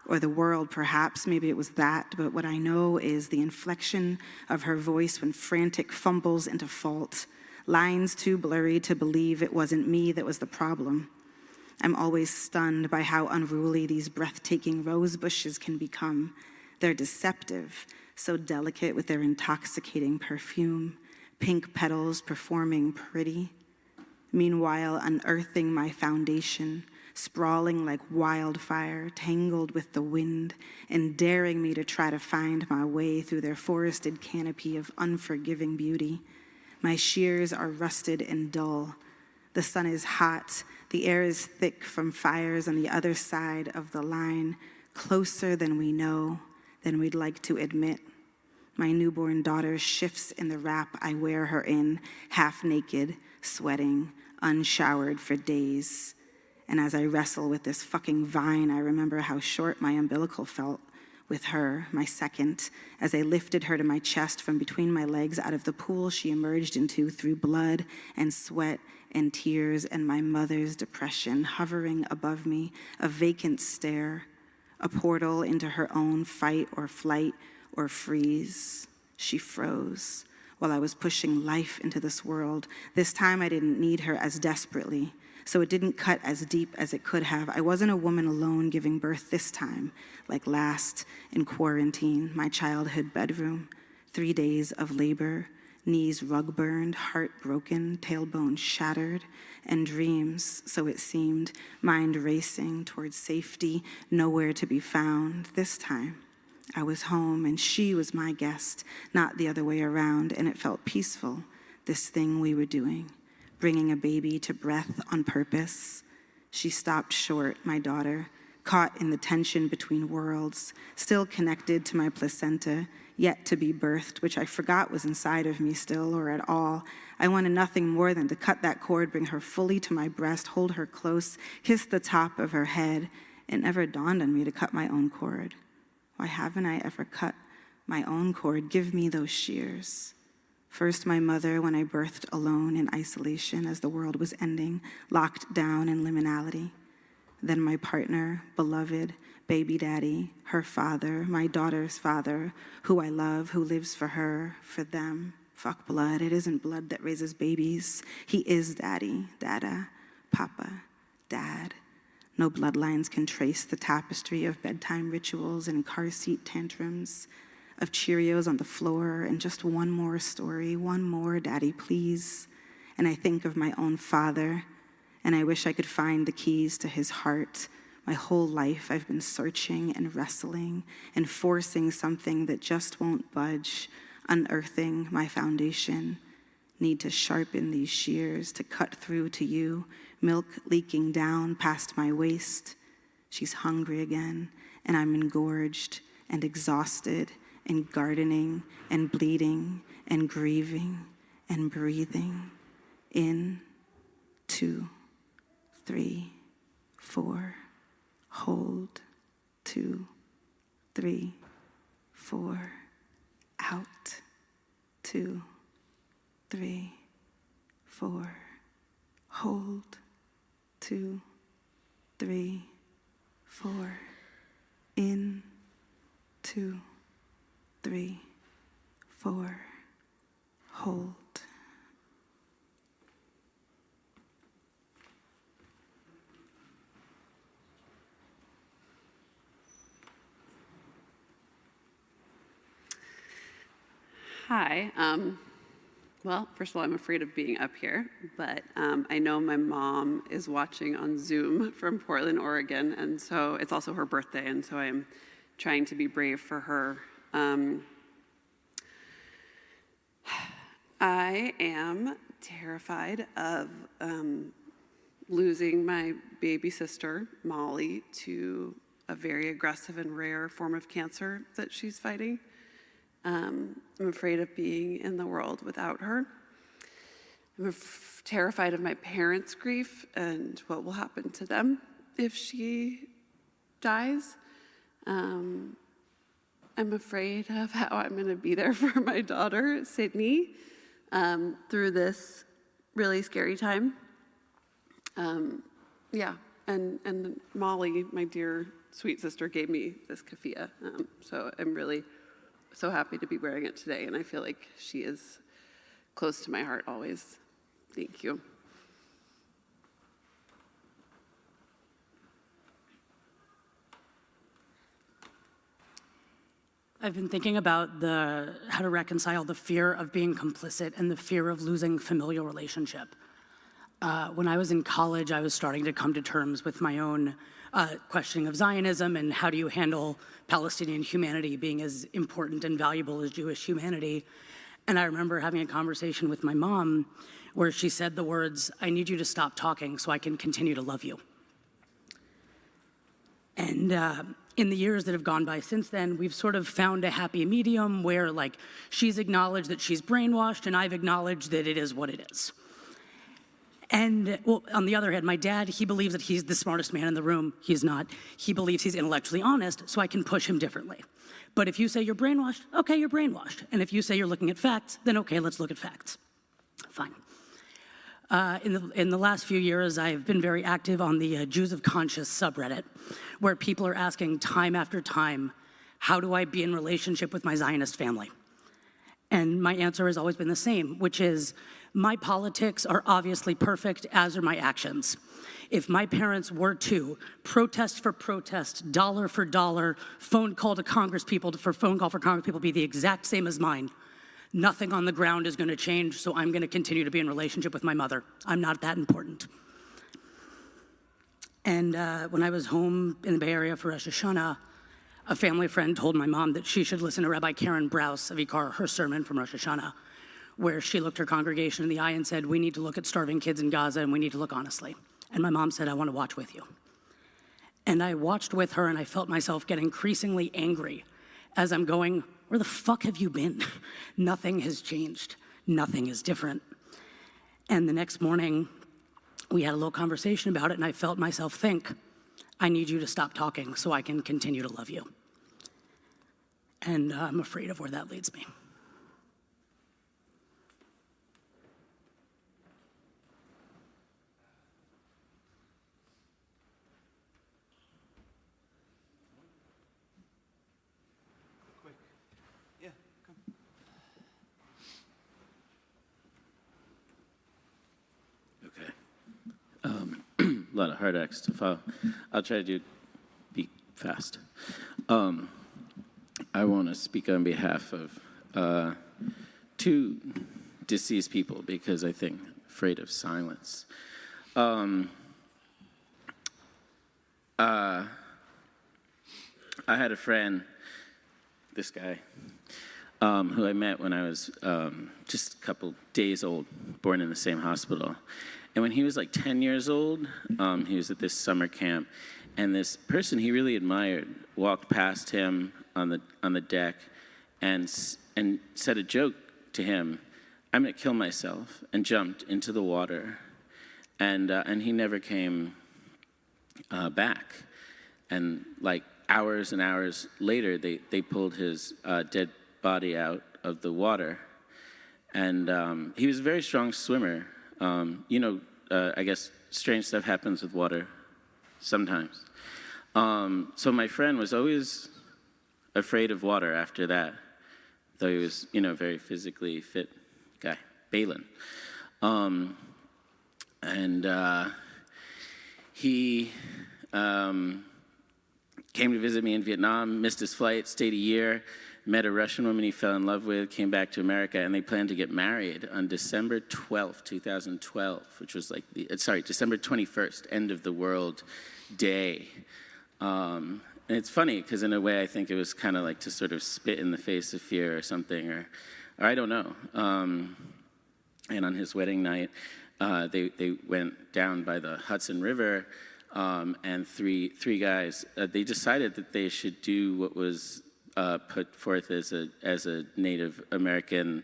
[SPEAKER 21] or the world perhaps, maybe it was that, but what I know is the inflection of her voice when frantic fumbles into fault, lines too blurry to believe it wasn't me that was the problem. I'm always stunned by how unruly these breathtaking rose bushes can become. They're deceptive, so delicate with their intoxicating perfume, pink petals performing pretty. Meanwhile, unearthing my foundation, sprawling like wildfire, tangled with the wind, and daring me to try to find my way through their forested canopy of unforgiving beauty. My shears are rusted and dull. The sun is hot. The air is thick from fires on the other side of the line, closer than we know, than we'd like to admit. My newborn daughter shifts in the wrap I wear her in, half naked, sweating, unshowered for days. And as I wrestle with this fucking vine, I remember how short my umbilical felt with her, my second, as I lifted her to my chest from between my legs out of the pool she emerged into through blood and sweat and tears and my mother's depression hovering above me, a vacant stare, a portal into her own fight or flight or freeze. She froze while I was pushing life into this world. This time I didn't need her as desperately, so it didn't cut as deep as it could have. I wasn't a woman alone giving birth this time, like last in quarantine, my childhood bedroom, 3 days of labor, knees rug burned, heart broken, tailbone shattered, and dreams, so it seemed, mind racing towards safety, nowhere to be found. This time, I was home and she was my guest, not the other way around, and it felt peaceful, this thing we were doing, bringing a baby to breath on purpose. She stopped short, my daughter, caught in the tension between worlds, still connected to my placenta, yet to be birthed, which I forgot was inside of me still or at all. I wanted nothing more than to cut that cord, bring her fully to my breast, hold her close, kiss the top of her head. It never dawned on me to cut my own cord. Why haven't I ever cut my own cord? Give me those shears. First, my mother, when I birthed alone in isolation as the world was ending, locked down in liminality. Then my partner, beloved, baby daddy, her father, my daughter's father, who I love, who lives for her, for them. Fuck blood. It isn't blood that raises babies. He is daddy, dada, papa, dad. No bloodlines can trace the tapestry of bedtime rituals and car seat tantrums, of Cheerios on the floor, and just one more story, one more, daddy, please. And I think of my own father, and I wish I could find the keys to his heart. My whole life I've been searching and wrestling and forcing something that just won't budge, unearthing my foundation. Need to sharpen these shears to cut through to you, milk leaking down past my waist. She's hungry again, and I'm engorged and exhausted and gardening and bleeding and grieving and breathing. In, 2, 3, 4. Hold, 2, 3, 4. Out, 2, 3, 4. Hold, 2, 3, 4. In, 2, 3, 4. Hold.
[SPEAKER 1] Hi. Well, first of all, I'm afraid of being up here, but I know my mom is watching on Zoom from Portland, Oregon, and so it's also her birthday, and so I'm trying to be brave for her. I am terrified of losing my baby sister, Molly, to a very aggressive and rare form of cancer that she's fighting. I'm afraid of being in the world without her. I'm terrified of my parents' grief and what will happen to them if she dies. I'm afraid of how I'm going to be there for my daughter, Sydney, through this really scary time. And Molly, my dear sweet sister, gave me this keffiyeh, so I'm really so happy to be wearing it today, and I feel like she is close to my heart always. Thank you.
[SPEAKER 5] I've been thinking about how to reconcile the fear of being complicit and the fear of losing familial relationship. When I was in college, I was starting to come to terms with my own questioning of Zionism and how do you handle Palestinian humanity being as important and valuable as Jewish humanity. And I remember having a conversation with my mom where she said the words, "I need you to stop talking so I can continue to love you." And in the years that have gone by since then, we've sort of found a happy medium where, like, she's acknowledged that she's brainwashed and I've acknowledged that it is what it is. And, well, on the other hand, my dad, he believes that he's the smartest man in the room. He's not. He believes he's intellectually honest, so I can push him differently. But if you say you're brainwashed, okay, you're brainwashed. And if you say you're looking at facts, then okay, let's look at facts. Fine. In the last few years, I've been very active on the Jews of Conscience subreddit, where people are asking time after time, how do I be in relationship with my Zionist family? And my answer has always been the same, which is, my politics are obviously perfect, as are my actions. If my parents were to protest for protest, dollar for dollar, phone call to Congress people for phone call for Congress people be the exact same as mine, nothing on the ground is going to change, so I'm going to continue to be in relationship with my mother. I'm not that important. And when I was home in the Bay Area for Rosh Hashanah, a family friend told my mom that she should listen to Rabbi Karen Brous of Ikar, her sermon from Rosh Hashanah, where she looked her congregation in the eye and said, we need to look at starving kids in Gaza and we need to look honestly. And my mom said, I want to watch with you. And I watched with her and I felt myself get increasingly angry as I'm going, where the fuck have you been? Nothing has changed. Nothing is different. And the next morning, we had a little conversation about it and I felt myself think, I need you to stop talking so I can continue to love you. And I'm afraid of where that leads me.
[SPEAKER 22] A lot of hard acts to follow. I'll try to be fast. I want to speak on behalf of two deceased people because I think afraid of silence. I had a friend, this guy, who I met when I was just a couple days old, born in the same hospital. And when he was like 10 years old, he was at this summer camp, and this person he really admired walked past him on the deck and said a joke to him, I'm gonna kill myself, and jumped into the water. And he never came back. And like hours and hours later, they pulled his dead body out of the water. And he was a very strong swimmer. I guess strange stuff happens with water sometimes. So my friend was always afraid of water after that, though he was, a very physically fit guy, Balin. He came to visit me in Vietnam, missed his flight, stayed a year, met a Russian woman he fell in love with, came back to America, and they planned to get married on December 12th, 2012, which was like December 21st, end of the world day. And it's funny, because in a way I think it was kind of like to sort of spit in the face of fear or something, or I don't know. And on his wedding night, they went down by the Hudson River, and three guys, they decided that they should do what was put forth as a Native American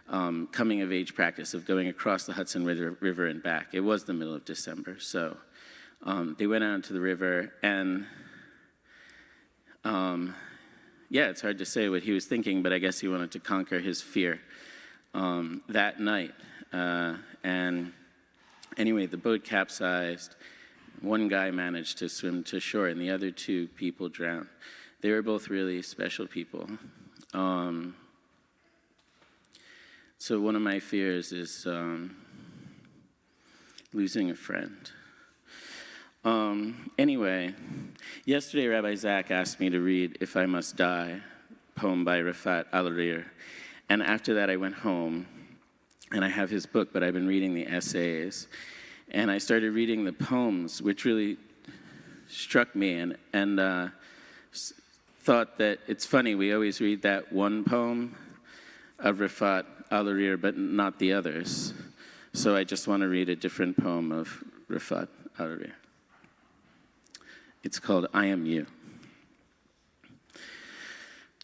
[SPEAKER 22] coming-of-age practice of going across the Hudson River and back. It was the middle of December, so they went out into the river, and it's hard to say what he was thinking, but I guess he wanted to conquer his fear that night. And anyway, the boat capsized. One guy managed to swim to shore, and the other two people drowned. They were both really special people. So one of my fears is losing a friend. Anyway, yesterday Rabbi Zach asked me to read If I Must Die, poem by Rafat Al-Rir. And after that I went home, and I have his book, but I've been reading the essays. And I started reading the poems, which really struck me, and thought that it's funny, we always read that one poem of Rafat Al-Rir, but not the others. So I just want to read a different poem of Rafat Al-Rir. It's called I Am You.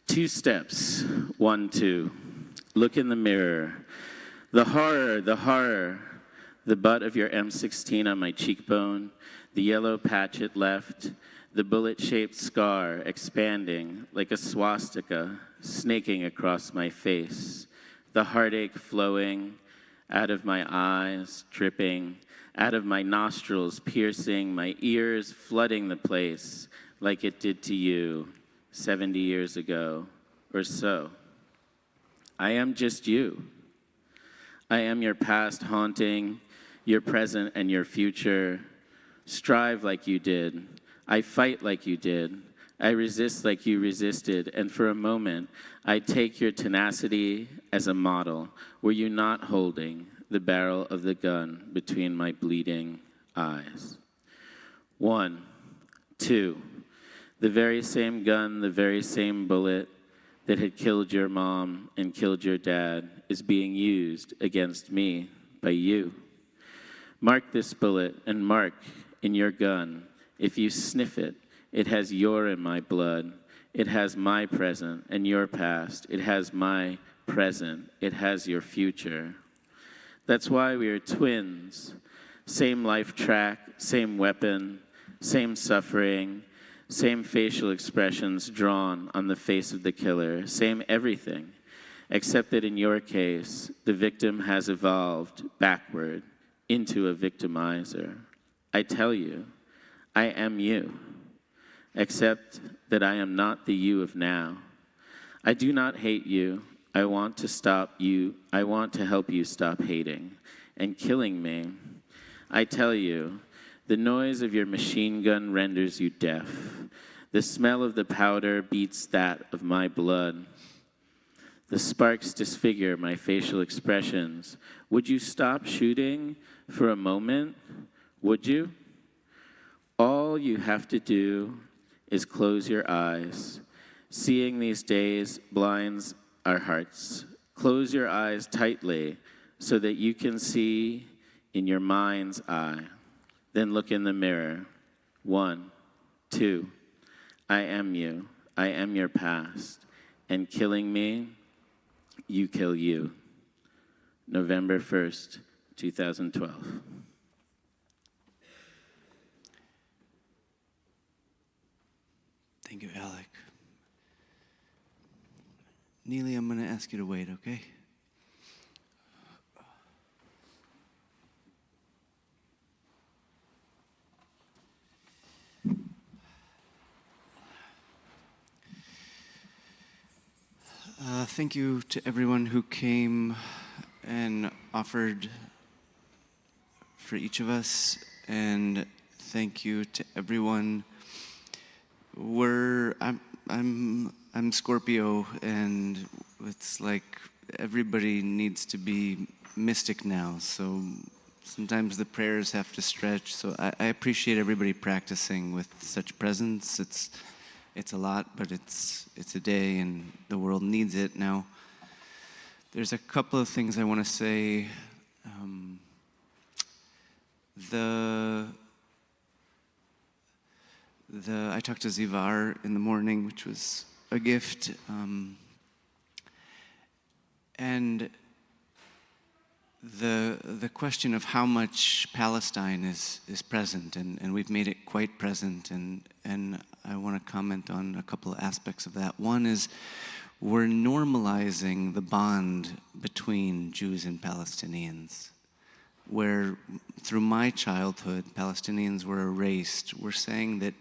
[SPEAKER 22] 2 steps, 1, 2. Look in the mirror. The horror, the butt of your M16 on my cheekbone, the yellow patch it left, the bullet-shaped scar expanding like a swastika snaking across my face, the heartache flowing out of my eyes, dripping, out of my nostrils piercing, my ears flooding the place like it did to you 70 years ago or so. I am just you. I am your past haunting, your present and your future. Strive like you did. I fight like you did. I resist like you resisted. And for a moment, I take your tenacity as a model. Were you not holding the barrel of the gun between my bleeding eyes? 1, 2. The very same gun, the very same bullet that had killed your mom and killed your dad is being used against me by you. Mark this bullet and mark in your gun. If you sniff it, it has your and my blood. It has my present and your past. It has my present. It has your future. That's why we are twins. Same life track, same weapon, same suffering, same facial expressions drawn on the face of the killer, same everything, except that in your case, the victim has evolved backward into a victimizer. I tell you, I am you, except that I am not the you of now. I do not hate you. I want to stop you. I want to help you stop hating and killing me. I tell you, the noise of your machine gun renders you deaf. The smell of the powder beats that of my blood. The sparks disfigure my facial expressions. Would you stop shooting for a moment? Would you? All you have to do is close your eyes. Seeing these days blinds our hearts. Close your eyes tightly so that you can see in your mind's eye. Then look in the mirror. 1, 2. I am you. I am your past. And killing me, you kill you. November 1st, 2012.
[SPEAKER 3] Thank you, Alec. Neely, I'm going to ask you to wait, okay? Thank you to everyone who came and offered for each of us, and thank you to everyone. I'm Scorpio, and it's like everybody needs to be mystic now, so sometimes the prayers have to stretch. So I appreciate everybody practicing with such presence. It's a lot, but it's a day, and the world needs it now. There's a couple of things I want to say. I talked to Zivar in the morning, which was a gift, and the question of how much Palestine is present, and we've made it quite present, and I want to comment on a couple of aspects of that. One is we're normalizing the bond between Jews and Palestinians, where through my childhood, Palestinians were erased. We're saying that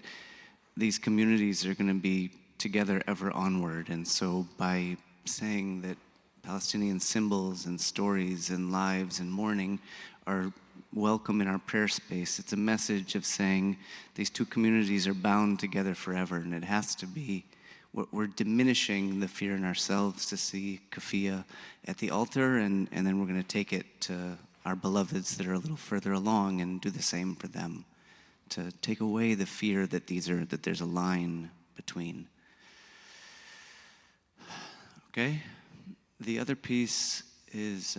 [SPEAKER 3] these communities are going to be together ever onward, and so by saying that Palestinian symbols and stories and lives and mourning are welcome in our prayer space. It's a message of saying these two communities are bound together forever, and it has to be. We're diminishing the fear in ourselves to see Kafia at the altar, and then we're going to take it to our beloveds that are a little further along and do the same for them, to take away the fear that there's a line between. Okay? The other piece is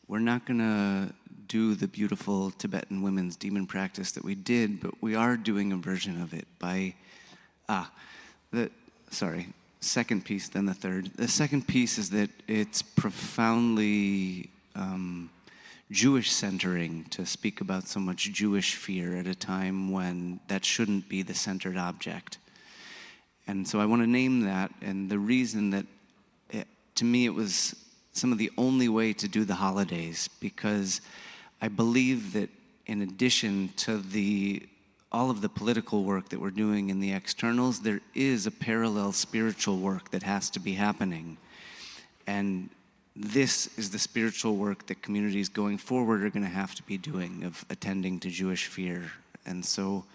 [SPEAKER 3] we're not going to do the beautiful Tibetan women's demon practice that we did, but we are doing a version of it by second piece, then the third. The second piece is that it's profoundly Jewish centering to speak about so much Jewish fear at a time when that shouldn't be the centered object. And so I want to name that, and the reason that to me it was some of the only way to do the holidays, because I believe that in addition to all of the political work that we're doing in the externals, there is a parallel spiritual work that has to be happening. And this is the spiritual work that communities going forward are going to have to be doing, of attending to Jewish fear. And so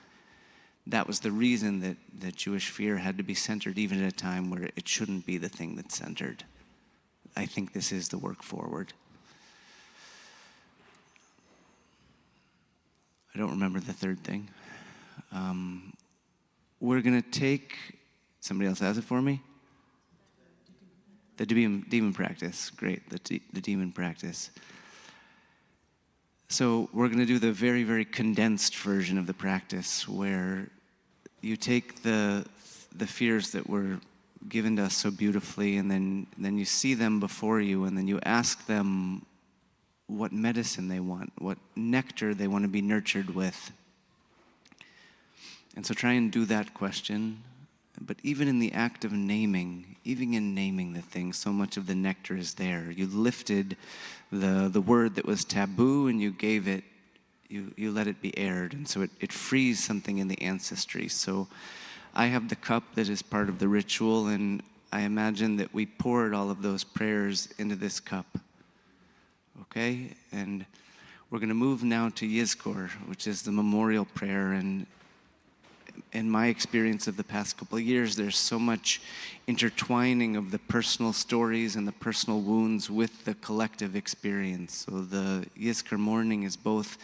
[SPEAKER 3] that was the reason that Jewish fear had to be centered even at a time where it shouldn't be the thing that's centered. I think this is the work forward. I don't remember the third thing. We're going to take, somebody else has it for me? The demon practice, great, the demon practice. So we're going to do the very, very condensed version of the practice, where you take the fears that were given to us so beautifully, and then you see them before you, and then you ask them what medicine they want, what nectar they want to be nurtured with. And so try and do that question. But even in the act of naming, even in naming the thing, so much of the nectar is there. You lifted the word that was taboo, and you gave it, you let it be aired. And so it frees something in the ancestry. So I have the cup that is part of the ritual, and I imagine that we poured all of those prayers into this cup. Okay? And we're going to move now to Yizkor, which is the memorial prayer. And in my experience of the past couple of years, there's so much intertwining of the personal stories and the personal wounds with the collective experience. So the Yizkor morning is both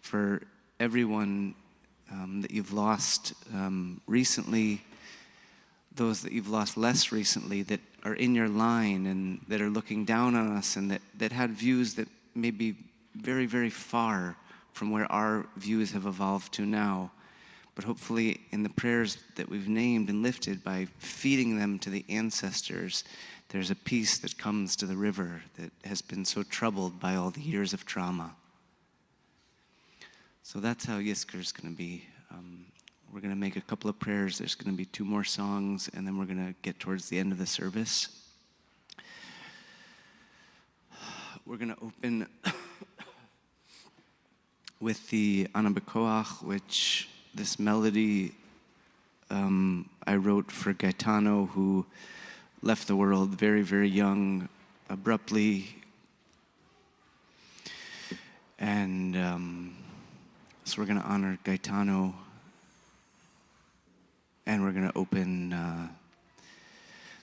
[SPEAKER 3] for everyone that you've lost recently, those that you've lost less recently, that are in your line and that are looking down on us, and that had views that may be very, very far from where our views have evolved to now. But hopefully in the prayers that we've named and lifted, by feeding them to the ancestors, there's a peace that comes to the river that has been so troubled by all the years of trauma. So that's how Yizkor is going to be. We're going to make a couple of prayers. There's going to be 2 more songs, and then we're going to get towards the end of the service. We're going to open with the Anabekoach, which this melody I wrote for Gaetano, who left the world very, very young, abruptly. And so we're going to honor Gaetano, and we're going to open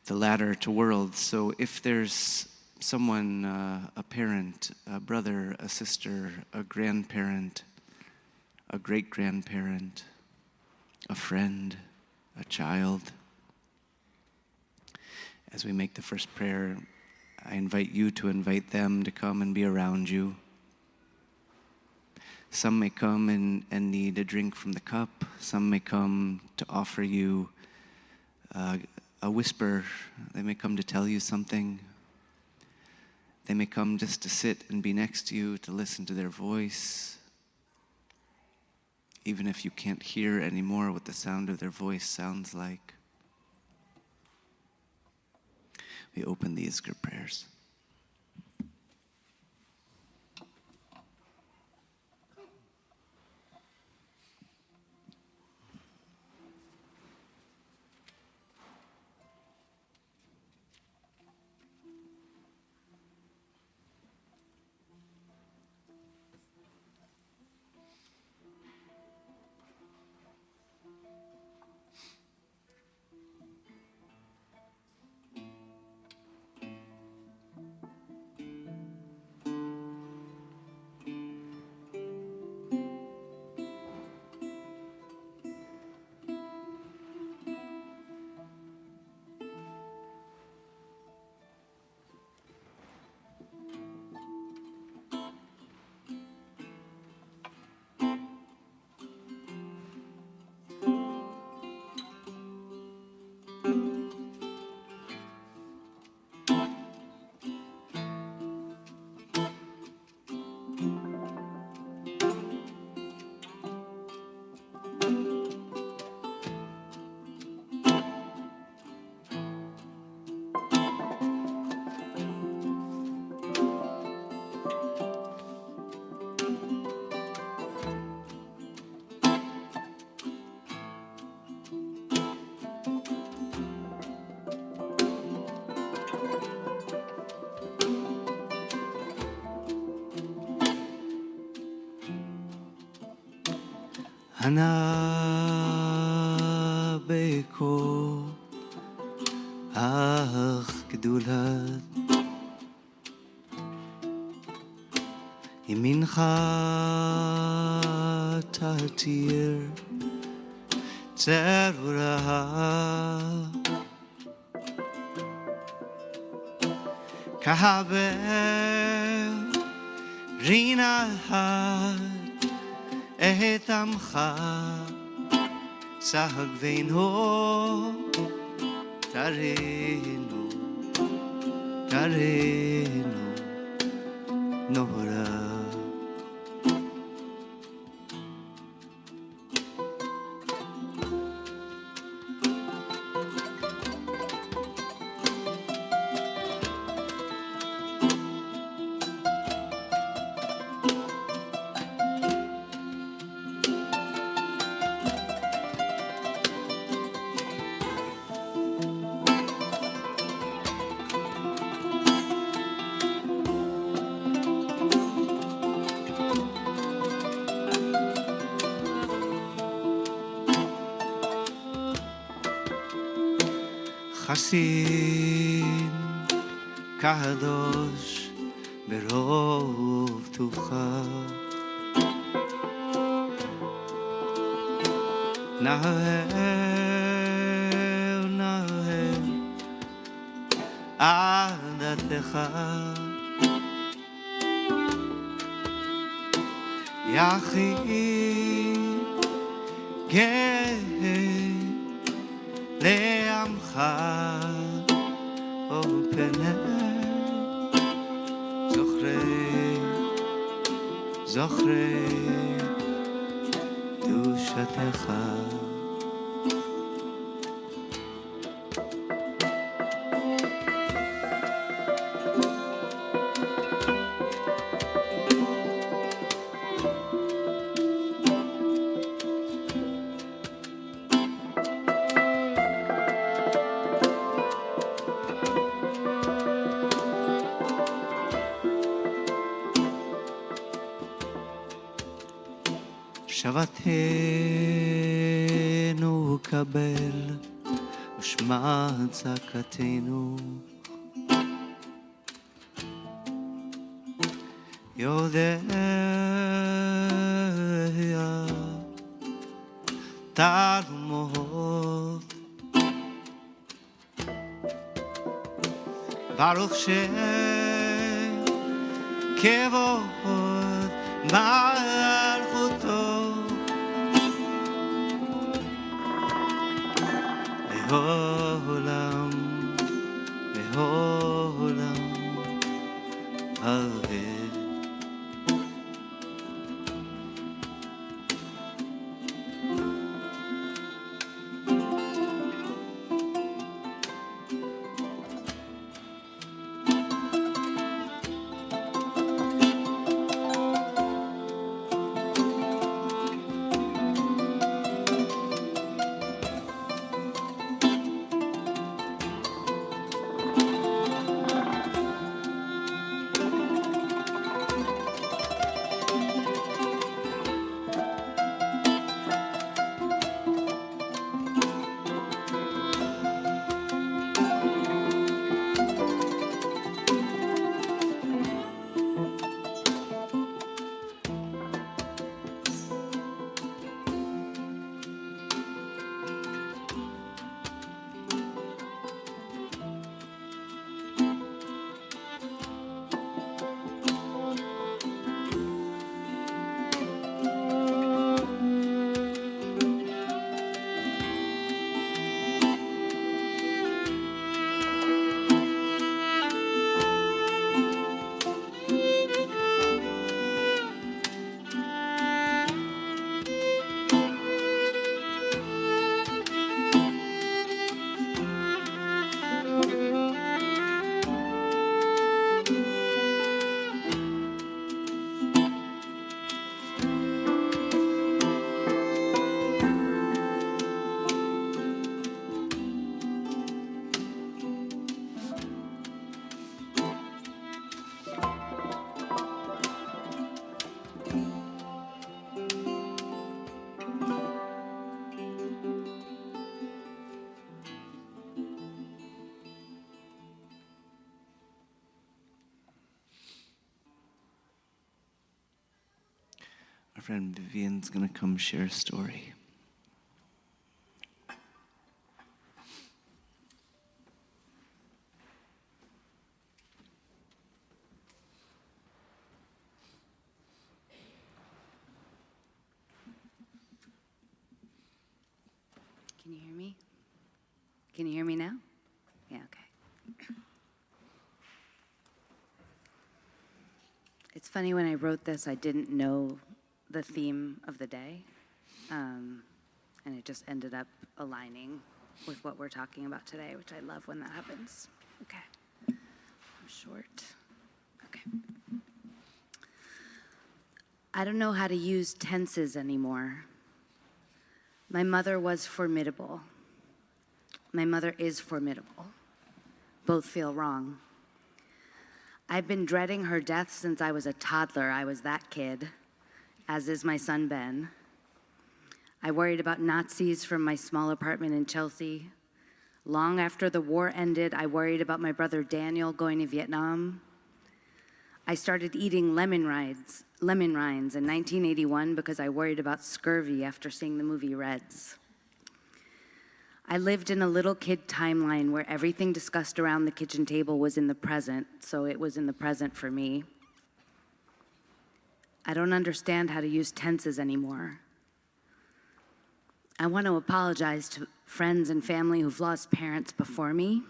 [SPEAKER 3] the ladder to worlds. So if there's someone, a parent, a brother, a sister, a grandparent, a great-grandparent, a friend, a child, as we make the first prayer, I invite you to invite them to come and be around you. Some may come and need a drink from the cup. Some may come to offer you a whisper. They may come to tell you something. They may come just to sit and be next to you, to listen to their voice. Even if you can't hear anymore what the sound of their voice sounds like. We open the Yizkor prayers.
[SPEAKER 11] hana beko ach gedulat yamincha tatir tzerura kahaber rina et amcha sahagveinu tarenu tarenu nora Chasin kadosh berov tucha naher naher adatecha yachid geh le'amcha זוכרי קדושתך שוותנו קבל ושמע צעקתנו יודע תרומות ברוך שכבוד מלכותו לעולם לעולם אמן.
[SPEAKER 3] friend Vivian's going to come share a story.
[SPEAKER 4] Can you hear me? Can you hear me now? Yeah, okay. It's funny, when I wrote this, I didn't know the theme of the day, and it just ended up aligning with what we're talking about today, which I love when that happens. Okay, I'm short. Okay. I don't know how to use tenses anymore. My mother was formidable. My mother is formidable. Both feel wrong. I've been dreading her death since I was a toddler. I was that kid, as is my son Ben. I worried about Nazis from my small apartment in Chelsea. Long after the war ended, I worried about my brother Daniel going to Vietnam. I started eating lemon rinds in 1981 because I worried about scurvy after seeing the movie Reds. I lived in a little kid timeline where everything discussed around the kitchen table was in the present, so it was in the present for me. I don't understand how to use tenses anymore. I want to apologize to friends and family who've lost parents before me.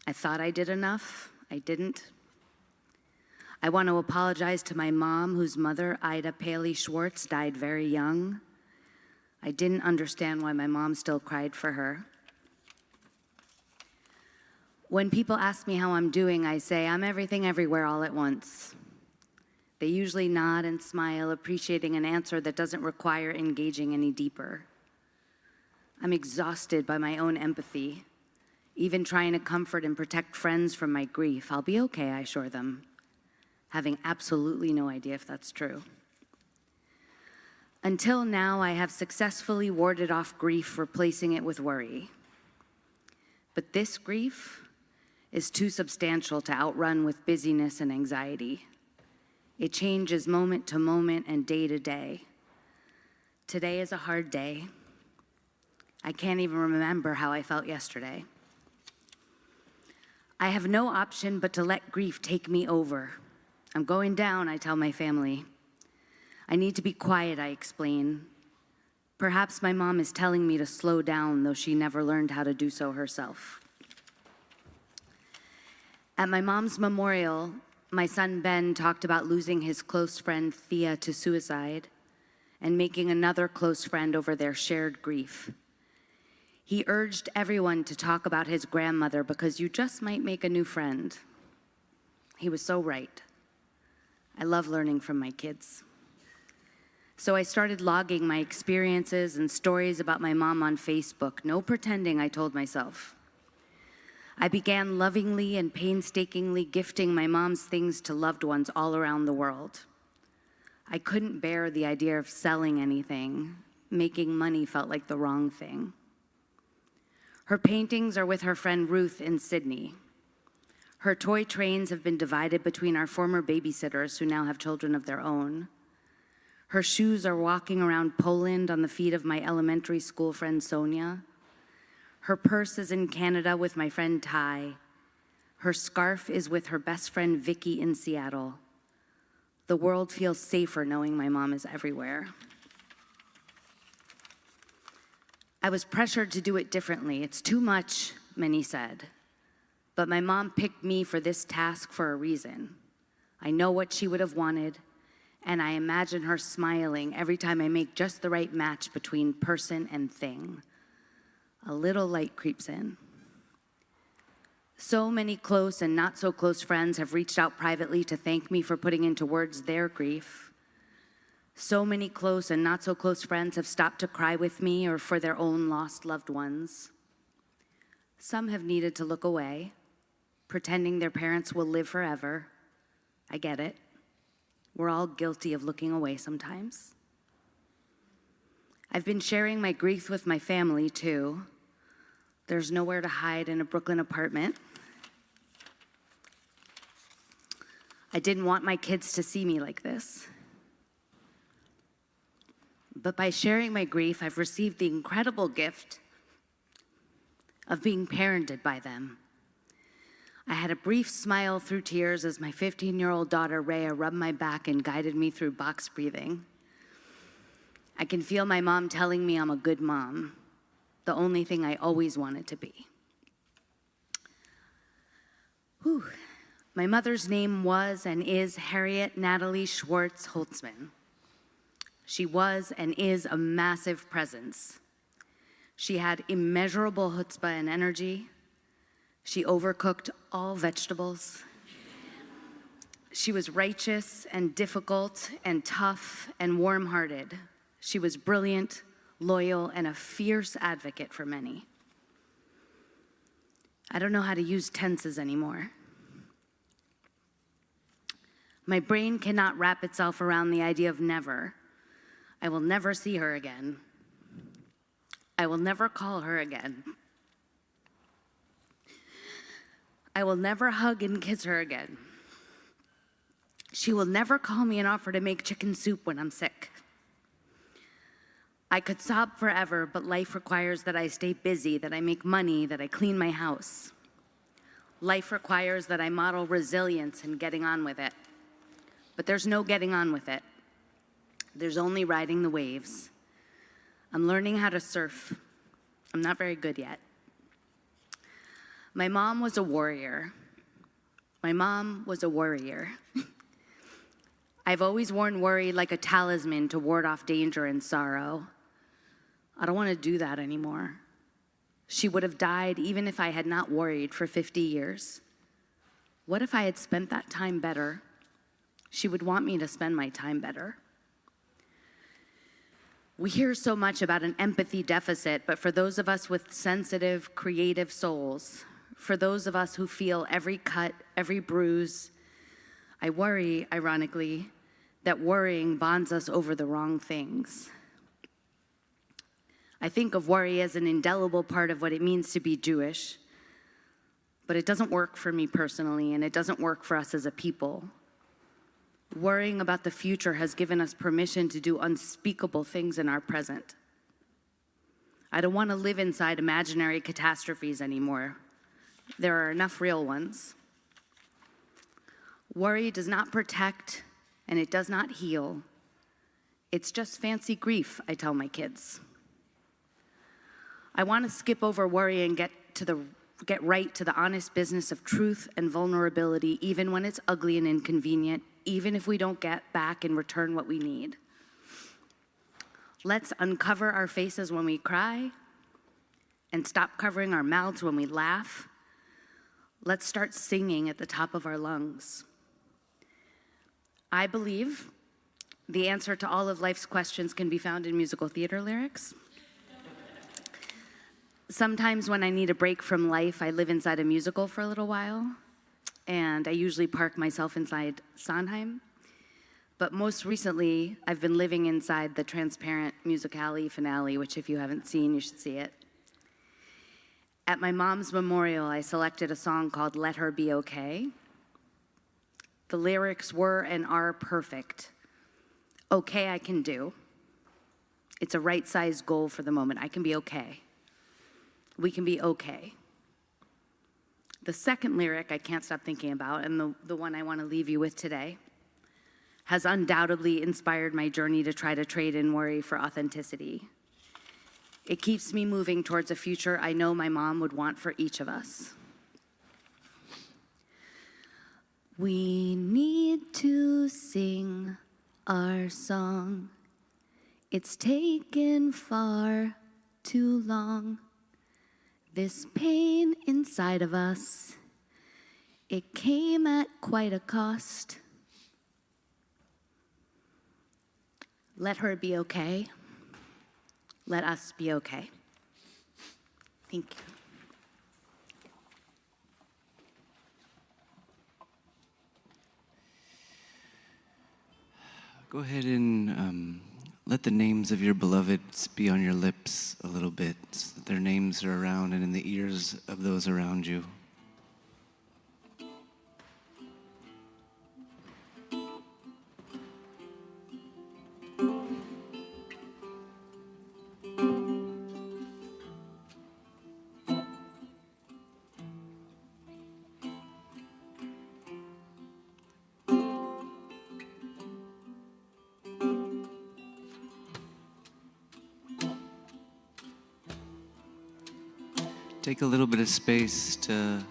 [SPEAKER 4] I thought I did enough. I didn't. I want to apologize to my mom, whose mother, Ida Paley Schwartz, died very young. I didn't understand why my mom still cried for her. When people ask me how I'm doing, I say, I'm everything everywhere all at once. They usually nod and smile, appreciating an answer that doesn't require engaging any deeper. I'm exhausted by my own empathy, even trying to comfort and protect friends from my grief. I'll be okay, I assure them, having absolutely no idea if that's true. Until now, I have successfully warded off grief, replacing it with worry. But this grief is too substantial to outrun with busyness and anxiety. It changes moment to moment and day to day. Today is a hard day. I can't even remember how I felt yesterday. I have no option but to let grief take me over. I'm going down, I tell my family. I need to be quiet, I explain. Perhaps my mom is telling me to slow down, though she never learned how to do so herself. At my mom's memorial, my son Ben talked about losing his close friend Thea to suicide and making another close friend over their shared grief. He urged everyone to talk about his grandmother because you just might make a new friend. He was so right. I love learning from my kids. So I started logging my experiences and stories about my mom on Facebook. No pretending, I told myself. I began lovingly and painstakingly gifting my mom's things to loved ones all around the world. I couldn't bear the idea of selling anything. Making money felt like the wrong thing. Her paintings are with her friend Ruth in Sydney. Her toy trains have been divided between our former babysitters who now have children of their own. Her shoes are walking around Poland on the feet of my elementary school friend Sonia. Her purse is in Canada with my friend Ty. Her scarf is with her best friend Vicky in Seattle. The world feels safer knowing my mom is everywhere. I was pressured to do it differently. It's too much, many said. But my mom picked me for this task for a reason. I know what she would have wanted, and I imagine her smiling every time I make just the right match between person and thing. A little light creeps in. So many close and not so close friends have reached out privately to thank me for putting into words their grief. So many close and not so close friends have stopped to cry with me or for their own lost loved ones. Some have needed to look away, pretending their parents will live forever. I get it. We're all guilty of looking away sometimes. I've been sharing my grief with my family, too. There's nowhere to hide in a Brooklyn apartment. I didn't want my kids to see me like this. But by sharing my grief, I've received the incredible gift of being parented by them. I had a brief smile through tears as my 15-year-old daughter, Rhea, rubbed my back and guided me through box breathing. I can feel my mom telling me I'm a good mom, the only thing I always wanted to be. Whew. My mother's name was and is Harriet Natalie Schwartz Holtzman. She was and is a massive presence. She had immeasurable chutzpah and energy. She overcooked all vegetables. She was righteous and difficult and tough and warm-hearted. She was brilliant, loyal, and a fierce advocate for many. I don't know how to use tenses anymore. My brain cannot wrap itself around the idea of never. I will never see her again. I will never call her again. I will never hug and kiss her again. She will never call me and offer to make chicken soup when I'm sick. I could sob forever, but life requires that I stay busy, that I make money, that I clean my house. Life requires that I model resilience and getting on with it. But there's no getting on with it. There's only riding the waves. I'm learning how to surf. I'm not very good yet. My mom was a warrior. My mom was a worrier. I've always worn worry like a talisman to ward off danger and sorrow. I don't want to do that anymore. She would have died even if I had not worried for 50 years. What if I had spent that time better? She would want me to spend my time better. We hear so much about an empathy deficit, but for those of us with sensitive, creative souls, for those of us who feel every cut, every bruise, I worry, ironically, that worrying bonds us over the wrong things. I think of worry as an indelible part of what it means to be Jewish, but it doesn't work for me personally, and it doesn't work for us as a people. Worrying about the future has given us permission to do unspeakable things in our present. I don't want to live inside imaginary catastrophes anymore. There are enough real ones. Worry does not protect, and it does not heal. It's just fancy grief, I tell my kids. I want to skip over worry and get right to the honest business of truth and vulnerability, even when it's ugly and inconvenient, even if we don't get back in return what we need. Let's uncover our faces when we cry and stop covering our mouths when we laugh. Let's start singing at the top of our lungs. I believe the answer to all of life's questions can be found in musical theater lyrics. Sometimes when I need a break from life, I live inside a musical for a little while, and I usually park myself inside Sondheim. But most recently, I've been living inside the Transparent Musicale finale, which if you haven't seen, you should see it. At my mom's memorial, I selected a song called Let Her Be Okay. The lyrics were and are perfect. Okay, I can do. It's a right-sized goal for the moment. I can be okay. We can be okay. The second lyric I can't stop thinking about, and the one I want to leave you with today, has undoubtedly inspired my journey to try to trade in worry for authenticity. It keeps me moving towards a future I know my mom would want for each of us. We need to sing our song. It's taken far too long. This pain inside of us, it came at quite a cost. Let her be okay. Let us be okay. Thank you.
[SPEAKER 3] Go ahead and let the names of your beloveds be on your lips a little bit, so that their names are around and in the ears of those around you. take a little bit of space to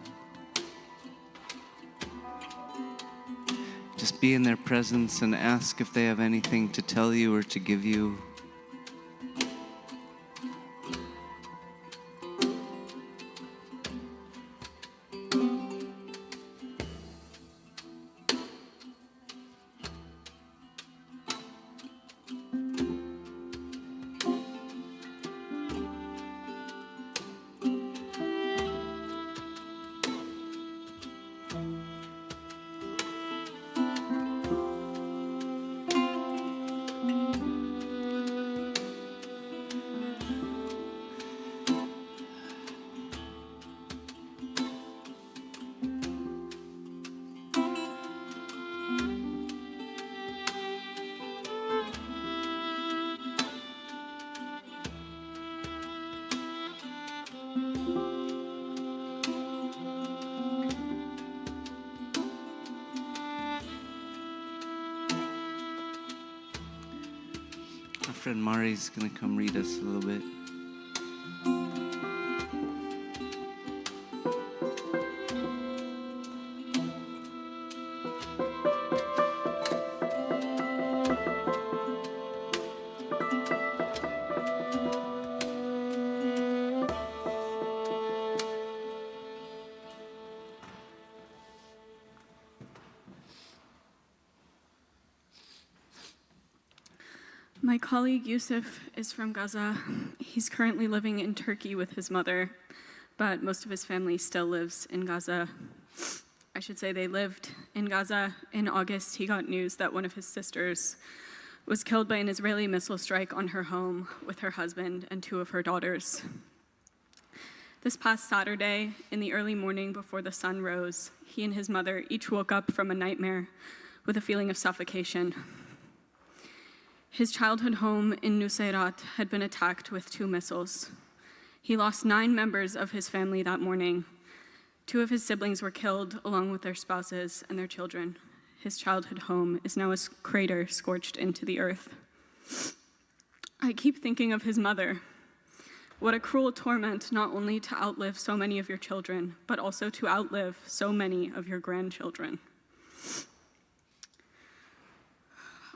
[SPEAKER 3] just be in their presence and ask if they have anything to tell you or to give you. Our friend Mari's going to come read us a little bit.
[SPEAKER 6] My colleague Yusuf is from Gaza. He's currently living in Turkey with his mother, but most of his family still lives in Gaza. I should say they lived in Gaza. In August, he got news that one of his sisters was killed by an Israeli missile strike on her home with her husband and 2 of her daughters. This past Saturday, in the early morning before the sun rose, he and his mother each woke up from a nightmare with a feeling of suffocation. His childhood home in Nusayrat had been attacked with 2 missiles. He lost 9 members of his family that morning. 2 of his siblings were killed along with their spouses and their children. His childhood home is now a crater scorched into the earth. I keep thinking of his mother. What a cruel torment not only to outlive so many of your children, but also to outlive so many of your grandchildren.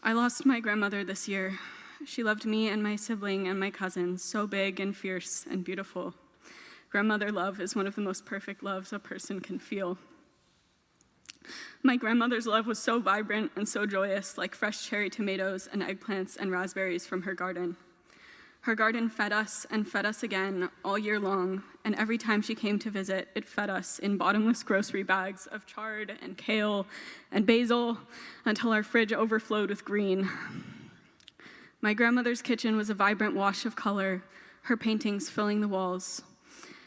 [SPEAKER 6] I lost my grandmother this year. She loved me and my sibling and my cousins, so big and fierce and beautiful. Grandmother love is one of the most perfect loves a person can feel. My grandmother's love was so vibrant and so joyous, like fresh cherry tomatoes and eggplants and raspberries from her garden. Her garden fed us and fed us again all year long, and every time she came to visit, it fed us in bottomless grocery bags of chard and kale and basil until our fridge overflowed with green. My grandmother's kitchen was a vibrant wash of color, her paintings filling the walls.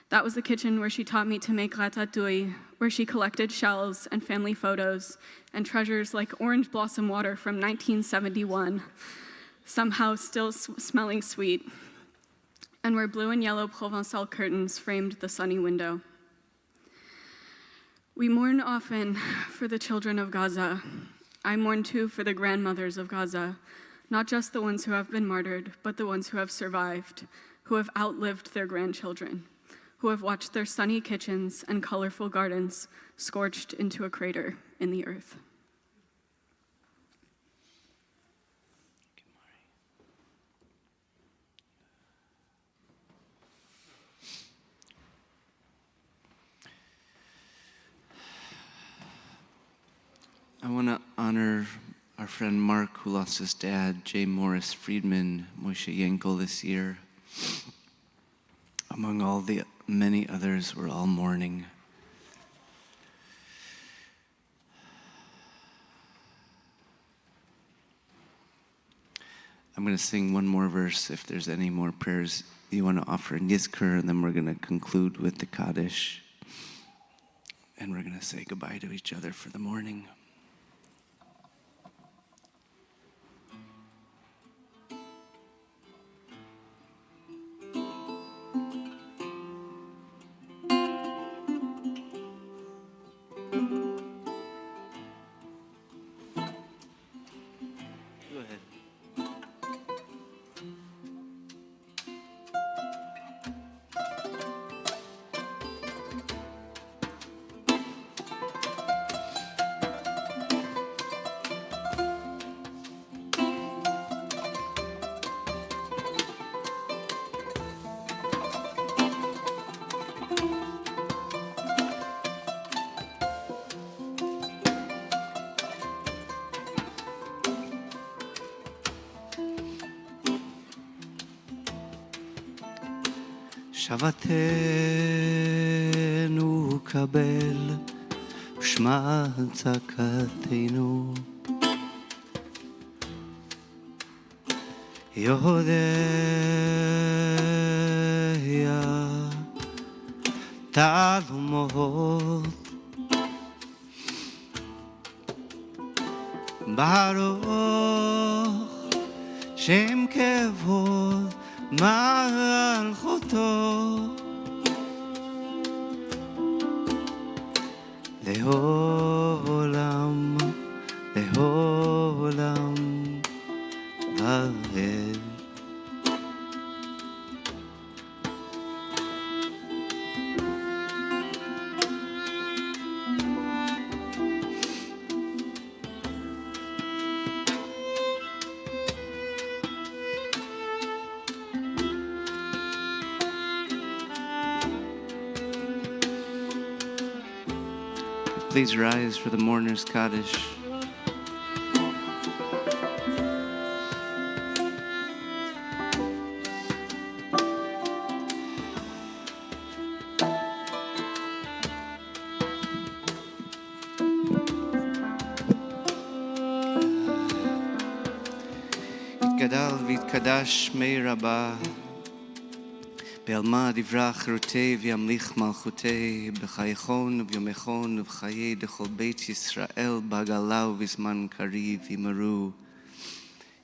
[SPEAKER 6] That was the kitchen where she taught me to make ratatouille, where she collected shells and family photos and treasures like orange blossom water from 1971. Somehow still smelling sweet, and where blue and yellow Provençal curtains framed the sunny window. We mourn often for the children of Gaza. I mourn too for the grandmothers of Gaza, not just the ones who have been martyred, but the ones who have survived, who have outlived their grandchildren, who have watched their sunny kitchens and colorful gardens scorched into a crater in the earth.
[SPEAKER 3] I want to honor our friend Mark, who lost his dad, J. Morris Friedman, Moshe Yankel, this year. Among all the many others, we're all mourning. I'm going to sing one more verse if there's any more prayers you want to offer in Yizkor, and then we're going to conclude with the Kaddish. And we're going to say goodbye to each other for the morning. שבתנו קבל ושמע צעקתנו. יודע תעלומות ברוך שם כבוד מלכותו לעולם לעולם ועד. Please rise for the mourner's Kaddish. יתגדל ויתקדש שמי רבה בעלמא דברה חירותי וימליך מלכותי בחייכון וביומכון ובחיי דכל בית ישראל בעגלה ובזמן קריב ימרו.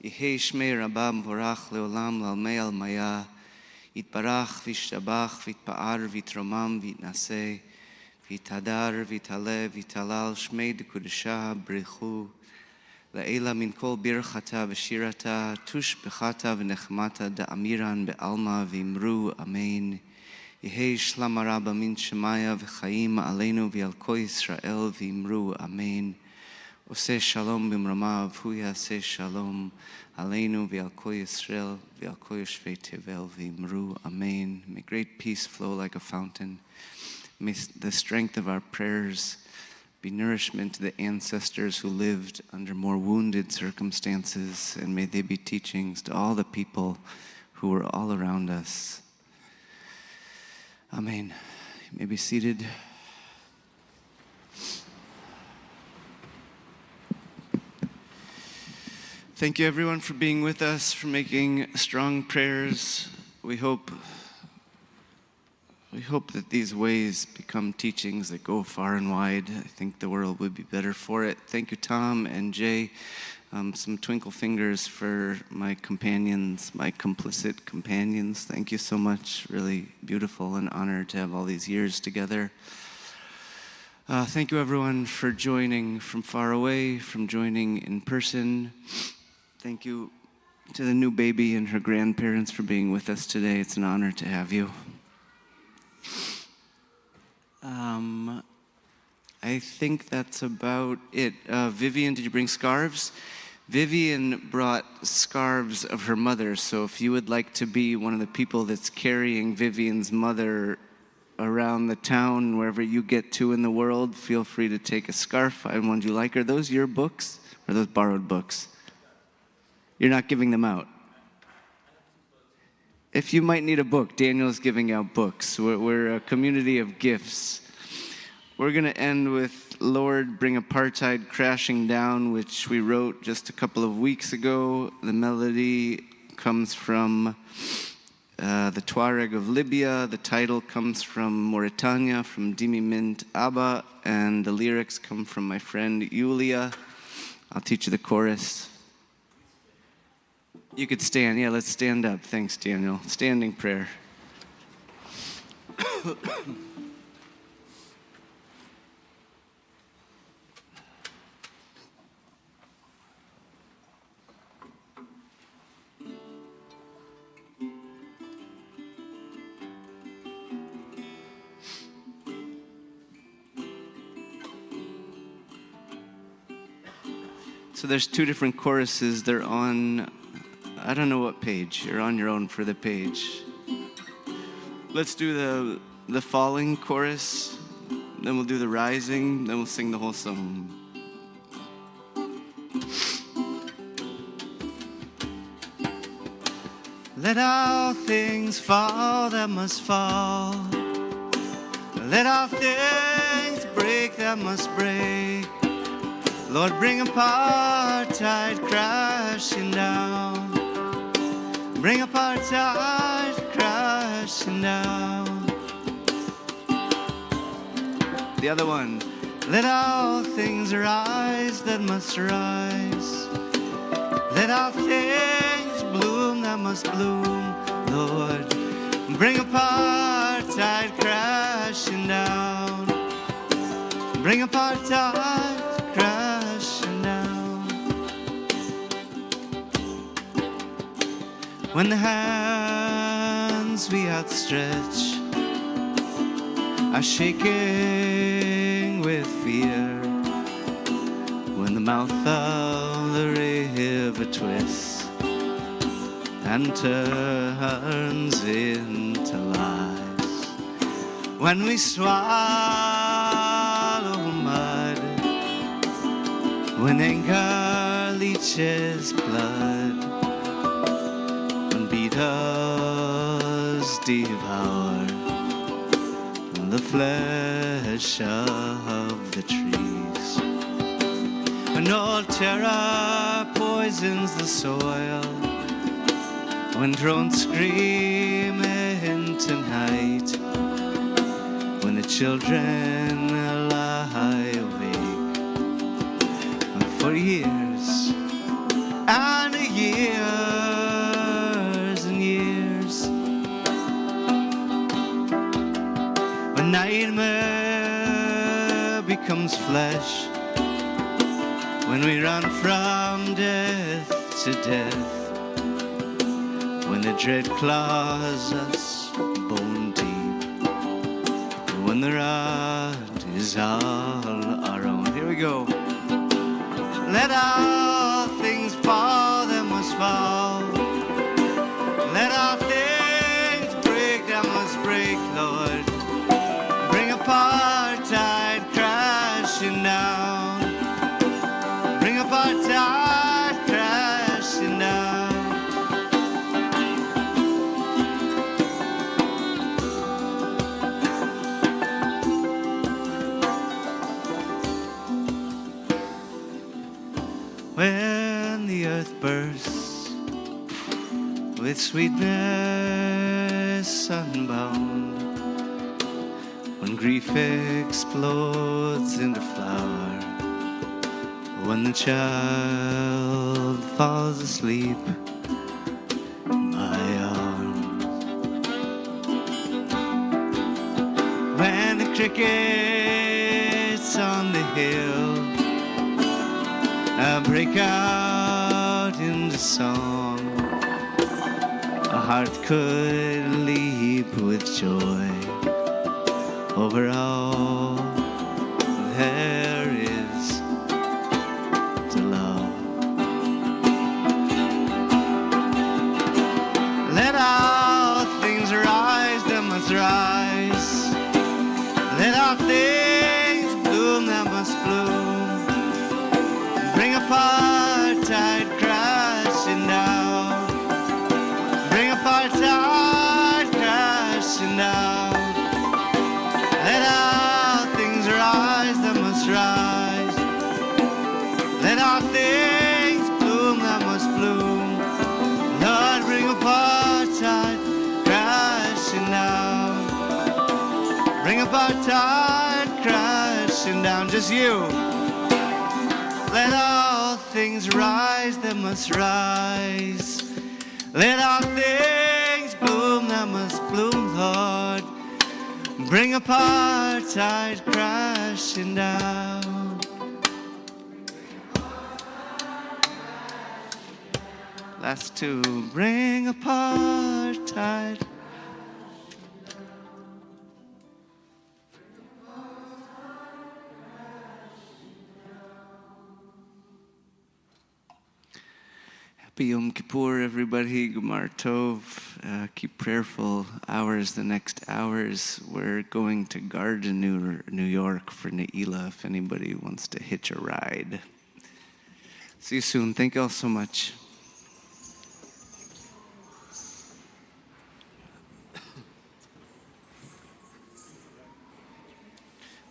[SPEAKER 3] יהי שמי רבה מבורך לעולם לעלמי עלמיה, יתברך וישתבח ויתפאר ויתרומם ויתנשא ויתהדר ויתעלה ויתהלל שמי דקודשה ברכו לעילה מן כל ברכתה ושירתה תושבחתה ונחמתה דאמירן בעלמא ואמרו אמן. יהי שלמה רבה מן שמיה וחיים עלינו ועל כל ישראל ואמרו אמן. עושה שלום במרומיו הוא יעשה שלום עלינו ועל כל ישראל ועל כל יושבי תבל ואמרו amen. May great peace flow like a fountain. May the strength of our prayers be nourishment to the ancestors who lived under more wounded circumstances, and may they be teachings to all the people who were all around us. Amen. You may be seated. Thank you, everyone, for being with us, for making strong prayers. We hope that these ways become teachings that go far and wide. I think the world would be better for it. Thank you, Tom and Jay. Some twinkle fingers for my companions, my complicit companions. Thank you so much. Really beautiful and honored to have all these years together. Thank you, everyone, for joining from far away, from joining in person. Thank you to the new baby and her grandparents for being with us today. It's an honor to have you. I think that's about it. Vivian, did you bring scarves? Vivian brought scarves of her mother, so if you would like to be one of the people that's carrying Vivian's mother around the town, wherever you get to in the world, feel free to take a scarf. Find one you like. Are those your books or are those borrowed books? You're not giving them out. If you might need a book, Daniel's giving out books. We're a community of gifts. We're going to end with Lord, Bring Apartheid Crashing Down, which we wrote just a couple of weeks ago. The melody comes from the Tuareg of Libya. The title comes from Mauritania, from Dimi Mint Abba, and the lyrics come from my friend Yulia. I'll teach you the chorus. You could stand. Yeah, let's stand up. Thanks, Daniel. Standing prayer. So there's two different choruses. They're on, I don't know what page. You're on your own for the page. Let's do the falling chorus, then we'll do the rising, then we'll sing the whole song. Let all things fall that must fall. Let all things break that must break. Lord, bring apartheid crashing down. Bring apartheid crashing down. The other one. Let all things rise that must rise. Let all things bloom that must bloom. Lord, bring apartheid crashing down. Bring apartheid crashing down. When the hands we outstretch are shaking with fear, when the mouth of the river twists and turns into lies, when we swallow mud, when anger leaches blood, when beetles devour the flesh of the trees, when old terror poisons the soil, when drones scream into night, when the children lie awake for years and years and years, when nightmare becomes flesh, when we run from death to death, when the dread claws us bone deep, when the rod is all our own. Here we go. Let all things fall that must fall. Let all things break that must break, Lord. Bring apartheid crashing down. Bring apartheid crashing down. When the earth bursts with sweetness unbound, when grief explodes into flower, when the child falls asleep in my arms, when the crickets on the hill break out into song, a heart could leap with joy over all there is to love. Let all things rise that must rise. Let all things bloom that must bloom. Bring apartheid crashing down. Bring apartheid crashing down. Let all things rise that must rise. Let all things bloom that must bloom. Lord, bring apartheid crashing down. Bring apartheid crashing down. Just you. Let all things rise that must rise. Let all things bloom that must bloom, Lord. Bring apartheid crashing down. Last two. Bring apartheid. Happy Yom Kippur, everybody. Gumar Tov. Keep prayerful hours the next hours. We're going to Garden, New York for Ne'ilah if anybody wants to hitch a ride. See you soon. Thank you all so much.